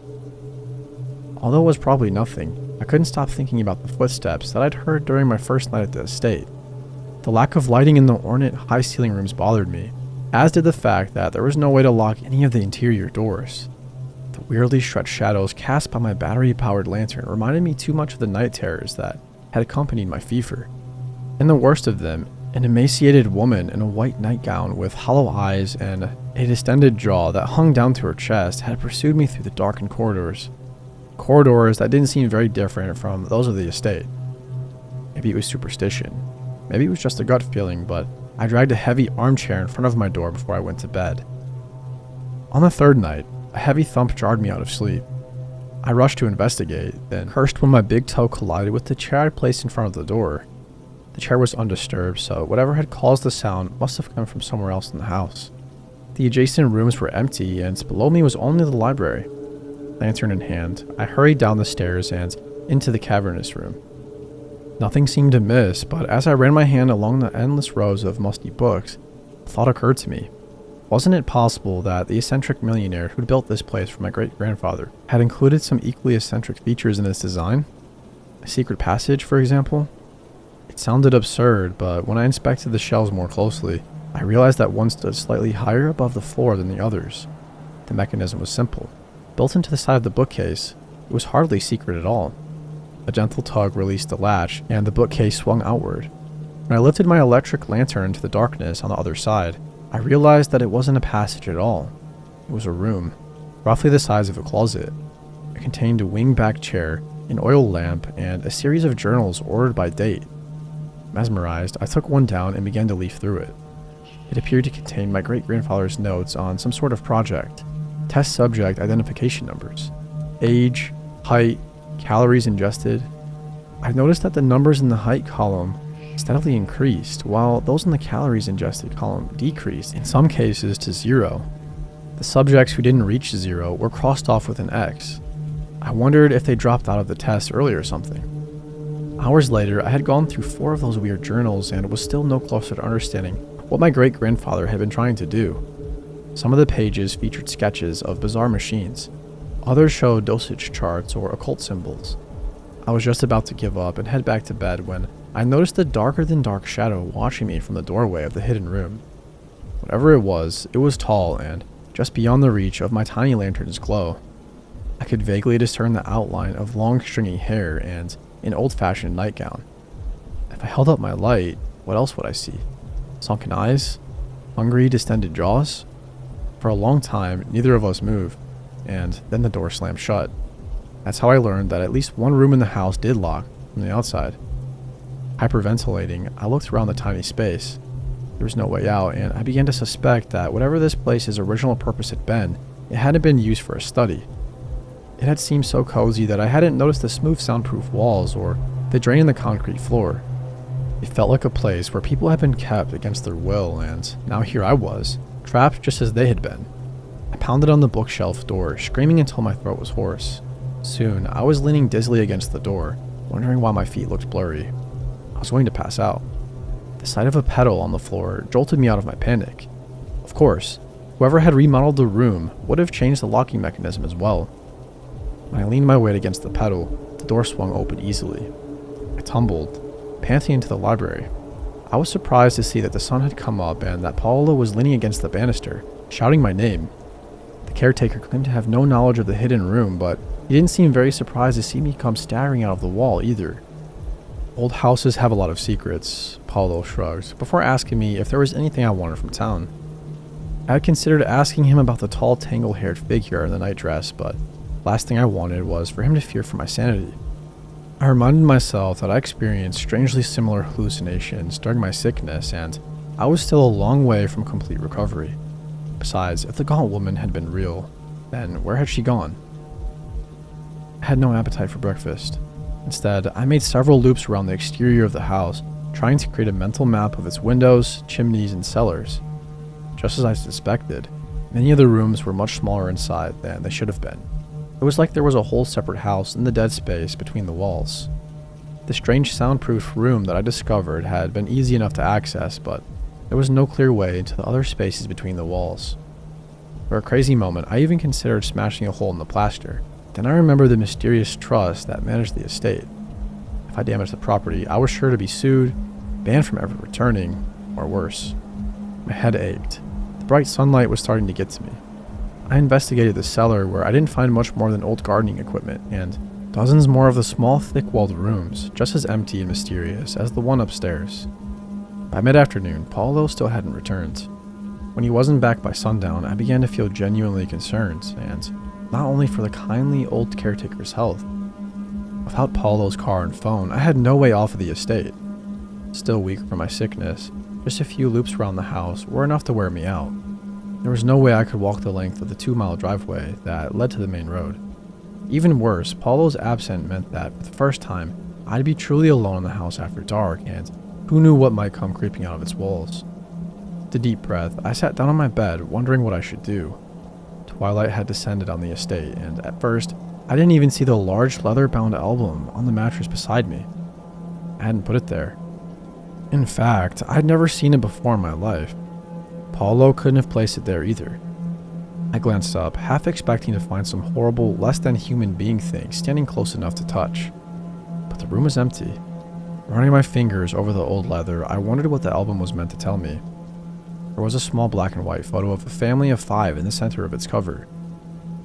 Although it was probably nothing, I couldn't stop thinking about the footsteps that I'd heard during my first night at the estate. The lack of lighting in the ornate, high-ceiling rooms bothered me, as did the fact that there was no way to lock any of the interior doors. The weirdly stretched shadows cast by my battery-powered lantern reminded me too much of the night terrors that had accompanied my fever. And the worst of them, an emaciated woman in a white nightgown with hollow eyes and a distended jaw that hung down to her chest, had pursued me through the darkened corridors. Corridors that didn't seem very different from those of the estate. Maybe it was superstition. Maybe it was just a gut feeling, but I dragged a heavy armchair in front of my door before I went to bed. On the third night, a heavy thump jarred me out of sleep. I rushed to investigate, then cursed when my big toe collided with the chair I placed in front of the door. The chair was undisturbed, so whatever had caused the sound must have come from somewhere else in the house. The adjacent rooms were empty, and below me was only the library. Lantern in hand, I hurried down the stairs and into the cavernous room. Nothing seemed amiss, but as I ran my hand along the endless rows of musty books, a thought occurred to me. Wasn't it possible that the eccentric millionaire who'd built this place for my great-grandfather had included some equally eccentric features in its design? A secret passage, for example? It sounded absurd, but when I inspected the shelves more closely, I realized that one stood slightly higher above the floor than the others. The mechanism was simple. Built into the side of the bookcase, it was hardly secret at all. A gentle tug released the latch, and the bookcase swung outward. When I lifted my electric lantern into the darkness on the other side, I realized that it wasn't a passage at all. It was a room, roughly the size of a closet. It contained a wing-back chair, an oil lamp, and a series of journals ordered by date. Mesmerized, I took one down and began to leaf through it. It appeared to contain my great-grandfather's notes on some sort of project, test subject identification numbers, age, height, calories ingested. I noticed that the numbers in the height column steadily increased, while those in the calories ingested column decreased, in some cases to 0. The subjects who didn't reach 0 were crossed off with an X. I wondered if they dropped out of the test early or something. Hours later, I had gone through 4 of those weird journals and was still no closer to understanding what my great-grandfather had been trying to do. Some of the pages featured sketches of bizarre machines. Others showed dosage charts or occult symbols. I was just about to give up and head back to bed when I noticed a darker-than-dark shadow watching me from the doorway of the hidden room. Whatever it was tall and just beyond the reach of my tiny lantern's glow. I could vaguely discern the outline of long stringy hair and an old-fashioned nightgown. If I held up my light, what else would I see? Sunken eyes? Hungry, distended jaws? For a long time, neither of us moved, and then the door slammed shut. That's how I learned that at least one room in the house did lock from the outside. Hyperventilating, I looked around the tiny space. There was no way out, and I began to suspect that whatever this place's original purpose had been, it hadn't been used for a study. It had seemed so cozy that I hadn't noticed the smooth soundproof walls or the drain in the concrete floor. It felt like a place where people had been kept against their will, and now here I was, trapped just as they had been. I pounded on the bookshelf door, screaming until my throat was hoarse. Soon, I was leaning dizzily against the door, wondering why my feet looked blurry. I was going to pass out. The sight of a pedal on the floor jolted me out of my panic. Of course, whoever had remodeled the room would have changed the locking mechanism as well. When I leaned my weight against the pedal, the door swung open easily. I tumbled, panting into the library. I was surprised to see that the sun had come up and that Paolo was leaning against the banister, shouting my name. The caretaker claimed to have no knowledge of the hidden room, but he didn't seem very surprised to see me come staggering out of the wall either. Old houses have a lot of secrets, Paolo shrugged, before asking me if there was anything I wanted from town. I had considered asking him about the tall, tangle-haired figure in the nightdress, but last thing I wanted was for him to fear for my sanity. I reminded myself that I experienced strangely similar hallucinations during my sickness, and I was still a long way from complete recovery. Besides, if the gaunt woman had been real, then where had she gone? I had no appetite for breakfast. Instead, I made several loops around the exterior of the house, trying to create a mental map of its windows, chimneys, and cellars. Just as I suspected, many of the rooms were much smaller inside than they should have been. It was like there was a whole separate house in the dead space between the walls. The strange soundproof room that I discovered had been easy enough to access, but there was no clear way into the other spaces between the walls. For a crazy moment, I even considered smashing a hole in the plaster. Then I remembered the mysterious trust that managed the estate. If I damaged the property, I was sure to be sued, banned from ever returning, or worse. My head ached. The bright sunlight was starting to get to me. I investigated the cellar, where I didn't find much more than old gardening equipment, and dozens more of the small, thick-walled rooms, just as empty and mysterious as the one upstairs. By mid-afternoon, Paolo still hadn't returned. When he wasn't back by sundown, I began to feel genuinely concerned, and not only for the kindly old caretaker's health. Without Paolo's car and phone, I had no way off of the estate. Still weak from my sickness, just a few loops around the house were enough to wear me out. There was no way I could walk the length of the 2-mile driveway that led to the main road. Even worse, Paolo's absence meant that, for the first time, I'd be truly alone in the house after dark, and who knew what might come creeping out of its walls. With a deep breath, I sat down on my bed, wondering what I should do. Twilight had descended on the estate, and at first, I didn't even see the large leather-bound album on the mattress beside me. I hadn't put it there. In fact, I'd never seen it before in my life. Paolo couldn't have placed it there either. I glanced up, half expecting to find some horrible, less-than-human being thing standing close enough to touch. But the room was empty. Running my fingers over the old leather, I wondered what the album was meant to tell me. There was a small black and white photo of a family of 5 in the center of its cover.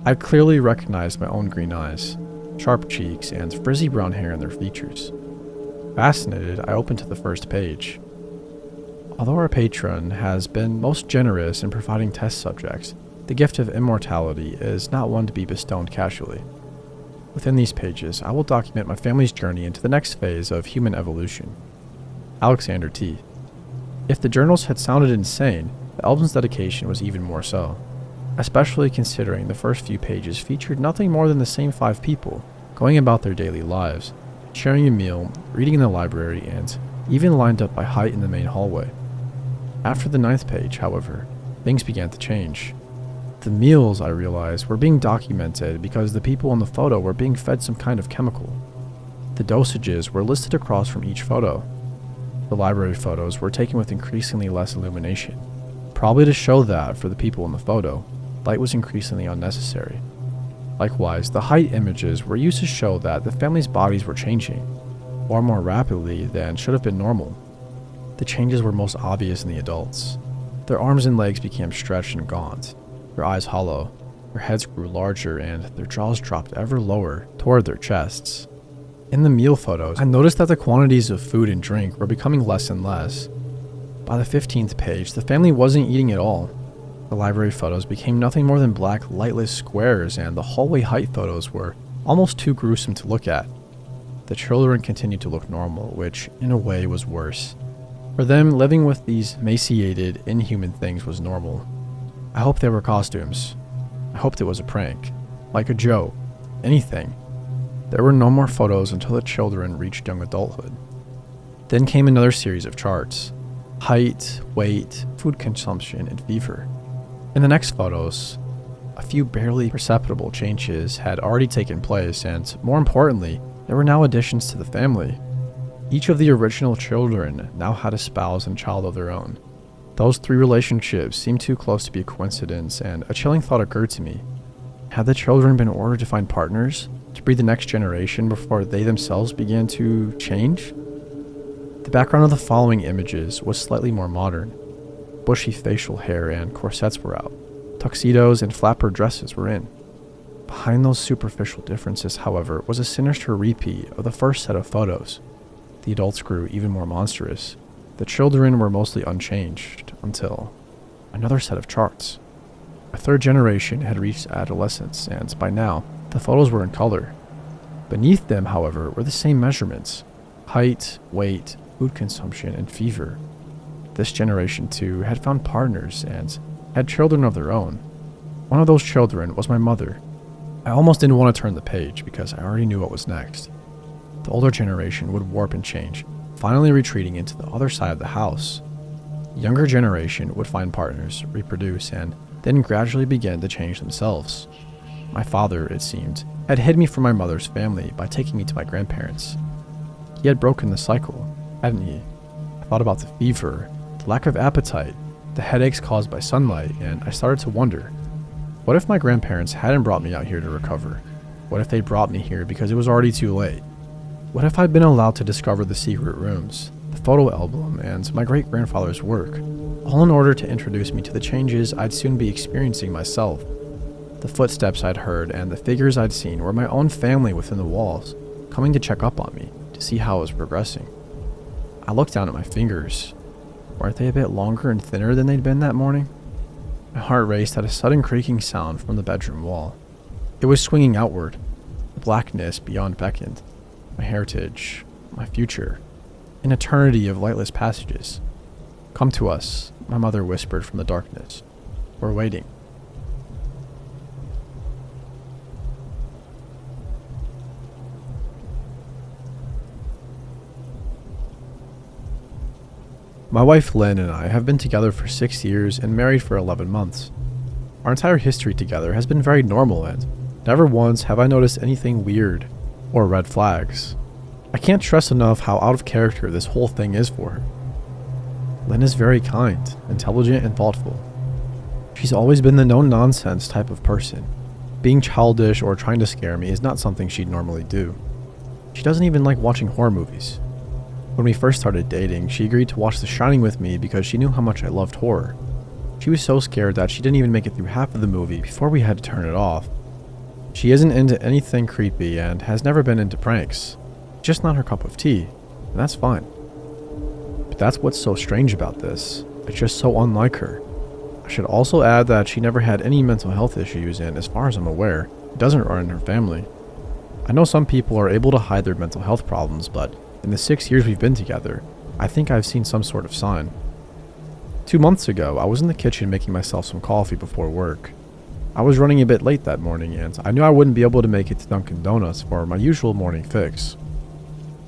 I clearly recognized my own green eyes. sharp cheeks, and frizzy brown hair in their features. Fascinated, I opened to the first page. Although our patron has been most generous in providing test subjects, the gift of immortality is not one to be bestowed casually. Within these pages, I will document my family's journey into the next phase of human evolution. Alexander T. If the journals had sounded insane, the album's dedication was even more so, especially considering the first few pages featured nothing more than the same 5 people, going about their daily lives, sharing a meal, reading in the library, and even lined up by height in the main hallway. After the 9th page, however, things began to change. The meals, I realized, were being documented because the people in the photo were being fed some kind of chemical. The dosages were listed across from each photo. The library photos were taken with increasingly less illumination, probably to show that, for the people in the photo, light was increasingly unnecessary. Likewise, the height images were used to show that the family's bodies were changing, far more rapidly than should have been normal. The changes were most obvious in the adults. Their arms and legs became stretched and gaunt, their eyes hollow, their heads grew larger, and their jaws dropped ever lower toward their chests. In the meal photos, I noticed that the quantities of food and drink were becoming less and less. By the 15th page, the family wasn't eating at all. The library photos became nothing more than black, lightless squares, and the hallway height photos were almost too gruesome to look at. The children continued to look normal, which, in a way, was worse. For them, living with these emaciated, inhuman things was normal. I hoped they were costumes. I hoped it was a prank. Like a joke. Anything. There were no more photos until the children reached young adulthood. Then came another series of charts. Height, weight, food consumption, and fever. In the next photos, a few barely perceptible changes had already taken place, and more importantly, there were now additions to the family. Each of the original children now had a spouse and child of their own. Those 3 relationships seemed too close to be a coincidence, and a chilling thought occurred to me. Had the children been ordered to find partners, to breed the next generation before they themselves began to change? The background of the following images was slightly more modern. Bushy facial hair and corsets were out. Tuxedos and flapper dresses were in. Behind those superficial differences, however, was a sinister repeat of the first set of photos. The adults grew even more monstrous. The children were mostly unchanged, until another set of charts. A 3rd generation had reached adolescence, and by now, the photos were in color. Beneath them, however, were the same measurements: height, weight, food consumption, and fever. This generation, too, had found partners and had children of their own. One of those children was my mother. I almost didn't want to turn the page because I already knew what was next. The older generation would warp and change, finally retreating into the other side of the house. The younger generation would find partners, reproduce, and then gradually begin to change themselves. My father, it seemed, had hid me from my mother's family by taking me to my grandparents. He had broken the cycle, hadn't he? I thought about the fever, the lack of appetite, the headaches caused by sunlight, and I started to wonder, what if my grandparents hadn't brought me out here to recover? What if they brought me here because it was already too late? What if I'd been allowed to discover the secret rooms, the photo album, and my great-grandfather's work, all in order to introduce me to the changes I'd soon be experiencing myself? The footsteps I'd heard and the figures I'd seen were my own family within the walls, coming to check up on me, to see how I was progressing. I looked down at my fingers. Weren't they a bit longer and thinner than they'd been that morning? My heart raced at a sudden creaking sound from the bedroom wall. It was swinging outward. The blackness beyond beckoned. My heritage, my future, an eternity of lightless passages. "Come to us," my mother whispered from the darkness. "We're waiting." My wife Lynn and I have been together for 6 years and married for 11 months. Our entire history together has been very normal, and never once have I noticed anything weird or red flags. I can't stress enough how out of character this whole thing is for her. Lynn is very kind, intelligent, and thoughtful. She's always been the no-nonsense type of person. Being childish or trying to scare me is not something she'd normally do. She doesn't even like watching horror movies. When we first started dating, she agreed to watch The Shining with me because she knew how much I loved horror. She was so scared that she didn't even make it through half of the movie before we had to turn it off. She isn't into anything creepy and has never been into pranks. It's just not her cup of tea, and that's fine. But that's what's so strange about this. It's just so unlike her. I should also add that she never had any mental health issues, and as far as I'm aware, it doesn't run in her family. I know some people are able to hide their mental health problems, but in the 6 years we've been together, I think I've seen some sort of sign. 2 months ago, I was in the kitchen making myself some coffee before work. I was running a bit late that morning, and I knew I wouldn't be able to make it to Dunkin' Donuts for my usual morning fix.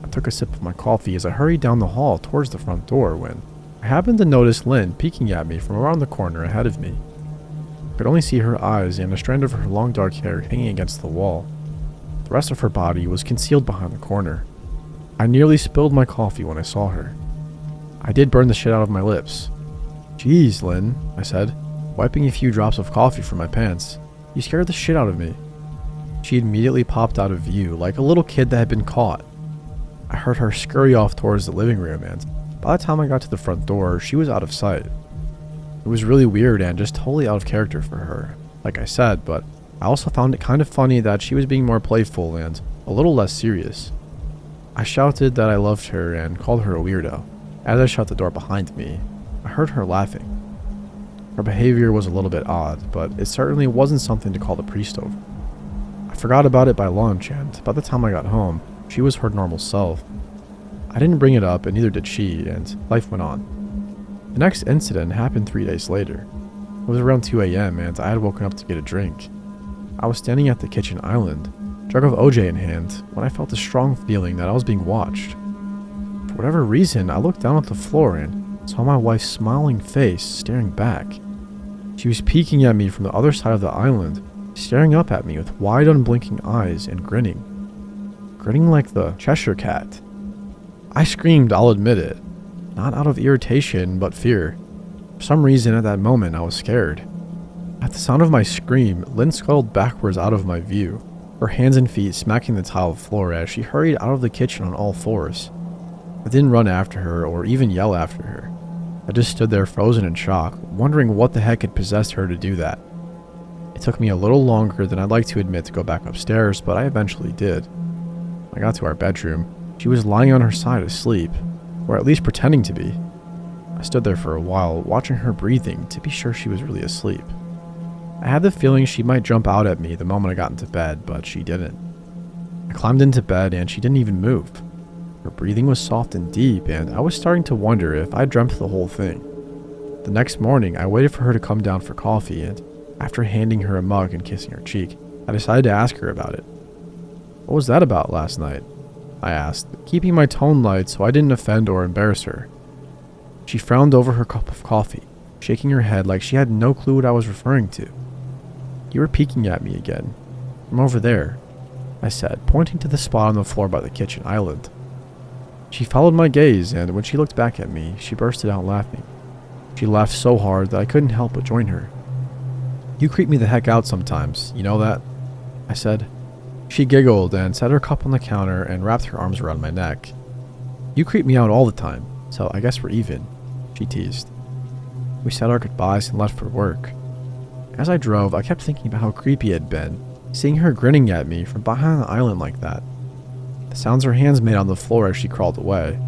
I took a sip of my coffee as I hurried down the hall towards the front door when I happened to notice Lynn peeking at me from around the corner ahead of me. I could only see her eyes and a strand of her long dark hair hanging against the wall. The rest of her body was concealed behind the corner. I nearly spilled my coffee when I saw her. I did burn the shit out of my lips. "Geez, Lynn," I said, wiping a few drops of coffee from my pants. "You scared the shit out of me." She immediately popped out of view like a little kid that had been caught. I heard her scurry off towards the living room, and by the time I got to the front door, she was out of sight. It was really weird and just totally out of character for her, like I said, but I also found it kind of funny that she was being more playful and a little less serious. I shouted that I loved her and called her a weirdo. As I shut the door behind me, I heard her laughing. Her behavior was a little bit odd, but it certainly wasn't something to call the priest over. I forgot about it by lunch, and by the time I got home, she was her normal self. I didn't bring it up, and neither did she, and life went on. The next incident happened 3 days later. It was around 2 a.m., and I had woken up to get a drink. I was standing at the kitchen island, jug of OJ in hand, when I felt a strong feeling that I was being watched. For whatever reason, I looked down at the floor and saw my wife's smiling face staring back. She was peeking at me from the other side of the island, staring up at me with wide, unblinking eyes and grinning. Grinning like the Cheshire Cat. I screamed, I'll admit it. Not out of irritation, but fear. For some reason, at that moment, I was scared. At the sound of my scream, Lynn scuttled backwards out of my view, her hands and feet smacking the tile floor as she hurried out of the kitchen on all fours. I didn't run after her or even yell after her. I just stood there frozen in shock, wondering what the heck had possessed her to do that. It took me a little longer than I'd like to admit to go back upstairs, but I eventually did. When I got to our bedroom, she was lying on her side asleep, or at least pretending to be. I stood there for a while, watching her breathing to be sure she was really asleep. I had the feeling she might jump out at me the moment I got into bed, but she didn't. I climbed into bed and she didn't even move. Her breathing was soft and deep, and I was starting to wonder if I dreamt the whole thing. The next morning, I waited for her to come down for coffee, and after handing her a mug and kissing her cheek, I decided to ask her about it. "What was that about last night?" I asked, keeping my tone light so I didn't offend or embarrass her. She frowned over her cup of coffee, shaking her head like she had no clue what I was referring to. "You were peeking at me again. From over there," I said, pointing to the spot on the floor by the kitchen island. She followed my gaze, and when she looked back at me, she bursted out laughing. She laughed so hard that I couldn't help but join her. "You creep me the heck out sometimes, you know that?" I said. She giggled and set her cup on the counter and wrapped her arms around my neck. "You creep me out all the time, so I guess we're even," she teased. We said our goodbyes and left for work. As I drove, I kept thinking about how creepy it had been, seeing her grinning at me from behind the island like that. The sounds her hands made on the floor as she crawled away.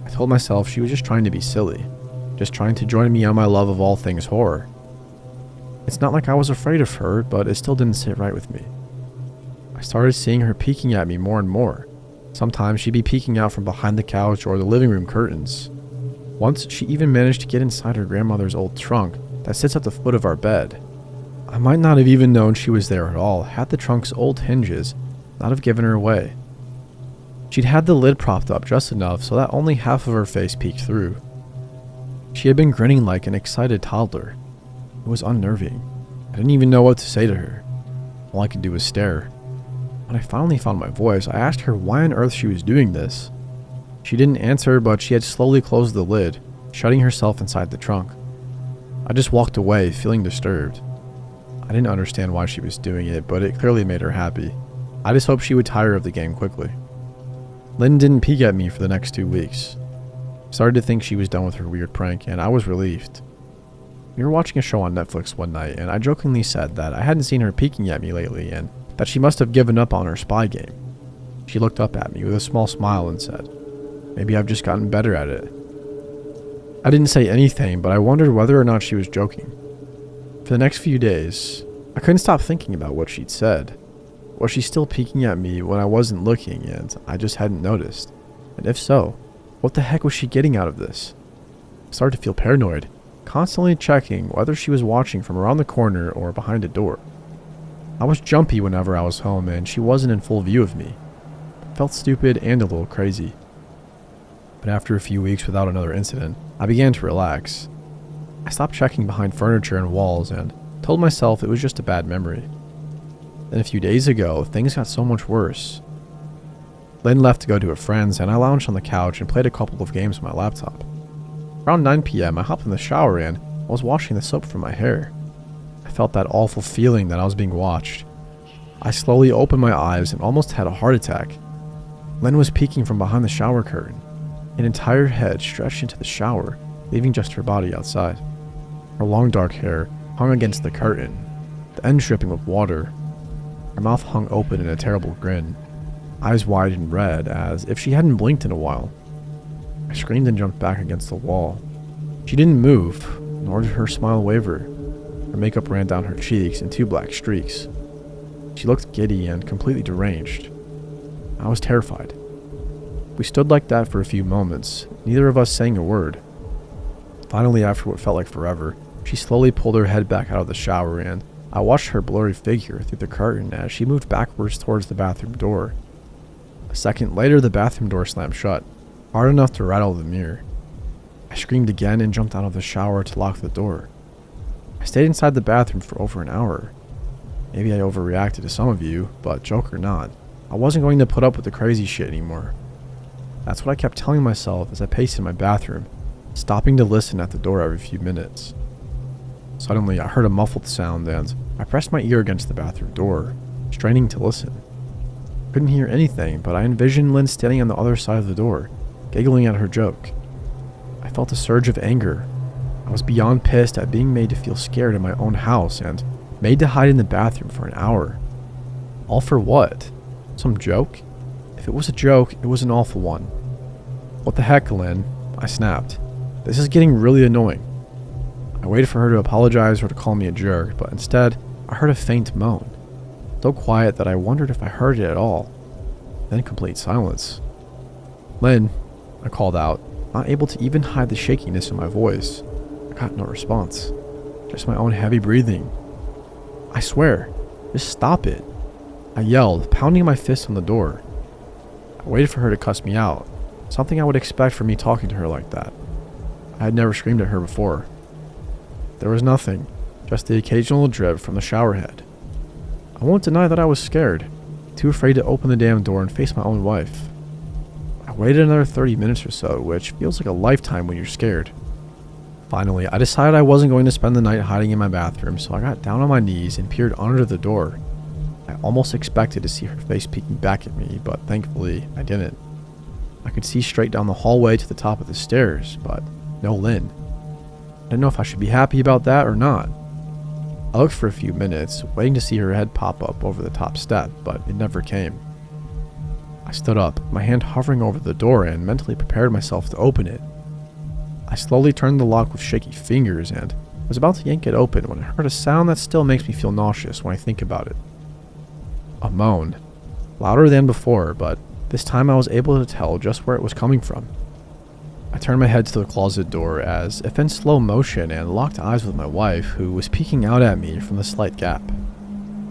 I told myself she was just trying to be silly, just trying to join me on my love of all things horror. It's not like I was afraid of her, but it still didn't sit right with me. I started seeing her peeking at me more and more. Sometimes she'd be peeking out from behind the couch or the living room curtains. Once, she even managed to get inside her grandmother's old trunk that sits at the foot of our bed. I might not have even known she was there at all had the trunk's old hinges not have given her away. She'd had the lid propped up just enough so that only half of her face peeked through. She had been grinning like an excited toddler. It was unnerving. I didn't even know what to say to her. All I could do was stare. When I finally found my voice, I asked her why on earth she was doing this. She didn't answer, but she had slowly closed the lid, shutting herself inside the trunk. I just walked away, feeling disturbed. I didn't understand why she was doing it, but it clearly made her happy. I just hoped she would tire of the game quickly. Lynn didn't peek at me for the next 2 weeks. I started to think she was done with her weird prank, and I was relieved. We were watching a show on Netflix one night, and I jokingly said that I hadn't seen her peeking at me lately, and that she must have given up on her spy game. She looked up at me with a small smile and said, "Maybe I've just gotten better at it." I didn't say anything, but I wondered whether or not she was joking. For the next few days, I couldn't stop thinking about what she'd said. Was she still peeking at me when I wasn't looking and I just hadn't noticed? And if so, what the heck was she getting out of this? I started to feel paranoid, constantly checking whether she was watching from around the corner or behind a door. I was jumpy whenever I was home and she wasn't in full view of me. I felt stupid and a little crazy. But after a few weeks without another incident, I began to relax. I stopped checking behind furniture and walls and told myself it was just a bad memory. Then a few days ago, things got so much worse. Lynn left to go to a friend's and I lounged on the couch and played a couple of games on my laptop. Around 9 p.m., I hopped in the shower and I was washing the soap from my hair. I felt that awful feeling that I was being watched. I slowly opened my eyes and almost had a heart attack. Lynn was peeking from behind the shower curtain. An entire head stretched into the shower, leaving just her body outside. Her long dark hair hung against the curtain, the end dripping with water. Her mouth hung open in a terrible grin, eyes wide and red as if she hadn't blinked in a while. I screamed and jumped back against the wall. She didn't move, nor did her smile waver. Her makeup ran down her cheeks in 2 black streaks. She looked giddy and completely deranged. I was terrified. We stood like that for a few moments, neither of us saying a word. Finally, after what felt like forever, she slowly pulled her head back out of the shower and I watched her blurry figure through the curtain as she moved backwards towards the bathroom door. A second later, the bathroom door slammed shut, hard enough to rattle the mirror. I screamed again and jumped out of the shower to lock the door. I stayed inside the bathroom for over an hour. Maybe I overreacted to some of you, but joke or not, I wasn't going to put up with the crazy shit anymore. That's what I kept telling myself as I paced in my bathroom, stopping to listen at the door every few minutes. Suddenly, I heard a muffled sound and I pressed my ear against the bathroom door, straining to listen. I couldn't hear anything, but I envisioned Lynn standing on the other side of the door, giggling at her joke. I felt a surge of anger. I was beyond pissed at being made to feel scared in my own house and made to hide in the bathroom for an hour. All for what? Some joke? If it was a joke, it was an awful one. "What the heck, Lynn?" I snapped. "This is getting really annoying." I waited for her to apologize or to call me a jerk, but instead, I heard a faint moan. So quiet that I wondered if I heard it at all. Then complete silence. "Lynn," I called out, not able to even hide the shakiness in my voice. I got no response. Just my own heavy breathing. "I swear, just stop it," I yelled, pounding my fist on the door. I waited for her to cuss me out, something I would expect from me talking to her like that. I had never screamed at her before. There was nothing, just the occasional drip from the shower head. I won't deny that I was scared, too afraid to open the damn door and face my own wife. I waited another 30 minutes or so, which feels like a lifetime when you're scared. Finally, I decided I wasn't going to spend the night hiding in my bathroom, so I got down on my knees and peered under the door. I almost expected to see her face peeking back at me, but thankfully, I didn't. I could see straight down the hallway to the top of the stairs, but no Lynn. I didn't know if I should be happy about that or not. I looked for a few minutes, waiting to see her head pop up over the top step, but it never came. I stood up, my hand hovering over the door, and mentally prepared myself to open it. I slowly turned the lock with shaky fingers and was about to yank it open when I heard a sound that still makes me feel nauseous when I think about it. A moan. Louder than before, but this time I was able to tell just where it was coming from. I turned my head to the closet door as if in slow motion and locked eyes with my wife, who was peeking out at me from the slight gap.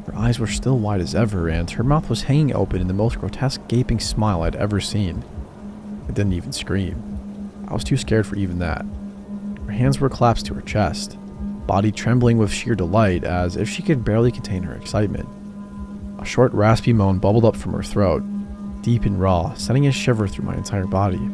Her eyes were still wide as ever and her mouth was hanging open in the most grotesque gaping smile I'd ever seen. I didn't even scream. I was too scared for even that. Her hands were clasped to her chest, body trembling with sheer delight as if she could barely contain her excitement. A short raspy moan bubbled up from her throat, deep and raw, sending a shiver through my entire body.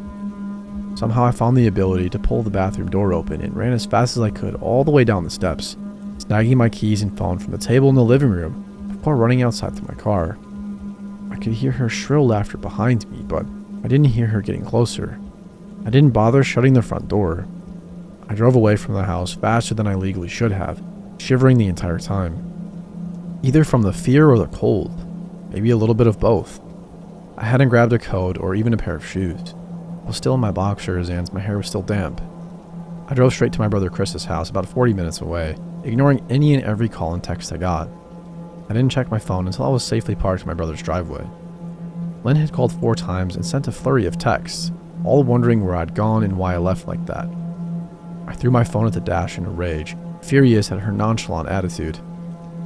Somehow I found the ability to pull the bathroom door open and ran as fast as I could all the way down the steps, snagging my keys and phone from the table in the living room before running outside to my car. I could hear her shrill laughter behind me, but I didn't hear her getting closer. I didn't bother shutting the front door. I drove away from the house faster than I legally should have, shivering the entire time. Either from the fear or the cold, maybe a little bit of both. I hadn't grabbed a coat or even a pair of shoes. I was still in my boxers and my hair was still damp. I drove straight to my brother Chris's house about 40 minutes away, ignoring any and every call and text I got. I didn't check my phone until I was safely parked in my brother's driveway. Lynn had called 4 times and sent a flurry of texts, all wondering where I'd gone and why I left like that. I threw my phone at the dash in a rage, furious at her nonchalant attitude.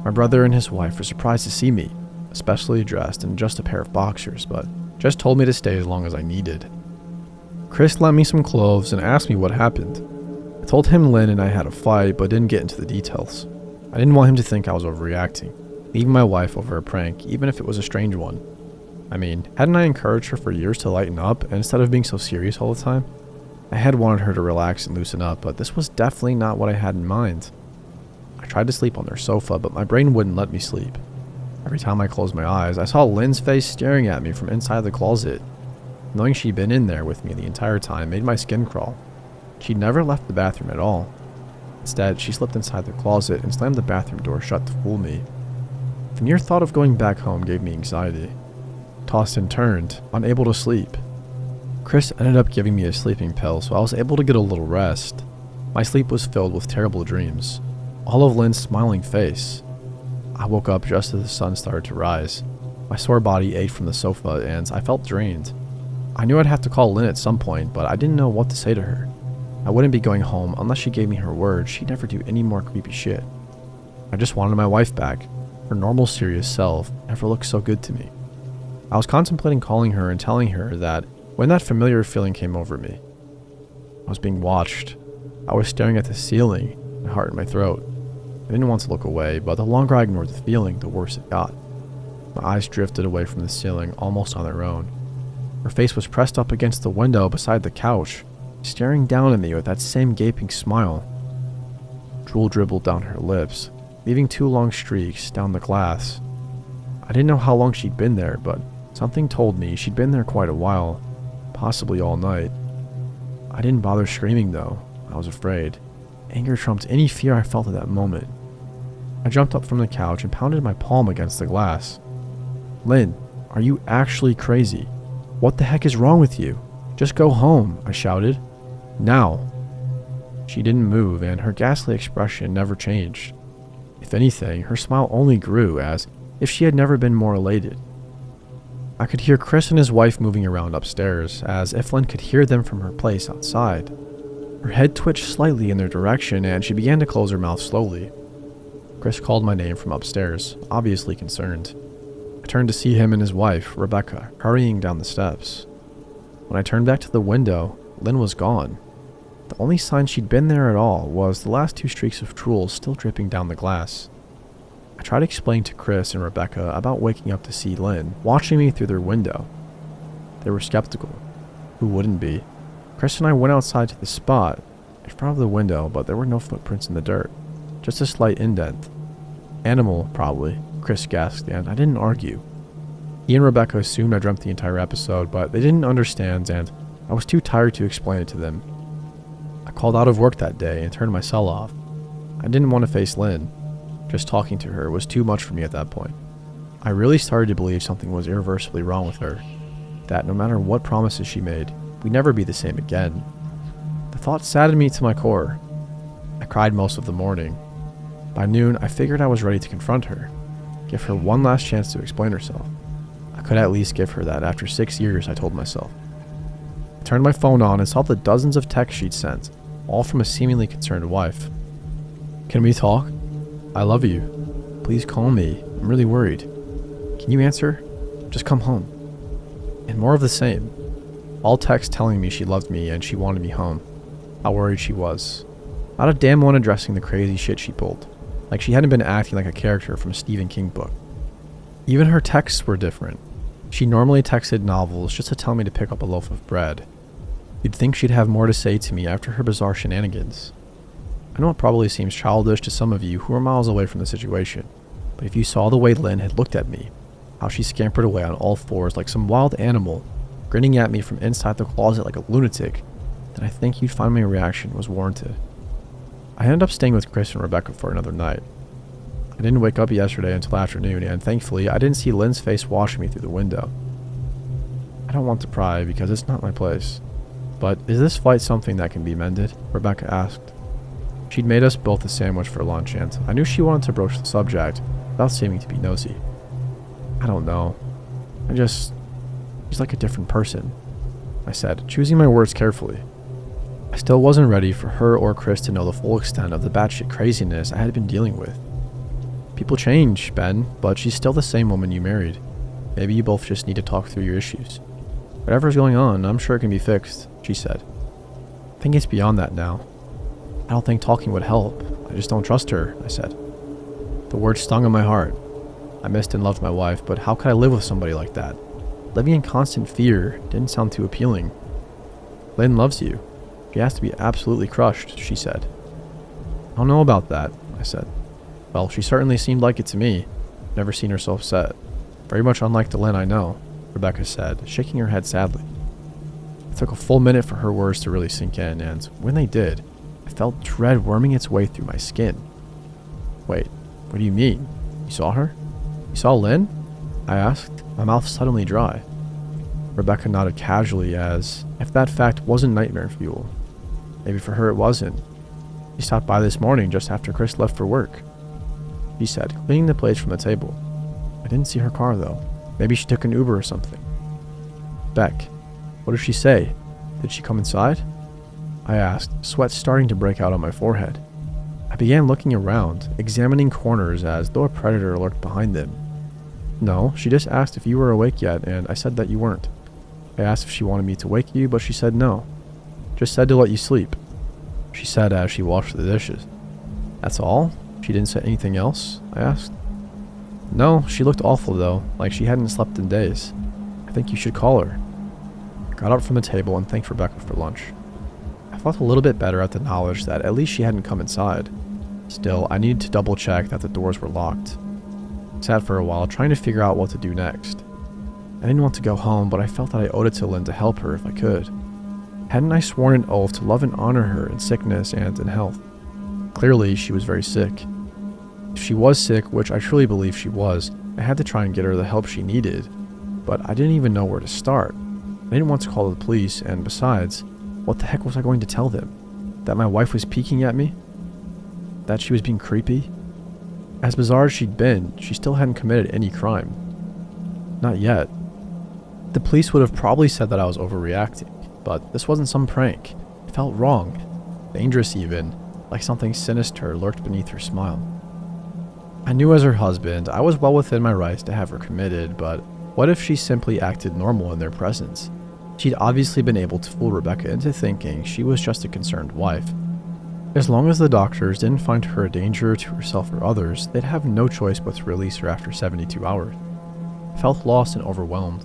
My brother and his wife were surprised to see me, especially dressed in just a pair of boxers, but just told me to stay as long as I needed. Chris lent me some clothes and asked me what happened. I told him Lynn and I had a fight, but didn't get into the details. I didn't want him to think I was overreacting, leaving my wife over a prank, even if it was a strange one. I mean, hadn't I encouraged her for years to lighten up, and instead of being so serious all the time? I had wanted her to relax and loosen up, but this was definitely not what I had in mind. I tried to sleep on their sofa, but my brain wouldn't let me sleep. Every time I closed my eyes, I saw Lynn's face staring at me from inside the closet. Knowing she'd been in there with me the entire time made my skin crawl. She'd never left the bathroom at all. Instead, she slipped inside the closet and slammed the bathroom door shut to fool me. The mere thought of going back home gave me anxiety. Tossed and turned, unable to sleep. Chris ended up giving me a sleeping pill, so I was able to get a little rest. My sleep was filled with terrible dreams. All of Lynn's smiling face. I woke up just as the sun started to rise. My sore body ached from the sofa and I felt drained. I knew I'd have to call Lynn at some point, but I didn't know what to say to her. I wouldn't be going home unless she gave me her word she'd never do any more creepy shit. I just wanted my wife back. Her normal, serious self never looked so good to me. I was contemplating calling her and telling her that when that familiar feeling came over me. I was being watched. I was staring at the ceiling, my heart in my throat. I didn't want to look away, but the longer I ignored the feeling, the worse it got. My eyes drifted away from the ceiling almost on their own. Her face was pressed up against the window beside the couch, staring down at me with that same gaping smile. Drool dribbled down her lips, leaving 2 long streaks down the glass. I didn't know how long she'd been there, but something told me she'd been there quite a while, possibly all night. I didn't bother screaming though. I was afraid. Anger trumped any fear I felt at that moment. I jumped up from the couch and pounded my palm against the glass. Lynn, are you actually crazy? What the heck is wrong with you? Just go home, I shouted. Now. She didn't move and her ghastly expression never changed. If anything, her smile only grew, as if she had never been more elated. I could hear Chris and his wife moving around upstairs, as if Lynn could hear them from her place outside. Her head twitched slightly in their direction and she began to close her mouth slowly. Chris called my name from upstairs, obviously concerned. I turned to see him and his wife, Rebecca, hurrying down the steps. When I turned back to the window, Lynn was gone. The only sign she'd been there at all was the last 2 streaks of drool still dripping down the glass. I tried explaining to Chris and Rebecca about waking up to see Lynn watching me through their window. They were skeptical. Who wouldn't be? Chris and I went outside to the spot in front of the window, but there were no footprints in the dirt, just a slight indent. Animal, probably, Chris gasped, and I didn't argue. He and Rebecca assumed I dreamt the entire episode, but they didn't understand, and I was too tired to explain it to them. I called out of work that day and turned my cell off. I didn't want to face Lynn. Just talking to her was too much for me at that point. I really started to believe something was irreversibly wrong with her, that no matter what promises she made, we'd never be the same again. The thought saddened me to my core. I cried most of the morning. By noon, I figured I was ready to confront her, give her one last chance to explain herself. I could at least give her that after 6 years, I told myself. I turned my phone on and saw the dozens of texts she'd sent, all from a seemingly concerned wife. Can we talk? I love you. Please call me. I'm really worried. Can you answer? Just come home. And more of the same. All texts telling me she loved me and she wanted me home. How worried she was. Not a damn one addressing the crazy shit she pulled. Like she hadn't been acting like a character from a Stephen King book. Even her texts were different. She normally texted novels just to tell me to pick up a loaf of bread. You'd think she'd have more to say to me after her bizarre shenanigans. I know it probably seems childish to some of you who are miles away from the situation, but if you saw the way Lynn had looked at me, how she scampered away on all 4s like some wild animal, grinning at me from inside the closet like a lunatic, then I think you'd find my reaction was warranted. I ended up staying with Chris and Rebecca for another night. I didn't wake up yesterday until afternoon, and thankfully, I didn't see Lynn's face watching me through the window. I don't want to pry because it's not my place. But is this fight something that can be mended? Rebecca asked. She'd made us both a sandwich for lunch, and I knew she wanted to broach the subject without seeming to be nosy. I don't know. She's like a different person, I said, choosing my words carefully. I still wasn't ready for her or Chris to know the full extent of the batshit craziness I had been dealing with. People change, Ben, but she's still the same woman you married. Maybe you both just need to talk through your issues. Whatever's going on, I'm sure it can be fixed, she said. I think it's beyond that now. I don't think talking would help. I just don't trust her, I said. The words stung in my heart. I missed and loved my wife, but how could I live with somebody like that? Living in constant fear didn't sound too appealing. Lynn loves you. She has to be absolutely crushed, she said. I don't know about that, I said. Well, she certainly seemed like it to me. Never seen her so upset. Very much unlike the Lynn I know, Rebecca said, shaking her head sadly. It took a full minute for her words to really sink in, and when they did, I felt dread worming its way through my skin. Wait, what do you mean? You saw her? You saw Lynn? I asked, my mouth suddenly dry. Rebecca nodded casually as if that fact wasn't nightmare fuel. Maybe for her it wasn't. She stopped by this morning just after Chris left for work, she said, cleaning the plates from the table. I didn't see her car though. Maybe she took an Uber or something. Beck, what did she say? Did she come inside? I asked, sweat starting to break out on my forehead. I began looking around, examining corners as though a predator lurked behind them. No, she just asked if you were awake yet, and I said that you weren't. I asked if she wanted me to wake you, but she said no. Just said to let you sleep, she said as she washed the dishes. That's all? She didn't say anything else? I asked. No, she looked awful though, like she hadn't slept in days. I think you should call her. I got up from the table and thanked Rebecca for lunch. I felt a little bit better at the knowledge that at least she hadn't come inside. Still, I needed to double check that the doors were locked. I sat for a while trying to figure out what to do next. I didn't want to go home, but I felt that I owed it to Lynn to help her if I could. Hadn't I sworn an oath to love and honor her in sickness and in health? Clearly, she was very sick. If she was sick, which I truly believe she was, I had to try and get her the help she needed, but I didn't even know where to start. I didn't want to call the police, and besides, what the heck was I going to tell them? That my wife was peeking at me? That she was being creepy? As bizarre as she'd been, she still hadn't committed any crime. Not yet. The police would have probably said that I was overreacting, but this wasn't some prank. It felt wrong, dangerous even, like something sinister lurked beneath her smile. I knew as her husband, I was well within my rights to have her committed, but what if she simply acted normal in their presence? She'd obviously been able to fool Rebecca into thinking she was just a concerned wife. As long as the doctors didn't find her a danger to herself or others, they'd have no choice but to release her after 72 hours. I felt lost and overwhelmed,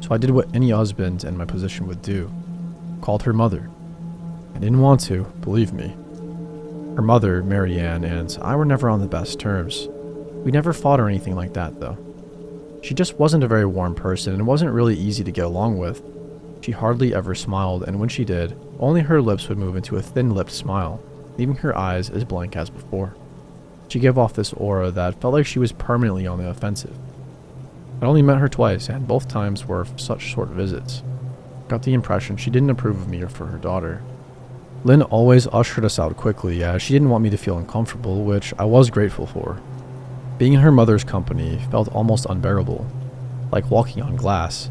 so I did what any husband in my position would do. Called her mother. I didn't want to, believe me. Her mother, Mary Ann, and I were never on the best terms. We never fought or anything like that, though. She just wasn't a very warm person and wasn't really easy to get along with. She hardly ever smiled, and when she did, only her lips would move into a thin-lipped smile, leaving her eyes as blank as before. She gave off this aura that felt like she was permanently on the offensive. I only met her twice, and both times were such short visits. Got the impression she didn't approve of me or for her daughter. Lynn always ushered us out quickly, as she didn't want me to feel uncomfortable, which I was grateful for. Being in her mother's company felt almost unbearable, like walking on glass.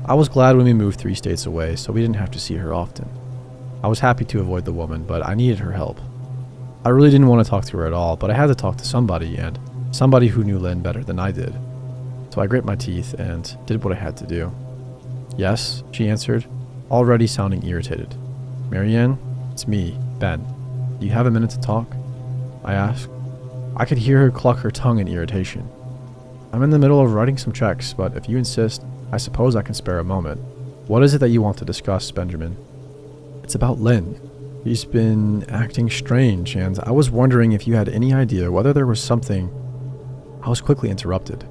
I was glad when we moved 3 states away, so we didn't have to see her often. I was happy to avoid the woman, but I needed her help. I really didn't want to talk to her at all, but I had to talk to somebody, and somebody who knew Lynn better than I did. So I grit my teeth and did what I had to do. Yes, she answered, already sounding irritated. Marianne, it's me, Ben. Do you have a minute to talk? I asked. I could hear her cluck her tongue in irritation. I'm in the middle of writing some checks, but if you insist, I suppose I can spare a moment. What is it that you want to discuss, Benjamin? It's about Lynn. He's been acting strange, and I was wondering if you had any idea whether there was something... I was quickly interrupted.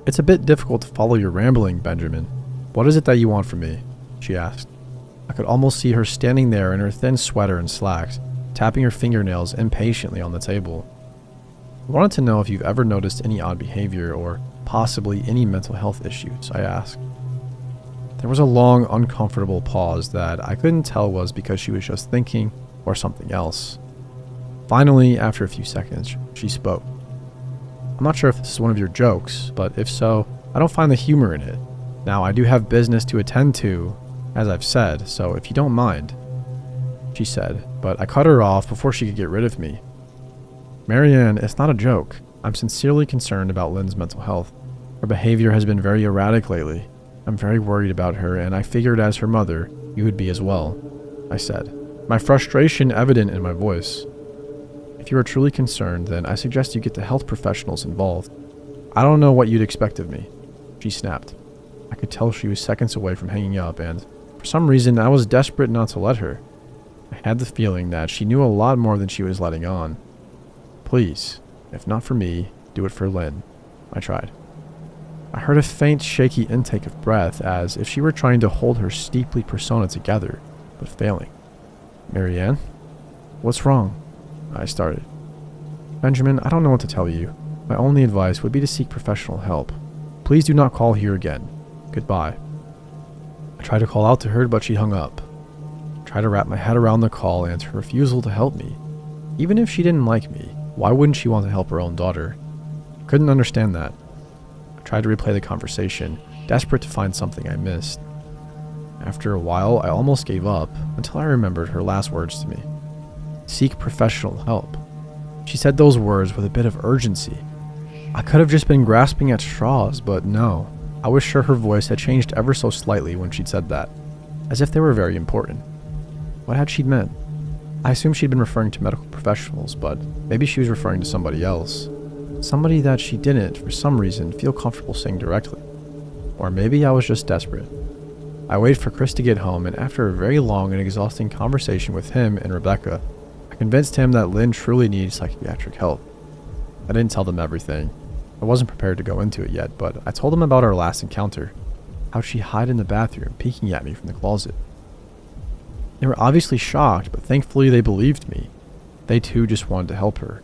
It's a bit difficult to follow your rambling, Benjamin. What is it that you want from me? She asked. I could almost see her standing there in her thin sweater and slacks, tapping her fingernails impatiently on the table. I wanted to know if you've ever noticed any odd behavior or possibly any mental health issues, I asked. There was a long, uncomfortable pause that I couldn't tell was because she was just thinking or something else. Finally, after a few seconds, she spoke. I'm not sure if this is one of your jokes, but if so, I don't find the humor in it. Now, I do have business to attend to, as I've said, so if you don't mind, she said, but I cut her off before she could get rid of me. Marianne, it's not a joke. I'm sincerely concerned about Lynn's mental health. Her behavior has been very erratic lately. I'm very worried about her, and I figured as her mother, you would be as well, I said, my frustration evident in my voice. If you are truly concerned, then I suggest you get the health professionals involved. I don't know what you'd expect of me, she snapped. I could tell she was seconds away from hanging up, and for some reason I was desperate not to let her. I had the feeling that she knew a lot more than she was letting on. Please, if not for me, do it for Lynn, I tried. I heard a faint, shaky intake of breath as if she were trying to hold her steeply persona together, but failing. Marianne? What's wrong? I started. Benjamin, I don't know what to tell you. My only advice would be to seek professional help. Please do not call here again. Goodbye. I tried to call out to her, but she hung up. I tried to wrap my head around the call and her refusal to help me. Even if she didn't like me, why wouldn't she want to help her own daughter? I couldn't understand that. I tried to replay the conversation, desperate to find something I missed. After a while, I almost gave up until I remembered her last words to me. Seek professional help. She said those words with a bit of urgency. I could have just been grasping at straws, but no. I was sure her voice had changed ever so slightly when she'd said that, as if they were very important. What had she meant? I assumed she'd been referring to medical professionals, but maybe she was referring to somebody else. Somebody that she didn't, for some reason, feel comfortable saying directly. Or maybe I was just desperate. I waited for Chris to get home, and after a very long and exhausting conversation with him and Rebecca, I convinced him that Lynn truly needed psychiatric help. I didn't tell them everything. I wasn't prepared to go into it yet, but I told them about our last encounter, how she'd hide in the bathroom, peeking at me from the closet. They were obviously shocked, but thankfully they believed me. They too just wanted to help her.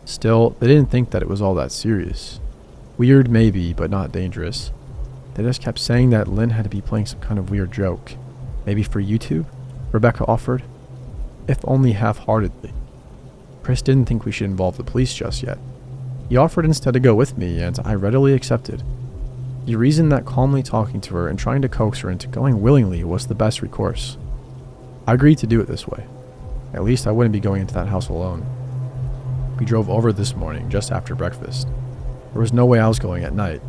Still, they didn't think that it was all that serious. Weird maybe, but not dangerous. They just kept saying that Lynn had to be playing some kind of weird joke. Maybe for YouTube? Rebecca offered. If only half-heartedly. Chris didn't think we should involve the police just yet. He offered instead to go with me, and I readily accepted. He reasoned that calmly talking to her and trying to coax her into going willingly was the best recourse. I agreed to do it this way. At least I wouldn't be going into that house alone. We drove over this morning, just after breakfast. There was no way I was going at night.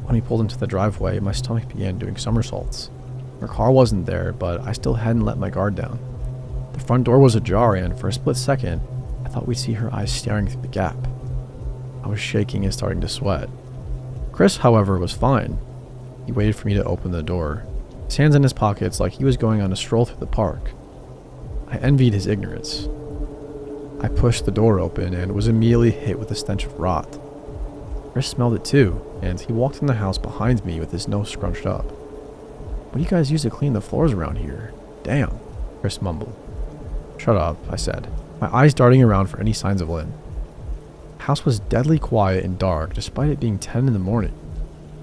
When we pulled into the driveway, my stomach began doing somersaults. Her car wasn't there, but I still hadn't let my guard down. The front door was ajar, and for a split second, I thought we'd see her eyes staring through the gap. I was shaking and starting to sweat. Chris, however, was fine. He waited for me to open the door, his hands in his pockets like he was going on a stroll through the park. I envied his ignorance. I pushed the door open and was immediately hit with a stench of rot. Chris smelled it too, and he walked in the house behind me with his nose scrunched up. What do you guys use to clean the floors around here? Damn, Chris mumbled. Shut up, I said, my eyes darting around for any signs of Lynn. The house was deadly quiet and dark despite it being 10 in the morning.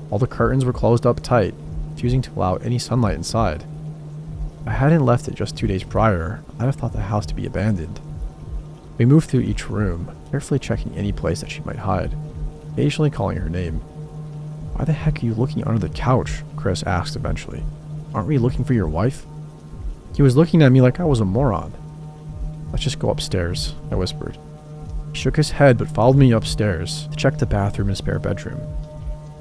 All the curtains were closed up tight, refusing to allow any sunlight inside. If I hadn't left it just 2 days prior, I'd have thought the house to be abandoned. We moved through each room, carefully checking any place that she might hide, occasionally calling her name. Why the heck are you looking under the couch? Chris asked eventually. Aren't we looking for your wife? He was looking at me like I was a moron. Let's just go upstairs, I whispered. He shook his head but followed me upstairs to check the bathroom and spare bedroom.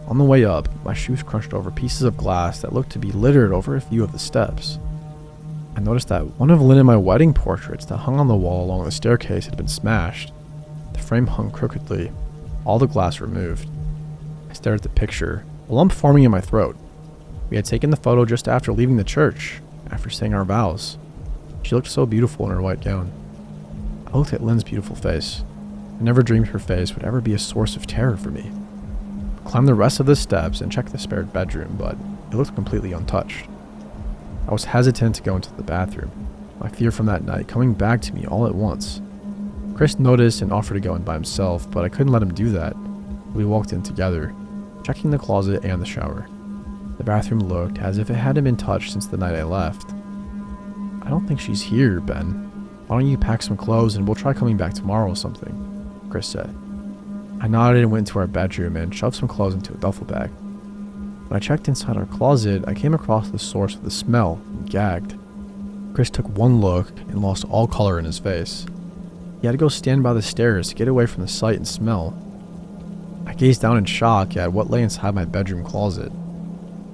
On the way up, my shoes crunched over pieces of glass that looked to be littered over a few of the steps. I noticed that one of Lynn and my wedding portraits that hung on the wall along the staircase had been smashed. The frame hung crookedly, all the glass removed. I stared at the picture, a lump forming in my throat. We had taken the photo just after leaving the church, after saying our vows. She looked so beautiful in her white gown. I looked at Lynn's beautiful face. I never dreamed her face would ever be a source of terror for me. I climbed the rest of the steps and checked the spared bedroom, but it looked completely untouched. I was hesitant to go into the bathroom, my fear from that night coming back to me all at once. Chris noticed and offered to go in by himself, but I couldn't let him do that. We walked in together, checking the closet and the shower. The bathroom looked as if it hadn't been touched since the night I left. "I don't think she's here, Ben. Why don't you pack some clothes and we'll try coming back tomorrow or something," Chris said. I nodded and went into our bedroom and shoved some clothes into a duffel bag. When I checked inside our closet, I came across the source of the smell and gagged. Chris took one look and lost all color in his face. He had to go stand by the stairs to get away from the sight and smell. I gazed down in shock at what lay inside my bedroom closet.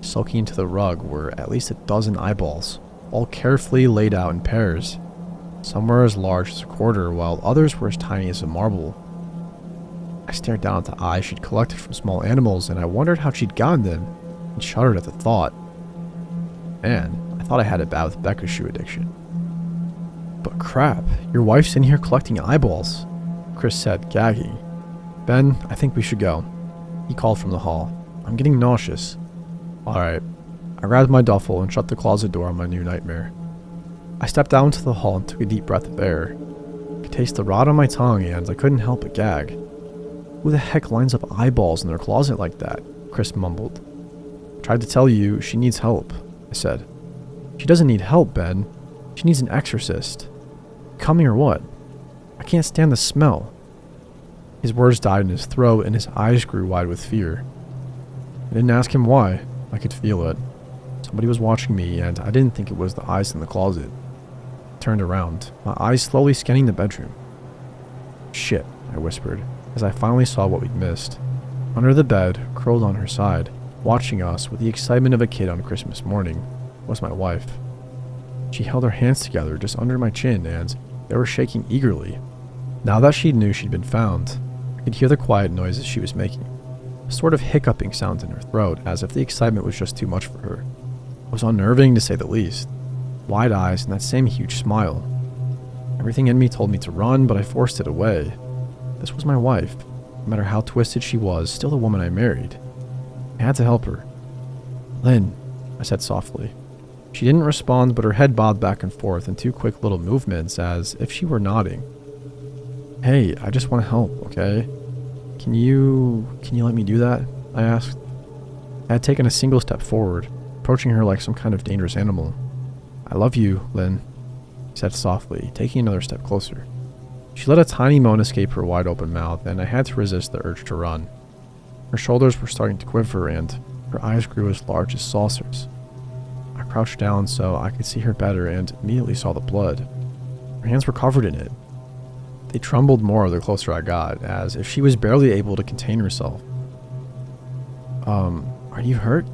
Soaking into the rug were at least a dozen eyeballs, all carefully laid out in pairs. Some were as large as a quarter, while others were as tiny as a marble. I stared down at the eyes she'd collected from small animals, and I wondered how she'd gotten them, and shuddered at the thought. Man, I thought I had it bad with Becca's shoe addiction. "But crap, your wife's in here collecting eyeballs," Chris said, gagging. "Ben, I think we should go," he called from the hall. "I'm getting nauseous." Alright. I grabbed my duffel and shut the closet door on my new nightmare. I stepped out into the hall and took a deep breath of air. I could taste the rot on my tongue and I couldn't help but gag. "Who the heck lines up eyeballs in their closet like that?" Chris mumbled. "I tried to tell you, she needs help," I said. "She doesn't need help, Ben. She needs an exorcist. Coming or what? I can't stand the smell." His words died in his throat and his eyes grew wide with fear. I didn't ask him why. I could feel it. Somebody was watching me, and I didn't think it was the eyes in the closet. I turned around, my eyes slowly scanning the bedroom. "Shit," I whispered, as I finally saw what we'd missed. Under the bed, curled on her side, watching us with the excitement of a kid on Christmas morning, was my wife. She held her hands together just under my chin, and they were shaking eagerly. Now that she knew she'd been found, I could hear the quiet noises she was making. A sort of hiccuping sound in her throat, as if the excitement was just too much for her. It was unnerving to say the least. Wide eyes and that same huge smile. Everything in me told me to run, but I forced it away. This was my wife. No matter how twisted she was, still the woman I married. I had to help her. "Lynn," I said softly. She didn't respond, but her head bobbed back and forth in two quick little movements as if she were nodding. "Hey, I just want to help, okay? Can you let me do that?" I asked. I had taken a single step forward, approaching her like some kind of dangerous animal. "I love you, Lynn," I said softly, taking another step closer. She let a tiny moan escape her wide open mouth, and I had to resist the urge to run. Her shoulders were starting to quiver, and her eyes grew as large as saucers. I crouched down so I could see her better and immediately saw the blood. Her hands were covered in it. They trembled more the closer I got, as if she was barely able to contain herself. Are you hurt?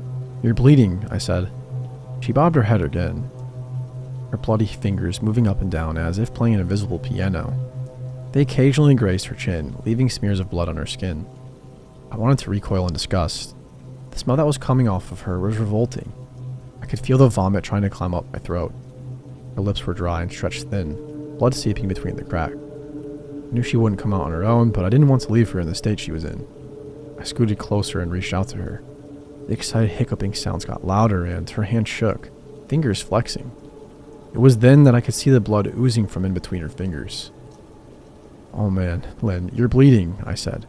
You're bleeding," I said. She bobbed her head again, her bloody fingers moving up and down as if playing an invisible piano. They occasionally grazed her chin, leaving smears of blood on her skin. I wanted to recoil in disgust. The smell that was coming off of her was revolting. I could feel the vomit trying to climb up my throat. Her lips were dry and stretched thin, blood seeping between the crack. I knew she wouldn't come out on her own, but I didn't want to leave her in the state she was in. I scooted closer and reached out to her. The excited hiccuping sounds got louder and her hand shook, fingers flexing. It was then that I could see the blood oozing from in between her fingers. "Oh man, Lynn, you're bleeding," I said.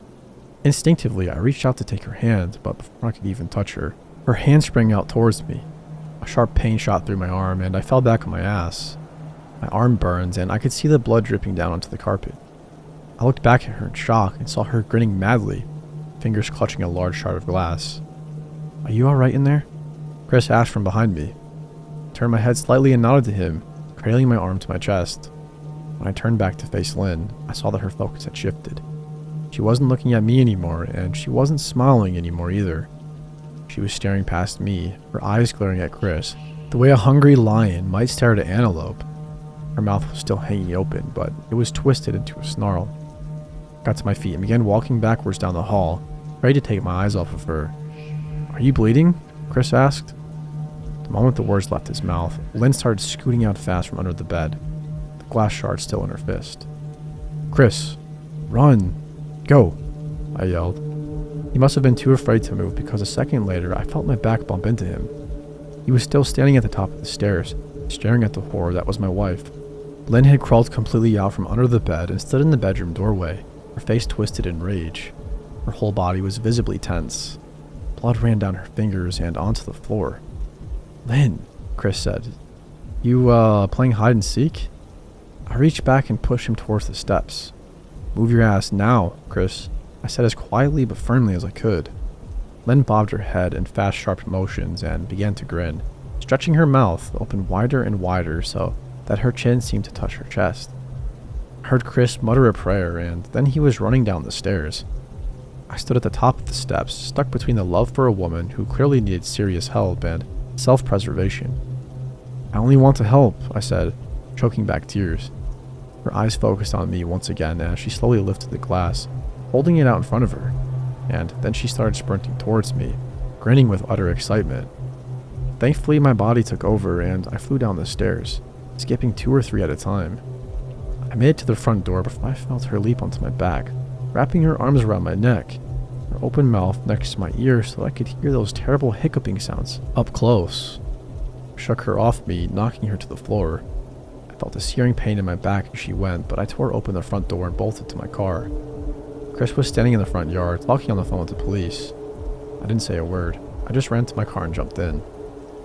Instinctively, I reached out to take her hand, but before I could even touch her, her hand sprang out towards me. A sharp pain shot through my arm and I fell back on my ass. My arm burned and I could see the blood dripping down onto the carpet. I looked back at her in shock and saw her grinning madly, fingers clutching a large shard of glass. "Are you alright in there?" Chris asked from behind me. I turned my head slightly and nodded to him, cradling my arm to my chest. When I turned back to face Lynn, I saw that her focus had shifted. She wasn't looking at me anymore, and she wasn't smiling anymore either. She was staring past me, her eyes glaring at Chris, the way a hungry lion might stare at an antelope. Her mouth was still hanging open, but it was twisted into a snarl. I got to my feet and began walking backwards down the hall, ready to take my eyes off of her. "Are you bleeding?" Chris asked. The moment the words left his mouth, Lynn started scooting out fast from under the bed, the glass shard still in her fist. "Chris, run! Go!" I yelled. He must have been too afraid to move because a second later I felt my back bump into him. He was still standing at the top of the stairs, staring at the horror that was my wife. Lynn had crawled completely out from under the bed and stood in the bedroom doorway, her face twisted in rage. Her whole body was visibly tense. Blood ran down her fingers and onto the floor. "Lynn," Chris said, "You, playing hide and seek?" I reached back and pushed him towards the steps. "Move your ass now, Chris," I said as quietly but firmly as I could. Lynn bobbed her head in fast, sharp motions and began to grin, stretching her mouth open wider and wider so that her chin seemed to touch her chest. I heard Chris mutter a prayer, and then he was running down the stairs. I stood at the top of the steps, stuck between the love for a woman who clearly needed serious help and self-preservation. "I only want to help," I said, choking back tears. Her eyes focused on me once again as she slowly lifted the glass, holding it out in front of her, and then she started sprinting towards me, grinning with utter excitement. Thankfully, my body took over and I flew down the stairs, skipping 2 or 3 at a time. I made it to the front door before I felt her leap onto my back, wrapping her arms around my neck, her open mouth next to my ear so I could hear those terrible hiccuping sounds up close. I shook her off me, knocking her to the floor. I felt a searing pain in my back as she went, but I tore open the front door and bolted to my car. Chris was standing in the front yard, talking on the phone with the police. I didn't say a word. I just ran to my car and jumped in.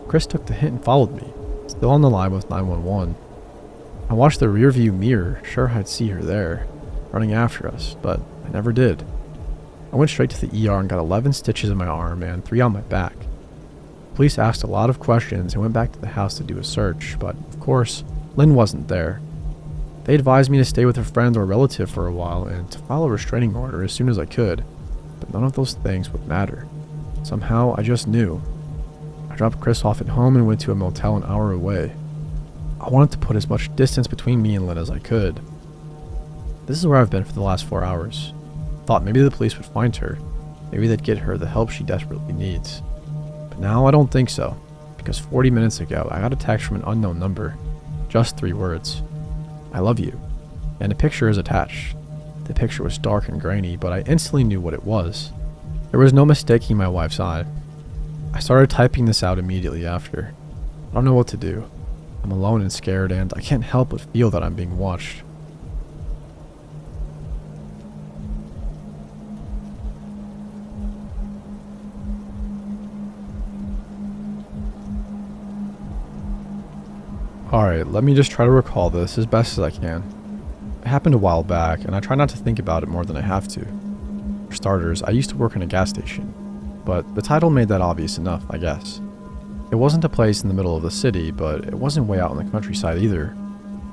Chris took the hint and followed me, still on the line with 911. I watched the rearview mirror, sure I'd see her there, running after us, but I never did. I went straight to the ER and got 11 stitches in my arm and 3 on my back. Police asked a lot of questions and went back to the house to do a search, but of course, Lynn wasn't there. They advised me to stay with a friend or relative for a while and to file a restraining order as soon as I could, but none of those things would matter. Somehow, I just knew. I dropped Chris off at home and went to a motel an hour away. I wanted to put as much distance between me and Lynn as I could. This is where I've been for the last 4 hours. Thought maybe the police would find her. Maybe they'd get her the help she desperately needs. But now I don't think so, because 40 minutes ago I got a text from an unknown number. Just 3 words. "I love you." And a picture is attached. The picture was dark and grainy, but I instantly knew what it was. There was no mistaking my wife's eye. I started typing this out immediately after. I don't know what to do. I'm alone and scared, and I can't help but feel that I'm being watched. Alright, let me just try to recall this as best as I can. It happened a while back, and I try not to think about it more than I have to. For starters, I used to work in a gas station, but the title made that obvious enough, I guess. It wasn't a place in the middle of the city, but it wasn't way out in the countryside either.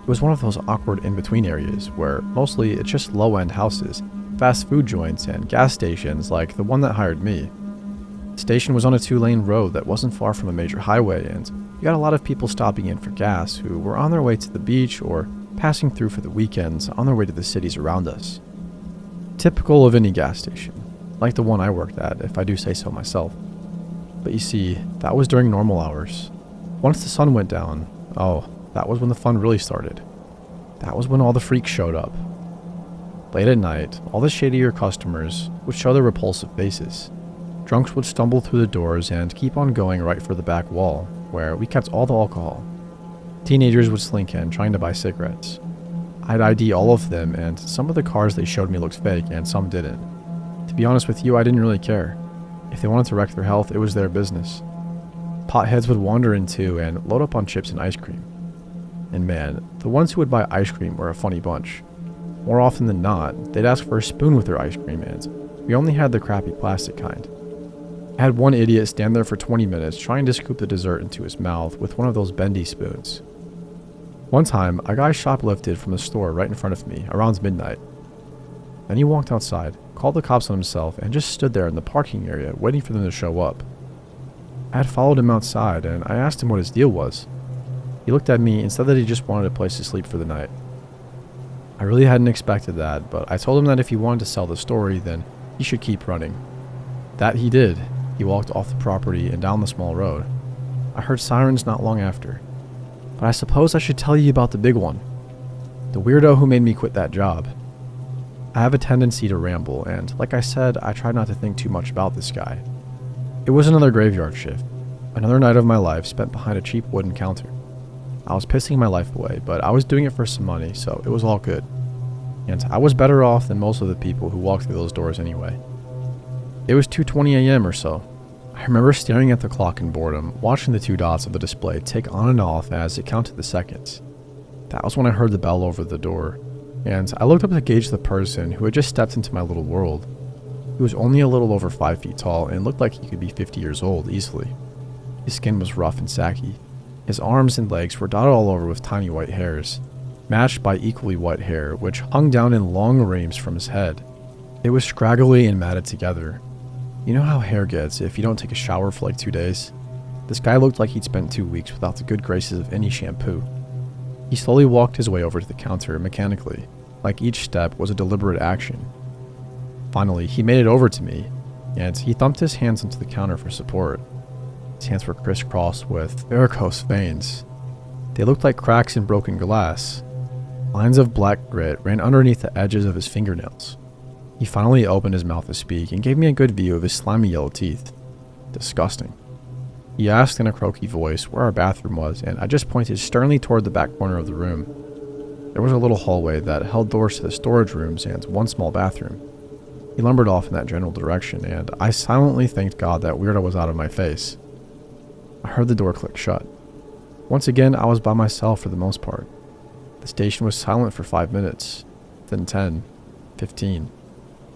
It was one of those awkward in-between areas where mostly it's just low-end houses, fast food joints, and gas stations like the one that hired me. The station was on a 2-lane road that wasn't far from a major highway, and you got a lot of people stopping in for gas who were on their way to the beach or passing through for the weekends on their way to the cities around us. Typical of any gas station, like the one I worked at, if I do say so myself. But you see, that was during normal hours. Once the sun went down, that was when the fun really started. That was when all the freaks showed up. Late at night, all the shadier customers would show their repulsive faces. Drunks would stumble through the doors and keep on going right for the back wall, where we kept all the alcohol. Teenagers would slink in, trying to buy cigarettes. I'd ID all of them, and some of the cars they showed me looked fake, and some didn't. To be honest with you, I didn't really care. If they wanted to wreck their health, it was their business. Potheads would wander in too and load up on chips and ice cream. And man, the ones who would buy ice cream were a funny bunch. More often than not, they'd ask for a spoon with their ice cream, and we only had the crappy plastic kind. I had one idiot stand there for 20 minutes trying to scoop the dessert into his mouth with one of those bendy spoons. One time, a guy shoplifted from a store right in front of me around midnight. Then he walked outside, called the cops on himself, and just stood there in the parking area waiting for them to show up. I had followed him outside, and I asked him what his deal was. He looked at me and said that he just wanted a place to sleep for the night. I really hadn't expected that, but I told him that if he wanted to sell the story, then he should keep running. That he did. He walked off the property and down the small road. I heard sirens not long after. But I suppose I should tell you about the big one. The weirdo who made me quit that job. I have a tendency to ramble, and like I said, I tried not to think too much about this guy. It was another graveyard shift. Another night of my life spent behind a cheap wooden counter. I was pissing my life away, but I was doing it for some money, so it was all good. And I was better off than most of the people who walked through those doors anyway. It was 2:20 a.m. or so. I remember staring at the clock in boredom, watching the 2 dots of the display tick on and off as it counted the seconds. That was when I heard the bell over the door, and I looked up to gauge the person who had just stepped into my little world. He was only a little over 5 feet tall and looked like he could be 50 years old easily. His skin was rough and saggy. His arms and legs were dotted all over with tiny white hairs, matched by equally white hair which hung down in long reams from his head. It was scraggly and matted together. You know how hair gets if you don't take a shower for like 2 days? This guy looked like he'd spent 2 weeks without the good graces of any shampoo. He slowly walked his way over to the counter mechanically, like each step was a deliberate action. Finally, he made it over to me, and he thumped his hands into the counter for support. His hands were crisscrossed with varicose veins. They looked like cracks in broken glass. Lines of black grit ran underneath the edges of his fingernails. He finally opened his mouth to speak and gave me a good view of his slimy yellow teeth. Disgusting. He asked in a croaky voice where our bathroom was, and I just pointed sternly toward the back corner of the room. There was a little hallway that held doors to the storage rooms and one small bathroom. He lumbered off in that general direction, and I silently thanked God that weirdo was out of my face. I heard the door click shut. Once again, I was by myself for the most part. The station was silent for 5 minutes, then 10, 15.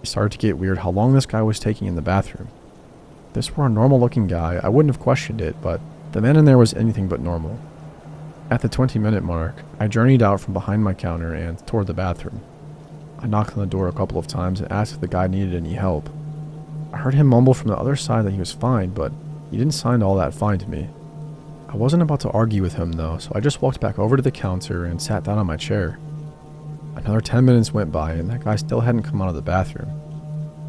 It started to get weird how long this guy was taking in the bathroom. If this were a normal-looking guy, I wouldn't have questioned it, but the man in there was anything but normal. At the 20-minute mark, I journeyed out from behind my counter and toward the bathroom. I knocked on the door a couple of times and asked if the guy needed any help. I heard him mumble from the other side that he was fine, but he didn't sound all that fine to me. I wasn't about to argue with him though, so I just walked back over to the counter and sat down on my chair. Another 10 minutes went by and that guy still hadn't come out of the bathroom.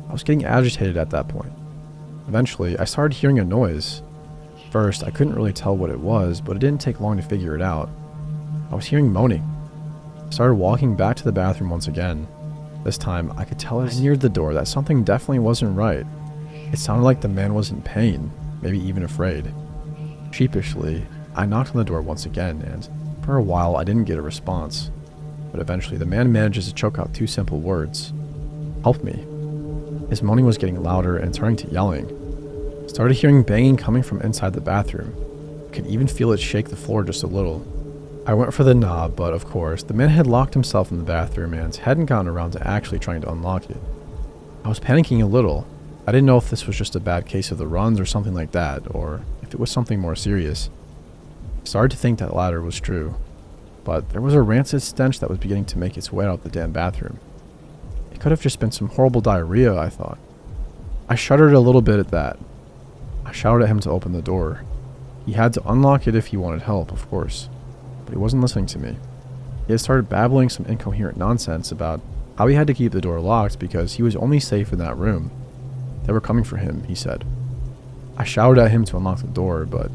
I was getting agitated at that point. Eventually, I started hearing a noise. First, I couldn't really tell what it was, but it didn't take long to figure it out. I was hearing moaning. I started walking back to the bathroom once again. This time, I could tell as I neared the door that something definitely wasn't right. It sounded like the man was in pain, maybe even afraid. Sheepishly, I knocked on the door once again, and for a while I didn't get a response. But eventually the man manages to choke out 2 simple words. Help me. His moaning was getting louder and turning to yelling. I started hearing banging coming from inside the bathroom. I could even feel it shake the floor just a little. I went for the knob, but of course, the man had locked himself in the bathroom and hadn't gotten around to actually trying to unlock it. I was panicking a little. I didn't know if this was just a bad case of the runs or something like that, or if it was something more serious. I started to think that latter was true, but there was a rancid stench that was beginning to make its way out of the damn bathroom. It could have just been some horrible diarrhea, I thought. I shuddered a little bit at that. I shouted at him to open the door. He had to unlock it if he wanted help, of course, but he wasn't listening to me. He had started babbling some incoherent nonsense about how he had to keep the door locked because he was only safe in that room. They were coming for him, he said. I shouted at him to unlock the door, but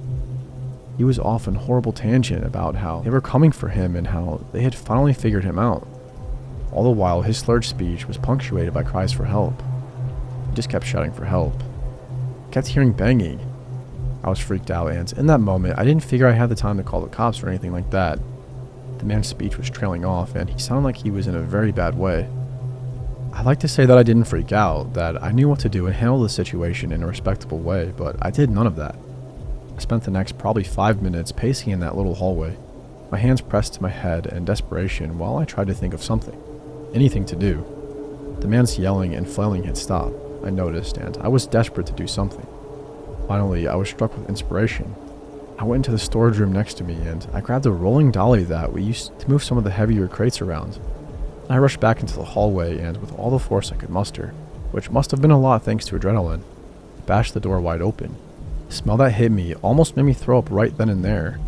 he was off on a horrible tangent about how they were coming for him and how they had finally figured him out. All the while, his slurred speech was punctuated by cries for help. He just kept shouting for help. I kept hearing banging. I was freaked out, and in that moment, I didn't figure I had the time to call the cops or anything like that. The man's speech was trailing off, and he sounded like he was in a very bad way. I'd like to say that I didn't freak out, that I knew what to do and handle the situation in a respectable way, but I did none of that. I spent the next probably 5 minutes pacing in that little hallway, my hands pressed to my head in desperation while I tried to think of something, anything to do. The man's yelling and flailing had stopped, I noticed, and I was desperate to do something. Finally, I was struck with inspiration. I went into the storage room next to me and I grabbed a rolling dolly that we used to move some of the heavier crates around. I rushed back into the hallway and with all the force I could muster, which must have been a lot thanks to adrenaline, bashed the door wide open. The smell that hit me almost made me throw up right then and there.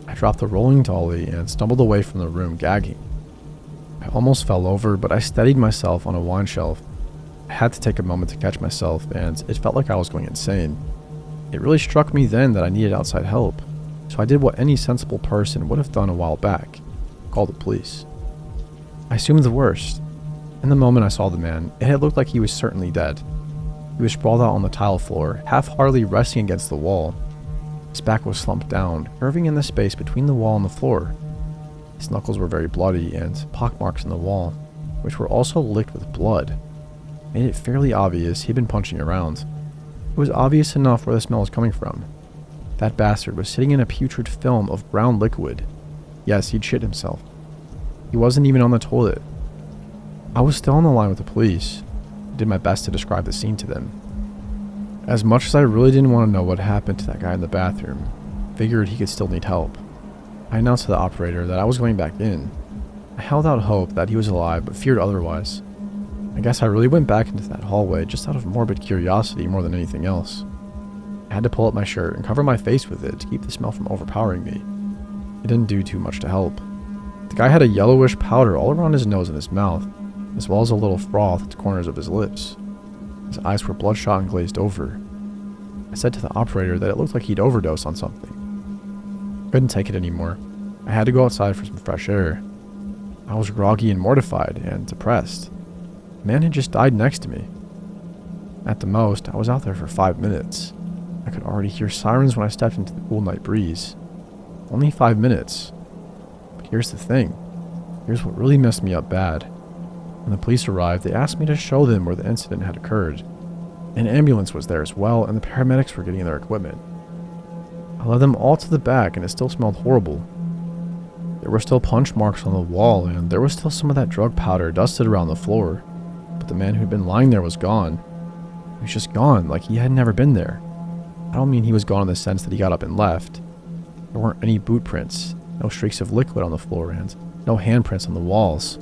I dropped the rolling dolly and stumbled away from the room gagging. I almost fell over, but I steadied myself on a wine shelf. I had to take a moment to catch myself, and it felt like I was going insane. It really struck me then that I needed outside help, so I did what any sensible person would have done a while back: call the police. I assumed the worst. In the moment I saw the man, it had looked like he was certainly dead. He was sprawled out on the tile floor, half-heartedly resting against the wall. His back was slumped down, curving in the space between the wall and the floor. His knuckles were very bloody, and pockmarks in the wall, which were also licked with blood, made it fairly obvious he'd been punching around. It was obvious enough where the smell was coming from. That bastard was sitting in a putrid film of brown liquid. Yes, he'd shit himself. He wasn't even on the toilet. I was still on the line with the police. I did my best to describe the scene to them. As much as I really didn't want to know what happened to that guy in the bathroom, figured he could still need help. I announced to the operator that I was going back in. I held out hope that he was alive, but feared otherwise. I guess I really went back into that hallway just out of morbid curiosity more than anything else. I had to pull up my shirt and cover my face with it to keep the smell from overpowering me. It didn't do too much to help. The guy had a yellowish powder all around his nose and his mouth, as well as a little froth at the corners of his lips. His eyes were bloodshot and glazed over. I said to the operator that it looked like he'd overdosed on something. I couldn't take it anymore. I had to go outside for some fresh air. I was groggy and mortified and depressed. The man had just died next to me. At the most, I was out there for 5 minutes. I could already hear sirens when I stepped into the cool night breeze. Only 5 minutes. But here's the thing. Here's what really messed me up bad. When the police arrived, they asked me to show them where the incident had occurred. An ambulance was there as well, and the paramedics were getting their equipment. I led them all to the back, and it still smelled horrible. There were still punch marks on the wall, and there was still some of that drug powder dusted around the floor. But the man who'd been lying there was gone. He was just gone, like he had never been there. I don't mean he was gone in the sense that he got up and left. There weren't any boot prints, no streaks of liquid on the floor, and no handprints on the walls.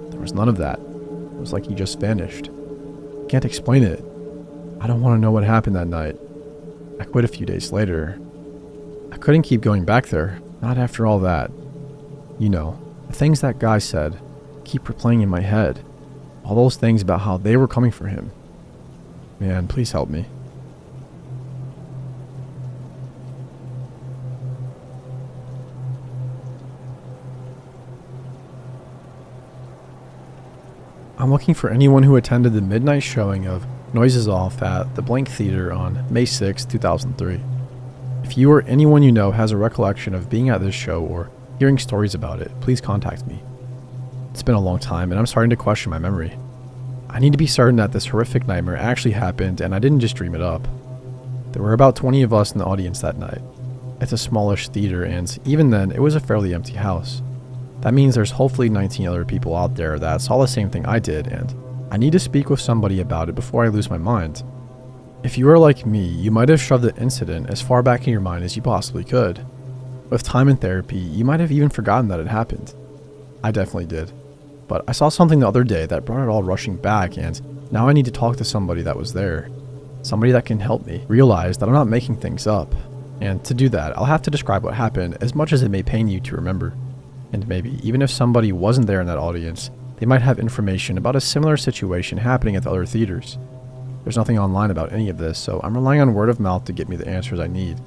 There was none of that. It was like he just vanished. I can't explain it. I don't want to know what happened that night. I quit a few days later. I couldn't keep going back there, not after all that. You know, the things that guy said keep replaying in my head. All those things about how they were coming for him. Man, please help me. I'm looking for anyone who attended the midnight showing of Noises Off at the Blank Theater on May 6, 2003. If you or anyone you know has a recollection of being at this show or hearing stories about it, please contact me. It's been a long time and I'm starting to question my memory. I need to be certain that this horrific nightmare actually happened and I didn't just dream it up. There were about 20 of us in the audience that night. It's a smallish theater, and even then it was a fairly empty house. That means there's hopefully 19 other people out there that saw the same thing I did, and I need to speak with somebody about it before I lose my mind. If you are like me, you might have shoved the incident as far back in your mind as you possibly could. With time and therapy, you might have even forgotten that it happened. I definitely did. But I saw something the other day that brought it all rushing back, and now I need to talk to somebody that was there. Somebody that can help me realize that I'm not making things up. And to do that, I'll have to describe what happened as much as it may pain you to remember. And maybe, even if somebody wasn't there in that audience, they might have information about a similar situation happening at the other theaters. There's nothing online about any of this, so I'm relying on word of mouth to get me the answers I need.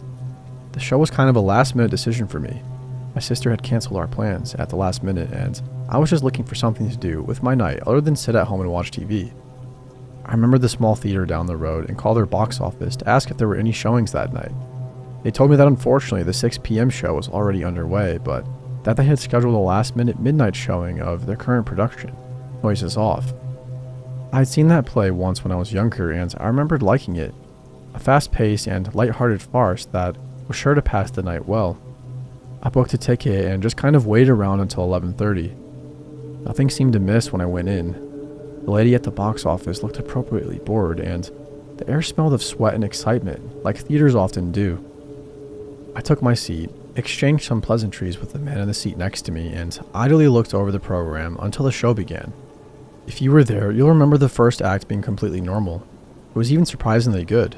The show was kind of a last-minute decision for me. My sister had canceled our plans at the last minute, and I was just looking for something to do with my night other than sit at home and watch TV. I remembered the small theater down the road and called their box office to ask if there were any showings that night. They told me that unfortunately the 6 p.m. show was already underway, but that they had scheduled a last-minute midnight showing of their current production, Noises Off. I had seen that play once when I was younger, and I remembered liking it. A fast-paced and light-hearted farce that was sure to pass the night well. I booked a ticket and just kind of waited around until 11:30. Nothing seemed amiss when I went in. The lady at the box office looked appropriately bored, and the air smelled of sweat and excitement, like theaters often do. I took my seat, exchanged some pleasantries with the man in the seat next to me, and idly looked over the program until the show began. If you were there, you'll remember the first act being completely normal. It was even surprisingly good.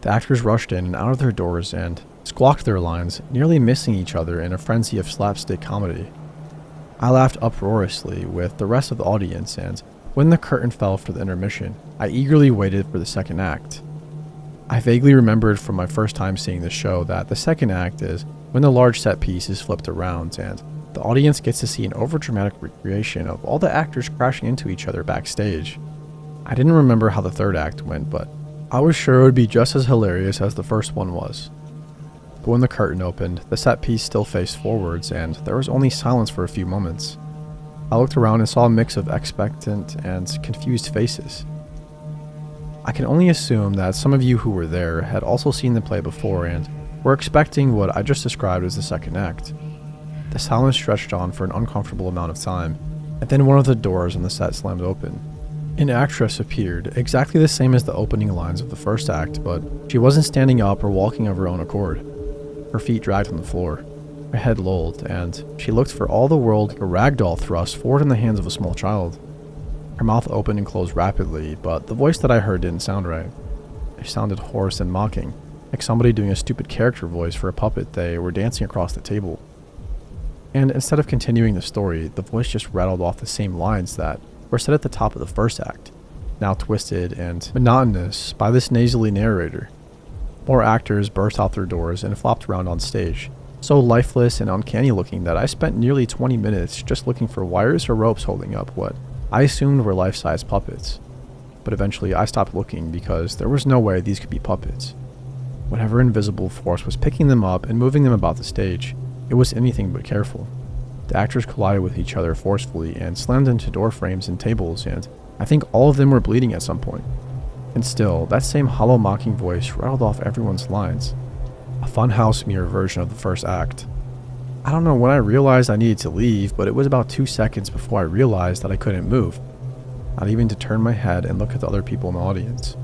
The actors rushed in and out of their doors and squawked their lines, nearly missing each other in a frenzy of slapstick comedy. I laughed uproariously with the rest of the audience, and when the curtain fell for the intermission, I eagerly waited for the second act. I vaguely remembered from my first time seeing the show that the second act is when the large set piece is flipped around and the audience gets to see an overdramatic recreation of all the actors crashing into each other backstage. I didn't remember how the third act went, but I was sure it would be just as hilarious as the first one was. But when the curtain opened, the set piece still faced forwards, and there was only silence for a few moments. I looked around and saw a mix of expectant and confused faces. I can only assume that some of you who were there had also seen the play before and were expecting what I just described as the second act. The silence stretched on for an uncomfortable amount of time, and then one of the doors on the set slammed open. An actress appeared, exactly the same as the opening lines of the first act, but she wasn't standing up or walking of her own accord. Her feet dragged on the floor, her head lolled, and she looked for all the world like a ragdoll thrust forward in the hands of a small child. Her mouth opened and closed rapidly, but the voice that I heard didn't sound right. It sounded hoarse and mocking, like somebody doing a stupid character voice for a puppet they were dancing across the table. And instead of continuing the story, the voice just rattled off the same lines that were said at the top of the first act, now twisted and monotonous by this nasally narrator. More actors burst out their doors and flopped around on stage, so lifeless and uncanny looking that I spent nearly 20 minutes just looking for wires or ropes holding up what I assumed were life-size puppets. But eventually I stopped looking because there was no way these could be puppets. Whatever invisible force was picking them up and moving them about the stage, it was anything but careful. The actors collided with each other forcefully and slammed into door frames and tables, and I think all of them were bleeding at some point. And still, that same hollow mocking voice rattled off everyone's lines. A funhouse mirror version of the first act. I don't know when I realized I needed to leave, but it was about 2 seconds before I realized that I couldn't move, not even to turn my head and look at the other people in the audience.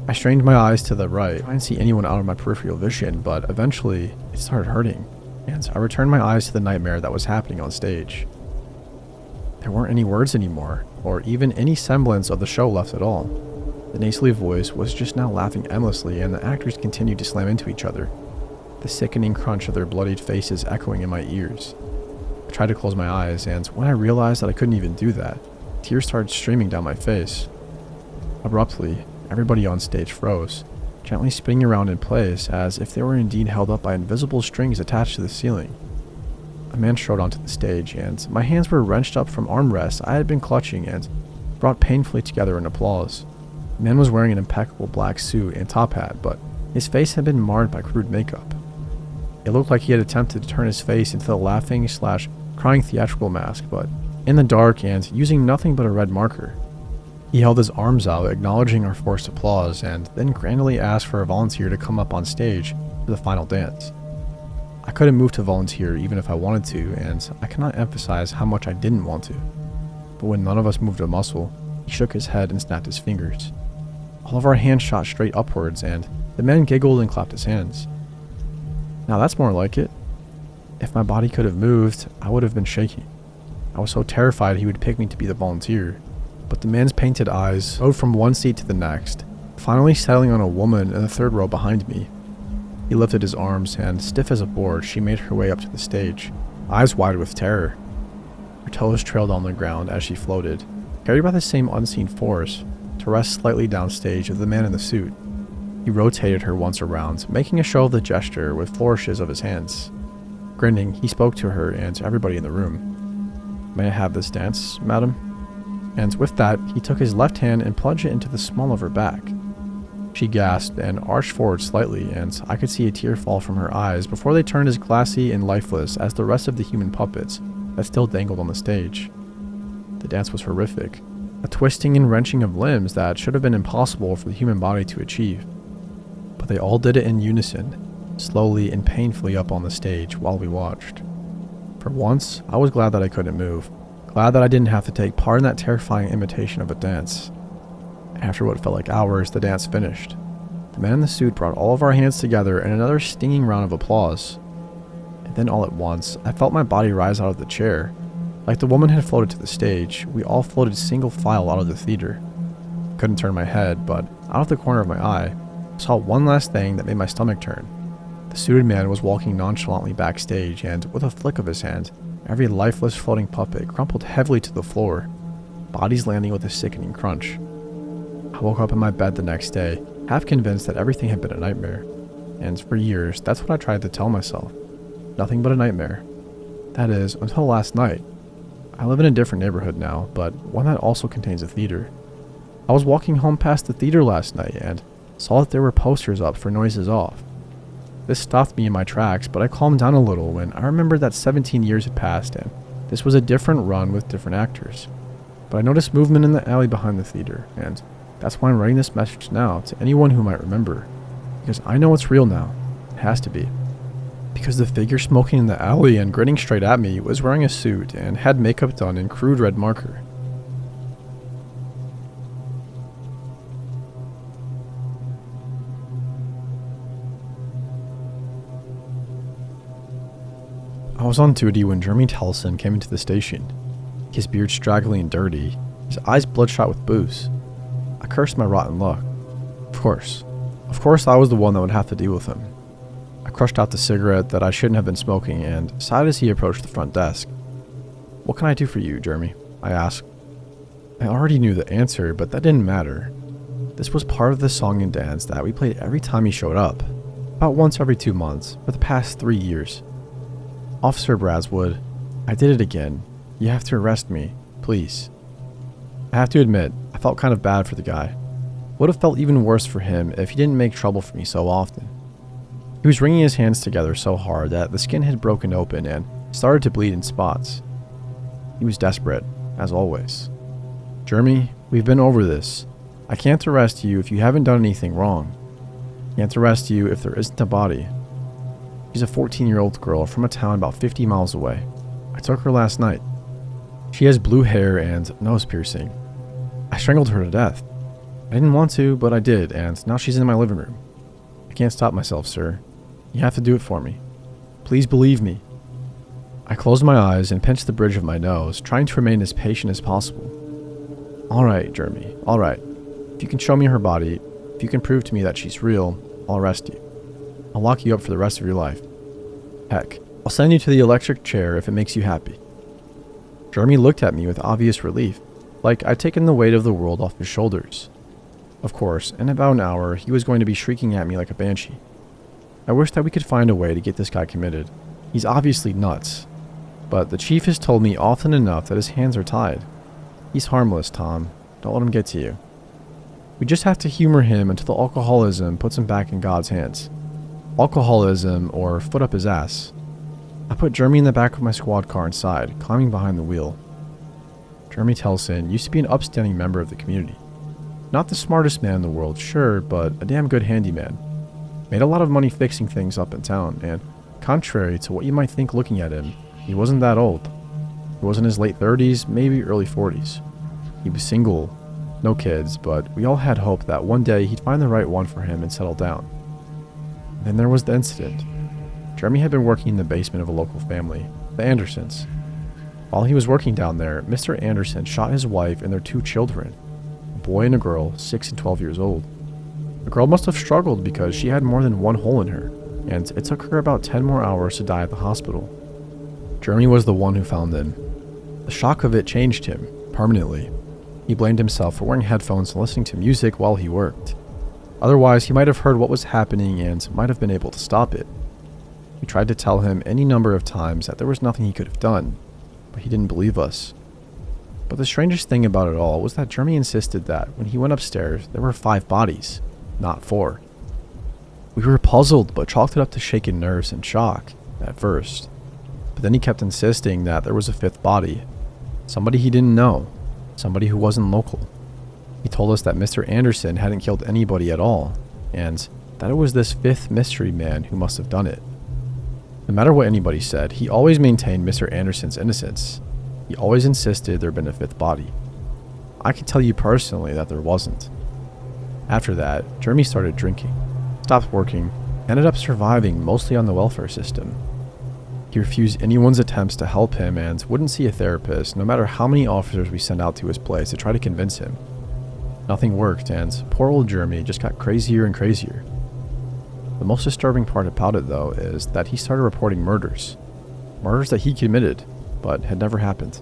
I strained my eyes to the right, trying to see anyone out of my peripheral vision, but eventually it started hurting, and I returned my eyes to the nightmare that was happening on stage. There weren't any words anymore, or even any semblance of the show left at all. The nasally voice was just now laughing endlessly, and the actors continued to slam into each other, the sickening crunch of their bloodied faces echoing in my ears. I tried to close my eyes, and when I realized that I couldn't even do that, tears started streaming down my face. Abruptly, everybody on stage froze, gently spinning around in place as if they were indeed held up by invisible strings attached to the ceiling. A man strode onto the stage, and my hands were wrenched up from armrests I had been clutching and brought painfully together in applause. The man was wearing an impeccable black suit and top hat, but his face had been marred by crude makeup. It looked like he had attempted to turn his face into the laughing/crying theatrical mask, but in the dark and using nothing but a red marker. He held his arms out, acknowledging our forced applause, and then grandly asked for a volunteer to come up on stage for the final dance. I couldn't move to volunteer even if I wanted to, and I cannot emphasize how much I didn't want to. But when none of us moved a muscle, he shook his head and snapped his fingers. All of our hands shot straight upwards, and the man giggled and clapped his hands. Now that's more like it. If my body could have moved, I would have been shaking. I was so terrified he would pick me to be the volunteer, but the man's painted eyes moved from one seat to the next, finally settling on a woman in the third row behind me. He lifted his arms, and stiff as a board, she made her way up to the stage, eyes wide with terror. Her toes trailed on the ground as she floated, carried by the same unseen force, to rest slightly downstage of the man in the suit. He rotated her once around, making a show of the gesture with flourishes of his hands. Grinning, he spoke to her and to everybody in the room. "May I have this dance, madam?" And with that, he took his left hand and plunged it into the small of her back. She gasped and arched forward slightly, and I could see a tear fall from her eyes before they turned as glassy and lifeless as the rest of the human puppets that still dangled on the stage. The dance was horrific, a twisting and wrenching of limbs that should have been impossible for the human body to achieve. But they all did it in unison, slowly and painfully up on the stage while we watched. For once, I was glad that I couldn't move, glad that I didn't have to take part in that terrifying imitation of a dance. After what felt like hours, the dance finished. The man in the suit brought all of our hands together in another stinging round of applause. And then all at once, I felt my body rise out of the chair. Like the woman had floated to the stage, we all floated single file out of the theater. I couldn't turn my head, but out of the corner of my eye, I saw one last thing that made my stomach turn. The suited man was walking nonchalantly backstage, and with a flick of his hand, every lifeless floating puppet crumpled heavily to the floor, bodies landing with a sickening crunch. I woke up in my bed the next day, half convinced that everything had been a nightmare. And for years, that's what I tried to tell myself. Nothing but a nightmare. That is, until last night. I live in a different neighborhood now, but one that also contains a theater. I was walking home past the theater last night and saw that there were posters up for noises off. This stopped me in my tracks, but I calmed down a little when I remembered that 17 years had passed and this was a different run with different actors. But I noticed movement in the alley behind the theater, and that's why I'm writing this message now to anyone who might remember. Because I know it's real now. It has to be. Because the figure smoking in the alley and grinning straight at me was wearing a suit and had makeup done in crude red marker. I was on duty when Jeremy Tellison came into the station. His beard straggly and dirty, his eyes bloodshot with booze. I cursed my rotten luck. Of course I was the one that would have to deal with him. I crushed out the cigarette that I shouldn't have been smoking and sighed as he approached the front desk. "What can I do for you, Jeremy?" I asked. I already knew the answer, but that didn't matter. This was part of the song and dance that we played every time he showed up, about once every 2 months, for the past 3 years. "Officer Braswood, I did it again. You have to arrest me, please." I have to admit, I felt kind of bad for the guy. Would have felt even worse for him if he didn't make trouble for me so often. He was wringing his hands together so hard that the skin had broken open and started to bleed in spots. He was desperate, as always. "Jeremy, we've been over this. I can't arrest you if you haven't done anything wrong. I can't arrest you if there isn't a body. She's a 14-year-old girl from a town about 50 miles away. I took her last night. She has blue hair and nose piercing. I strangled her to death. I didn't want to, but I did, and now she's in my living room. I can't stop myself, sir. You have to do it for me. Please believe me." I closed my eyes and pinched the bridge of my nose, trying to remain as patient as possible. "All right, Jeremy, all right. If you can show me her body, if you can prove to me that she's real, I'll arrest you. I'll lock you up for the rest of your life. Heck, I'll send you to the electric chair if it makes you happy." Jeremy looked at me with obvious relief, like I'd taken the weight of the world off his shoulders. Of course, in about an hour, he was going to be shrieking at me like a banshee. I wish that we could find a way to get this guy committed. He's obviously nuts. But the chief has told me often enough that his hands are tied. He's harmless, Tom. Don't let him get to you. We just have to humor him until the alcoholism puts him back in God's hands. Alcoholism or foot up his ass. I put Jeremy in the back of my squad car inside, climbing behind the wheel. Jeremy Tellison used to be an upstanding member of the community. Not the smartest man in the world, sure, but a damn good handyman. Made a lot of money fixing things up in town, and contrary to what you might think looking at him, he wasn't that old. He was in his late 30s, maybe early 40s. He was single, no kids, but we all had hope that one day he'd find the right one for him and settle down. Then there was the incident. Jeremy had been working in the basement of a local family, the Andersons. While he was working down there, Mr. Anderson shot his wife and their 2 children, a boy and a girl, 6 and 12 years old. The girl must have struggled because she had more than one hole in her, and it took her about 10 more hours to die at the hospital. Jeremy was the one who found them. The shock of it changed him, permanently. He blamed himself for wearing headphones and listening to music while he worked. Otherwise, he might have heard what was happening and might have been able to stop it. We tried to tell him any number of times that there was nothing he could have done, but he didn't believe us. But the strangest thing about it all was that Jeremy insisted that when he went upstairs, there were 5 bodies, not 4. We were puzzled, but chalked it up to shaken nerves and shock at first. But then he kept insisting that there was a 5th body, somebody he didn't know, somebody who wasn't local. He told us that Mr. Anderson hadn't killed anybody at all, and that it was this 5th mystery man who must have done it. No matter what anybody said, he always maintained Mr. Anderson's innocence. He always insisted there'd been a 5th body. I can tell you personally that there wasn't. After that, Jeremy started drinking, stopped working, ended up surviving mostly on the welfare system. He refused anyone's attempts to help him and wouldn't see a therapist no matter how many officers we sent out to his place to try to convince him. Nothing worked, and poor old Jeremy just got crazier and crazier. The most disturbing part about it, though, is that he started reporting murders. Murders that he committed, but had never happened.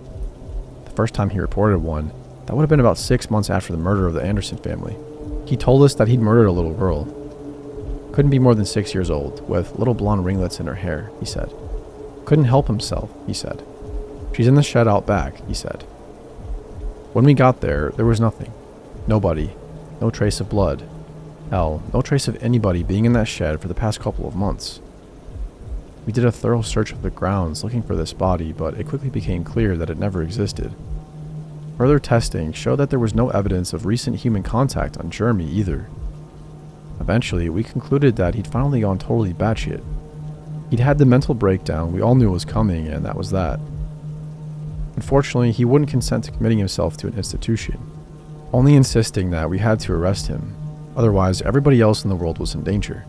The first time he reported one, that would have been about 6 months after the murder of the Anderson family. He told us that he'd murdered a little girl. Couldn't be more than 6 years old, with little blonde ringlets in her hair, he said. Couldn't help himself, he said. She's in the shed out back, he said. When we got there, there was nothing. Nobody. No trace of blood. Hell, no trace of anybody being in that shed for the past couple of months. We did a thorough search of the grounds looking for this body, but it quickly became clear that it never existed. Further testing showed that there was no evidence of recent human contact on Jeremy either. Eventually, we concluded that he'd finally gone totally batshit. He'd had the mental breakdown we all knew was coming, and that was that. Unfortunately, he wouldn't consent to committing himself to an institution, only insisting that we had to arrest him, otherwise everybody else in the world was in danger.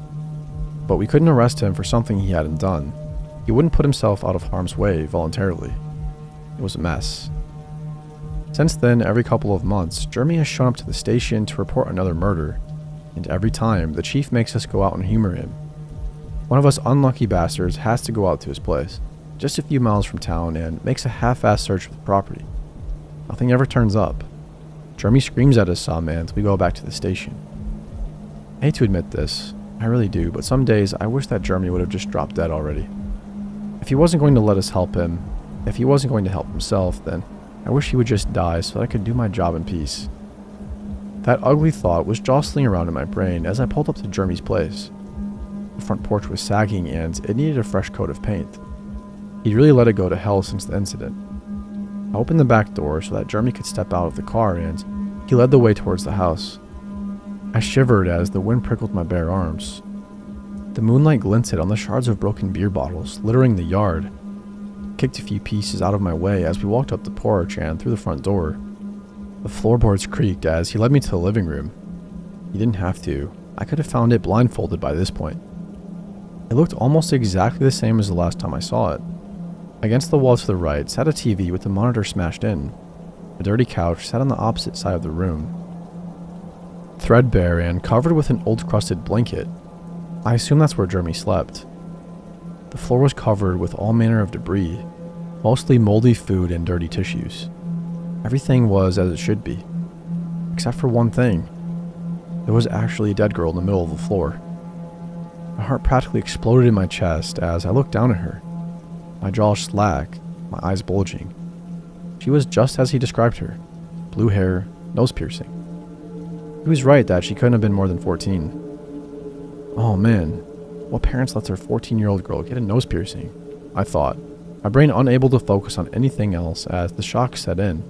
But we couldn't arrest him for something he hadn't done. He wouldn't put himself out of harm's way voluntarily. It was a mess. Since then, every couple of months, Jeremy has shown up to the station to report another murder, and every time, the chief makes us go out and humor him. One of us unlucky bastards has to go out to his place, just a few miles from town, and makes a half-assed search of the property. Nothing ever turns up. Jeremy screams at us some, and we go back to the station. I hate to admit this, I really do, but some days I wish that Jeremy would have just dropped dead already. If he wasn't going to let us help him, if he wasn't going to help himself, then I wish he would just die so that I could do my job in peace. That ugly thought was jostling around in my brain as I pulled up to Jeremy's place. The front porch was sagging and it needed a fresh coat of paint. He'd really let it go to hell since the incident. I opened the back door so that Jeremy could step out of the car and he led the way towards the house. I shivered as the wind prickled my bare arms. The moonlight glinted on the shards of broken beer bottles littering the yard. I kicked a few pieces out of my way as we walked up the porch and through the front door. The floorboards creaked as he led me to the living room. He didn't have to. I could have found it blindfolded by this point. It looked almost exactly the same as the last time I saw it. Against the wall to the right sat a TV with the monitor smashed in. A dirty couch sat on the opposite side of the room. Threadbare and covered with an old crusted blanket. I assume that's where Jeremy slept. The floor was covered with all manner of debris, mostly moldy food and dirty tissues. Everything was as it should be. Except for one thing. There was actually a dead girl in the middle of the floor. My heart practically exploded in my chest as I looked down at her. My jaw slack, my eyes bulging. She was just as he described her. Blue hair, nose piercing. He was right that she couldn't have been more than 14. Oh man, what parents let their 14-year-old girl get a nose piercing? I thought, my brain unable to focus on anything else as the shock set in.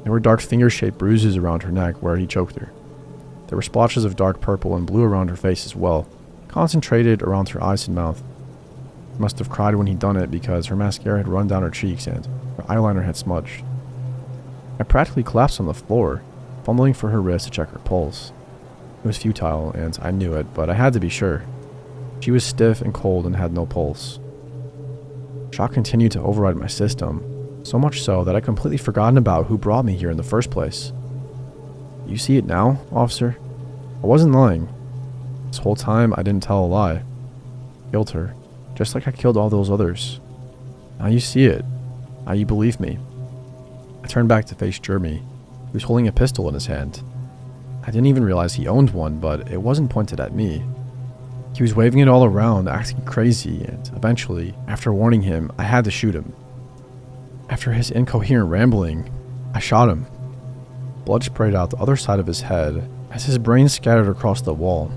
There were dark finger-shaped bruises around her neck where he choked her. There were splotches of dark purple and blue around her face as well, concentrated around her eyes and mouth. She must have cried when he'd done it because her mascara had run down her cheeks and her eyeliner had smudged. I practically collapsed on the floor, fumbling for her wrist to check her pulse. It was futile, and I knew it, but I had to be sure. She was stiff and cold and had no pulse. Shock continued to override my system, so much so that I completely forgotten about who brought me here in the first place. You see it now, officer? I wasn't lying. This whole time I didn't tell a lie. Killed her, just like I killed all those others. Now you see it. Now you believe me. I turned back to face Jeremy. He was holding a pistol in his hand. I didn't even realize he owned one, but it wasn't pointed at me. He was waving it all around, acting crazy, and eventually, after warning him, I had to shoot him. After his incoherent rambling, I shot him. Blood sprayed out the other side of his head as his brain scattered across the wall.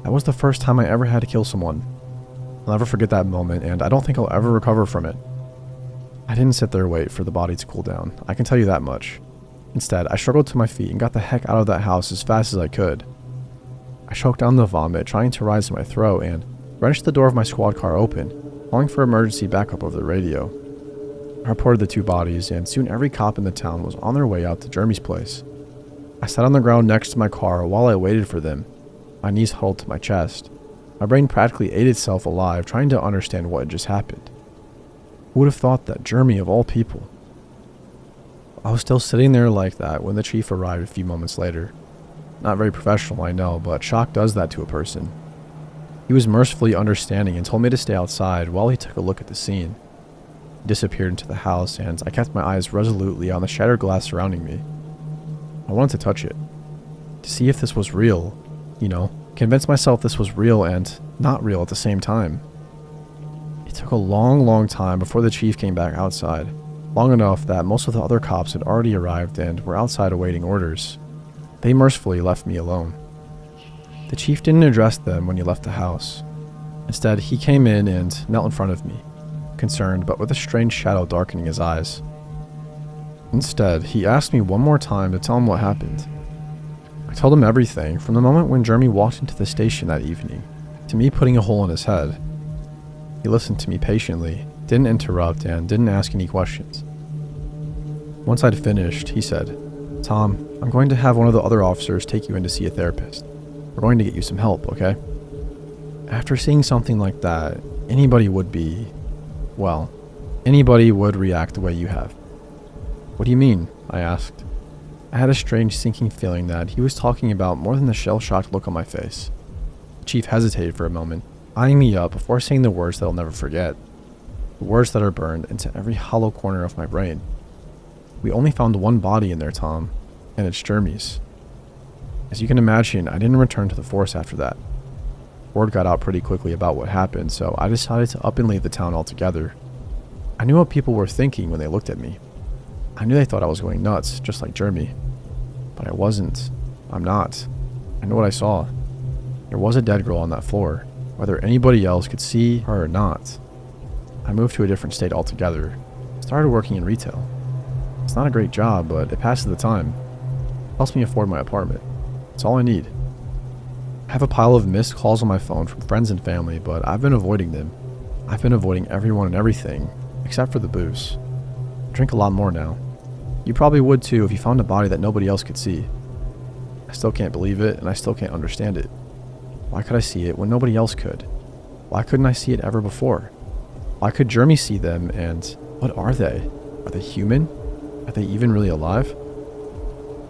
That was the first time I ever had to kill someone. I'll never forget that moment, and I don't think I'll ever recover from it. I didn't sit there and wait for the body to cool down, I can tell you that much. Instead, I struggled to my feet and got the heck out of that house as fast as I could. I choked down the vomit, trying to rise to my throat, and wrenched the door of my squad car open, calling for emergency backup over the radio. I reported the two bodies, and soon every cop in the town was on their way out to Jeremy's place. I sat on the ground next to my car while I waited for them, my knees huddled to my chest. My brain practically ate itself alive, trying to understand what had just happened. Who would have thought that Jeremy, of all people? I was still sitting there like that when the chief arrived a few moments later. Not very professional, I know, but shock does that to a person. He was mercifully understanding and told me to stay outside while he took a look at the scene. He disappeared into the house, and I kept my eyes resolutely on the shattered glass surrounding me. I wanted to touch it, to see if this was real, convince myself this was real and not real at the same time. It took a long time before the chief came back outside, long enough that most of the other cops had already arrived and were outside awaiting orders. They mercifully left me alone. The chief didn't address them when he left the house. Instead, he came in and knelt in front of me, concerned but with a strange shadow darkening his eyes. Instead, he asked me one more time to tell him what happened. I told him everything, from the moment when Jeremy walked into the station that evening, to me putting a hole in his head. He listened to me patiently, didn't interrupt, and didn't ask any questions. Once I'd finished, he said, "Tom, I'm going to have one of the other officers take you in to see a therapist. We're going to get you some help, okay?" After seeing something like that, anybody would react the way you have. "What do you mean?" I asked. I had a strange sinking feeling that he was talking about more than the shell-shocked look on my face. The chief hesitated for a moment, eyeing me up before saying the words that I'll never forget. The words that are burned into every hollow corner of my brain. "We only found one body in there, Tom, and it's Jeremy's." As you can imagine, I didn't return to the force after that. Word got out pretty quickly about what happened, so I decided to up and leave the town altogether. I knew what people were thinking when they looked at me. I knew they thought I was going nuts, just like Jeremy. But I wasn't. I'm not. I know what I saw. There was a dead girl on that floor, whether anybody else could see her or not. I moved to a different state altogether. Started working in retail. It's not a great job, but it passes the time. Helps me afford my apartment. It's all I need. I have a pile of missed calls on my phone from friends and family, but I've been avoiding them. I've been avoiding everyone and everything, except for the booze. I drink a lot more now. You probably would too if you found a body that nobody else could see. I still can't believe it, and I still can't understand it. Why could I see it when nobody else could? Why couldn't I see it ever before? Why could Jeremy see them, and what are they? Are they human? Are they even really alive?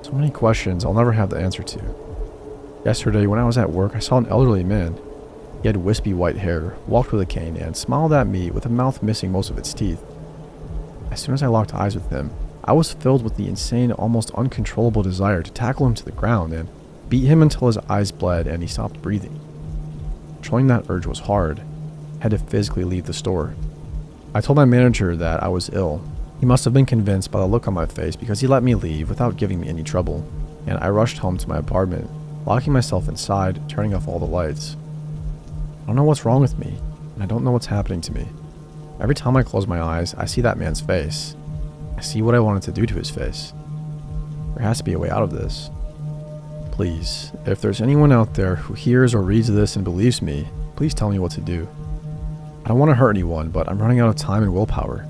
So many questions I'll never have the answer to. Yesterday, when I was at work, I saw an elderly man. He had wispy white hair, walked with a cane, and smiled at me with a mouth missing most of its teeth. As soon as I locked eyes with him, I was filled with the insane, almost uncontrollable desire to tackle him to the ground and beat him until his eyes bled and he stopped breathing. Controlling that urge was hard. I had to physically leave the store. I told my manager that I was ill. He must have been convinced by the look on my face because he let me leave without giving me any trouble, and I rushed home to my apartment, locking myself inside, turning off all the lights. I don't know what's wrong with me, and I don't know what's happening to me. Every time I close my eyes, I see that man's face. I see what I wanted to do to his face. There has to be a way out of this. Please, if there's anyone out there who hears or reads this and believes me, please tell me what to do. I don't want to hurt anyone, but I'm running out of time and willpower.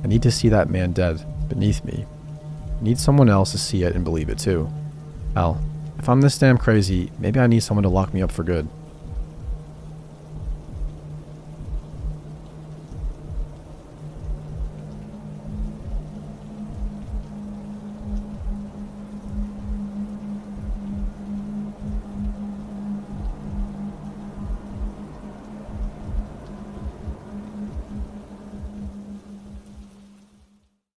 I need to see that man dead, beneath me. I need someone else to see it and believe it too. Hell, if I'm this damn crazy, maybe I need someone to lock me up for good.